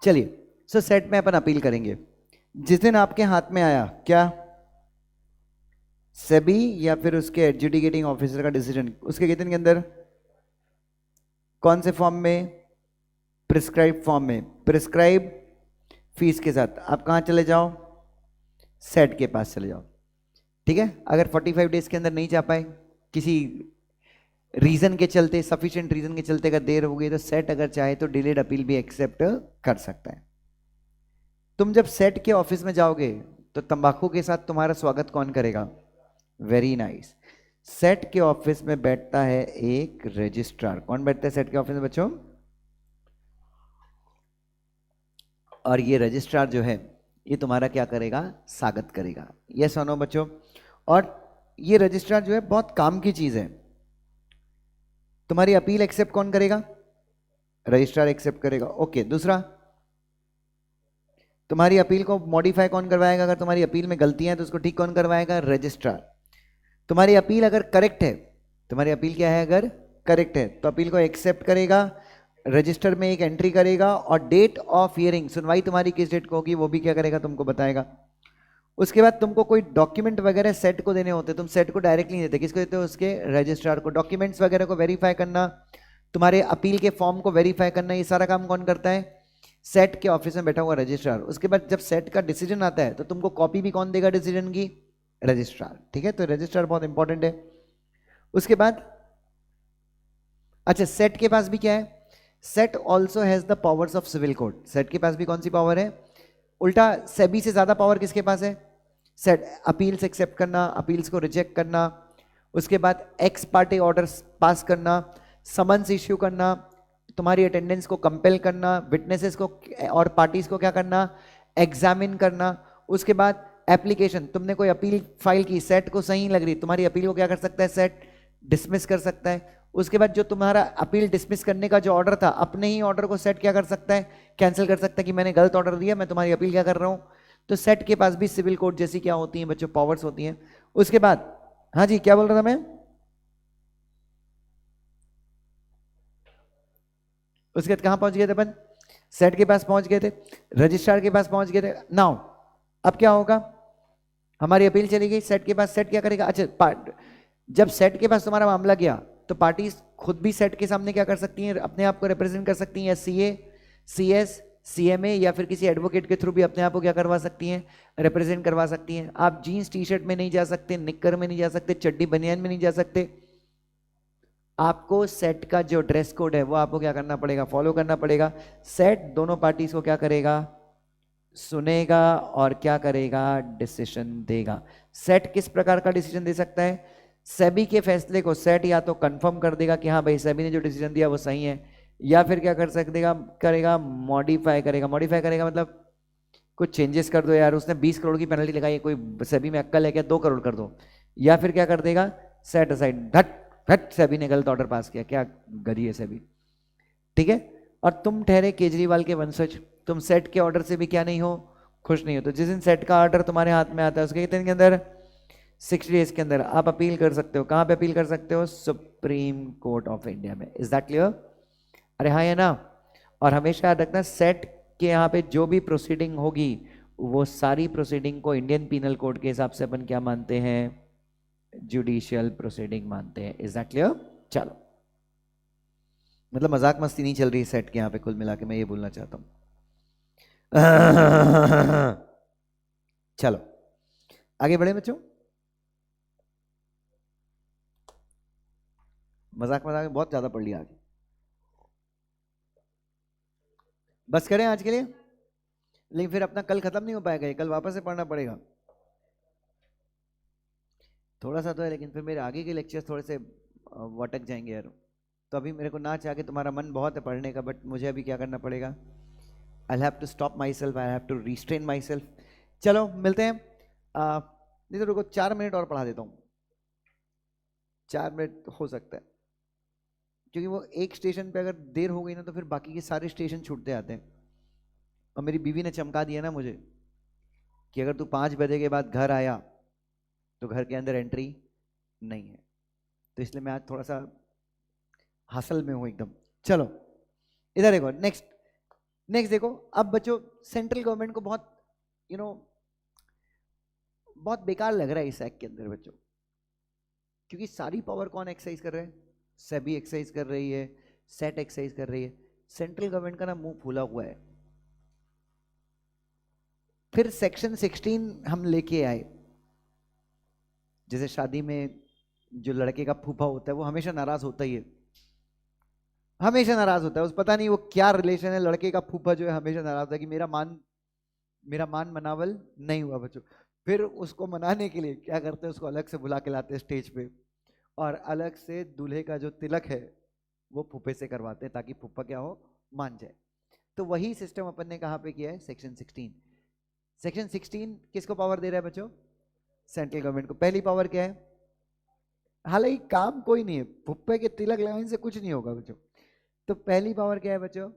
चलिए, सो सेट में अपन अपील करेंगे। जिस दिन आपके हाथ में आया क्या, सेबी या फिर उसके एडजुडिकेटिंग ऑफिसर का डिसीजन, उसके कितने के अंदर, कौन से फॉर्म में, प्रिस्क्राइब फॉर्म में, प्रिस्क्राइब फीस के साथ, आप कहां चले जाओ, सेट के पास चले जाओ। ठीक है, अगर 45 डेज के अंदर नहीं जा पाए किसी रीजन के चलते, सफिशिएंट रीजन के चलते अगर देर हो गई तो सेट अगर चाहे तो डिलेड अपील भी एक्सेप्ट कर सकता है। तुम जब सेट के ऑफिस में जाओगे तो तंबाकू के साथ तुम्हारा स्वागत कौन करेगा? Very nice. सेट के ऑफिस में बैठता है एक रजिस्ट्रार। कौन बैठता है सेट के ऑफिस में बच्चों? और ये रजिस्ट्रार जो है ये तुम्हारा क्या करेगा? स्वागत करेगा। यस और नो बच्चों? और ये रजिस्ट्रार जो है बहुत काम की चीज है। तुम्हारी अपील एक्सेप्ट कौन करेगा? रजिस्ट्रार एक्सेप्ट करेगा। ओके, दूसरा, तुम्हारी अपील को मॉडिफाई कौन करवाएगा? अगर तुम्हारी अपील में गलतियां हैं तो उसको ठीक कौन करवाएगा? रजिस्ट्रार। तुम्हारी अपील अगर करेक्ट है, तुम्हारी अपील क्या है, अगर करेक्ट है तो अपील को एक्सेप्ट करेगा, रजिस्टर में एक एंट्री करेगा और डेट ऑफ हियरिंग, सुनवाई तुम्हारी किस डेट को होगी वो भी क्या करेगा? तुमको बताएगा। उसके बाद तुमको कोई डॉक्यूमेंट वगैरह सेट को देने होते, तुम सेट को डायरेक्टली नहीं देते, किसको देते हो? उसके रजिस्ट्रार को। डॉक्यूमेंट्स वगैरह को वेरीफाई करना, तुम्हारे अपील के फॉर्म को वेरीफाई करना, ये सारा काम कौन करता है? सेट के ऑफिस में बैठा हुआ रजिस्ट्रार। उसके बाद जब सेट का डिसीजन आता है तो तुमको कॉपी भी कौन देगा डिसीजन की? रजिस्ट्रार। ठीक है, तो रजिस्ट्रार बहुत इंपॉर्टेंट है। उसके बाद अच्छा, सेट के पास भी क्या है? SAT also has the powers of civil code. SAT के पास भी कौन सी पावर है? उल्टा सेबी से ज्यादा पावर किसके पास है? सेट। अपील्स एक्सेप्ट करना, अपील्स को रिजेक्ट करना, उसके बाद एक्स पार्टी ऑर्डर्स पास करना, समन्स इश्यू करना, तुम्हारी अटेंडेंस को कंपेल करना, विटनेसेस को और पार्टीज को क्या करना? एग्जामिन करना। उसके बाद एप्लीकेशन, तुमने कोई अपील फाइल की, सेट को सही लग रही, तुम्हारी अपील को क्या कर सकता है? सेट डिसमिस कर सकता है। उसके बाद जो तुम्हारा अपील डिसमिस करने का जो ऑर्डर था, अपने ही ऑर्डर को सेट क्या कर सकता है? कैंसिल कर सकता है कि मैंने गलत ऑर्डर दिया, मैं तुम्हारी अपील क्या कर रहा हूं। तो सेट के पास भी सिविल कोड जैसी क्या होती हैं बच्चों? पावर्स होती हैं। उसके बाद, हाँ जी क्या बोल रहा था मैं? उसके बाद कहां पहुंच गए थे अपन? सेट के पास पहुंच गए थे, रजिस्ट्रार के पास पहुंच गए थे। नाउ अब क्या होगा? हमारी अपील चली गई सेट के पास, सेट क्या करेगा? अच्छा, जब सेट के पास तुम्हारा मामला गया तो पार्टीज खुद भी सेट के सामने क्या कर सकती हैं? अपने आप को रिप्रेजेंट कर सकती हैं, या सीए, सीएस, सीएमए या फिर किसी एडवोकेट के थ्रू भी अपने आप को क्या करवा सकती हैं? रिप्रेजेंट करवा सकती हैं। आप जीन्स टी शर्ट में नहीं जा सकते, निक्कर में नहीं जा सकते, चड्डी बनियान में नहीं जा सकते। आपको सेट का जो ड्रेस कोड है वो आपको क्या करना पड़ेगा? फॉलो करना पड़ेगा। सेट दोनों पार्टीज को क्या करेगा? सुनेगा और क्या करेगा? डिसीजन देगा। सेट किस प्रकार का डिसीजन दे सकता है? सेबी के फैसले को सेट या तो कंफर्म कर देगा कि हाँ भाई सेबी ने जो डिसीजन दिया वो सही है, या फिर क्या कर सकतेगा करेगा? मॉडिफाई करेगा। मॉडिफाई करेगा मतलब कुछ चेंजेस कर दो यार, उसने 20 करोड़ की पेनल्टी लगाई है, कोई सेबी में अक्कल है क्या? 2 करोड़ कर दो। या फिर क्या कर देगा? सेट असाइड, धट धट सेबी ने गलत ऑर्डर पास किया, क्या गधी है सेबी। ठीक है, और तुम ठहरे केजरीवाल के वंशज, तुम सेट के ऑर्डर से भी क्या नहीं हो? खुश नहीं हो। तो जिस दिन सेट का ऑर्डर तुम्हारे हाथ में आता है उसके कितने दिन के अंदर? 60 डेज के अंदर आप अपील कर सकते हो। कहां पे अपील कर सकते हो? सुप्रीम कोर्ट ऑफ इंडिया में। Is that clear? अरे हाँ या ना? और हमेशा याद रखना, सेट के यहाँ पे जो भी प्रोसीडिंग होगी वो सारी प्रोसीडिंग को इंडियन पीनल कोड के हिसाब से अपन क्या मानते हैं? जुडिशियल प्रोसीडिंग मानते हैं। Is that clear? चलो, मतलब मजाक मस्ती नहीं चल रही सेट के यहाँ पे, कुल मिला के मैं ये बोलना चाहता हूं। चलो आगे बढ़े बच्चों। मजाक मजाक में बहुत ज्यादा पढ़ लिया आज। बस करें आज के लिए, लेकिन फिर अपना कल खत्म नहीं हो पाएगा, ये कल वापस से पढ़ना पड़ेगा। थोड़ा सा तो है, लेकिन फिर मेरे आगे के लेक्चर्स थोड़े से वटक जाएंगे यार। तो अभी मेरे को ना चाह के, तुम्हारा मन बहुत है पढ़ने का, बट मुझे अभी क्या करना पड़ेगा? I have to stop myself, I have to restrain myself. चलो मिलते हैं। नहीं तो रुको, 4 मिनट और पढ़ा देता हूँ। 4 मिनट हो सकता है, क्योंकि वो एक स्टेशन पे अगर देर हो गई ना तो फिर बाकी के सारे स्टेशन छूटते आते हैं। और मेरी बीवी ने चमका दिया ना मुझे कि अगर तू 5 बजे के बाद घर आया तो घर के अंदर एंट्री नहीं है। तो इसलिए मैं आज थोड़ा सा हासिल में हूँ एकदम। चलो इधर देखो, नेक्स्ट नेक्स्ट देखो। अब बच्चों, सेंट्रल गवर्नमेंट को बहुत बहुत बेकार लग रहा है इस एक्ट के अंदर बच्चों, क्योंकि सारी पावर कौन एक्सरसाइज कर रहे हैं? सेबी एक्सरसाइज कर रही है, सेट एक्सरसाइज कर रही है। सेंट्रल गवर्नमेंट का ना मुंह फूला हुआ है। फिर सेक्शन 16 हम लेके आए, जैसे शादी में जो लड़के का फूफा होता है वो हमेशा नाराज होता ही है, हमेशा नाराज होता है। उस पता नहीं वो क्या रिलेशन है, लड़के का फूफा जो है हमेशा नाराज होता है कि मेरा मान मनावल नहीं हुआ बच्चों। फिर उसको मनाने के लिए क्या करते हैं, उसको अलग से बुला के लाते हैं स्टेज पे, और अलग से दूल्हे का जो तिलक है वो फूफे से करवाते हैं, ताकि फूफा क्या हो, मान जाए। तो वही सिस्टम अपन ने कहां पे किया है, सेक्शन 16। सेक्शन 16 किसको पावर दे रहा है बच्चों, सेंट्रल गवर्नमेंट को। पहली पावर क्या है, हालांकि काम कोई नहीं है, फुप्पे के तिलक लगाने से कुछ नहीं होगा बच्चों। तो पहली पावर क्या है बच्चों,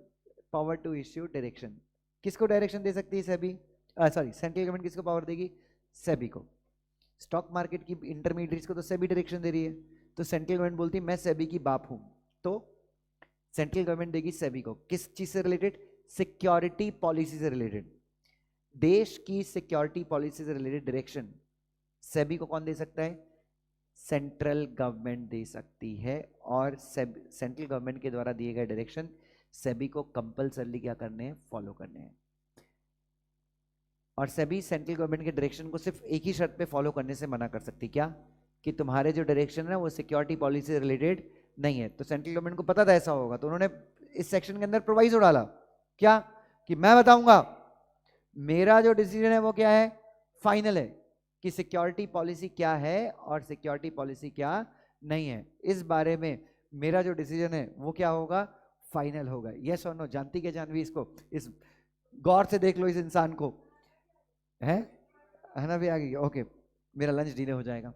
पावर टू इश्यू डायरेक्शन। किसको डायरेक्शन दे सकती है, सेबी, सॉरी सेंट्रल गवर्नमेंट किसको पावर देगी, सेबी को। स्टॉक मार्केट की इंटरमीडिएट्स को तो सेबी डायरेक्शन दे रही है, तो सेंट्रल गवर्नमेंट बोलती है मैं सेबी की बाप हूं, तो सेंट्रल गवर्नमेंट देगी सेबी को। किस चीज से रिलेटेड, सिक्योरिटी पॉलिसी से रिलेटेड। देश की सिक्योरिटी पॉलिसी से रिलेटेड डायरेक्शन सेबी को कौन दे सकता है, सेंट्रल गवर्नमेंट दे सकती है। और सेंट्रल गवर्नमेंट के द्वारा दिए गए डायरेक्शन सेबी को कंपल्सरली क्या करने हैं, फॉलो करने हैं। और सेबी सेंट्रल गवर्नमेंट के डायरेक्शन को सिर्फ एक ही शर्त पे फॉलो करने से मना कर सकती, क्या, कि तुम्हारे जो डायरेक्शन है वो सिक्योरिटी पॉलिसी से रिलेटेड नहीं है। तो सेंट्रल गवर्नमेंट को पता था ऐसा होगा, तो उन्होंने इस सेक्शन के अंदर प्रोवाइजो डाला, क्या, कि मैं बताऊंगा, मेरा जो डिसीजन है वो क्या है, फाइनल है, कि सिक्योरिटी पॉलिसी क्या है और सिक्योरिटी पॉलिसी क्या नहीं है। इस बारे में मेरा जो डिसीजन है वो क्या होगा, फाइनल होगा। यस और नो, जानती क्या जानवी इसको, इस गौर से देख लो इस इंसान को, है ना भी आ गई, ओके, मेरा लंच डिले हो जाएगा।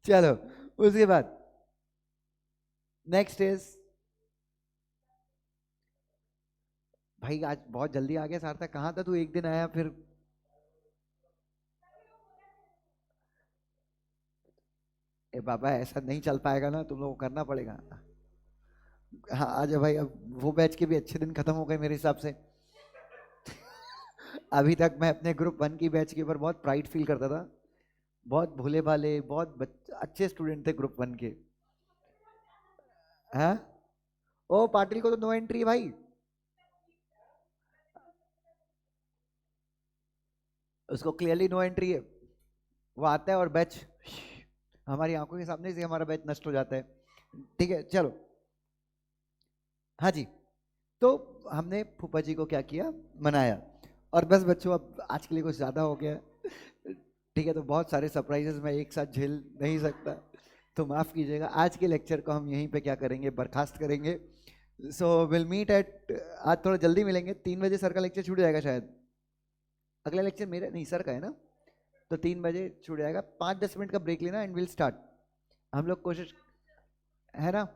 चलो उसके बाद नेक्स्ट इज, भाई आज बहुत जल्दी आ गया सार्थक, कहां था तू, एक दिन आया फिर। ए बाबा ऐसा नहीं चल पाएगा ना, तुम लोगों को करना पड़ेगा। हाँ आजा भाई, अब वो बैच के भी अच्छे दिन खत्म हो गए मेरे हिसाब से। अभी तक मैं अपने ग्रुप 1 की बैच के ऊपर बहुत प्राइड फील करता था, बहुत भोले भाले, बहुत अच्छे स्टूडेंट थे ग्रुप 1 के। हाँ, ओ पाटिल को तो नो एंट्री है भाई, उसको क्लियरली नो एंट्री है। वो आता है और बैच हमारी आंखों के सामने से हमारा बैच नष्ट हो जाता है। ठीक है चलो, हाँ जी। तो हमने फूफा जी को क्या किया, मनाया। और बस बच्चों अब आज के लिए कुछ ज़्यादा हो गया, ठीक है, तो बहुत सारे सरप्राइजेस मैं एक साथ झेल नहीं सकता, तो माफ़ कीजिएगा। आज के लेक्चर को हम यहीं पे क्या करेंगे, बर्खास्त करेंगे। सो विल मीट एट, आज थोड़ा जल्दी मिलेंगे, 3 बजे सर का लेक्चर छूट जाएगा शायद। अगला लेक्चर मेरा नहीं, सर का है ना, तो 3 बजे छूट जाएगा। 5-10 मिनट का ब्रेक लेना एंड विल स्टार्ट। हम लोग कोशिश, है ना,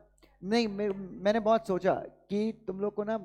नहीं मैंने बहुत सोचा कि तुम लोग को ना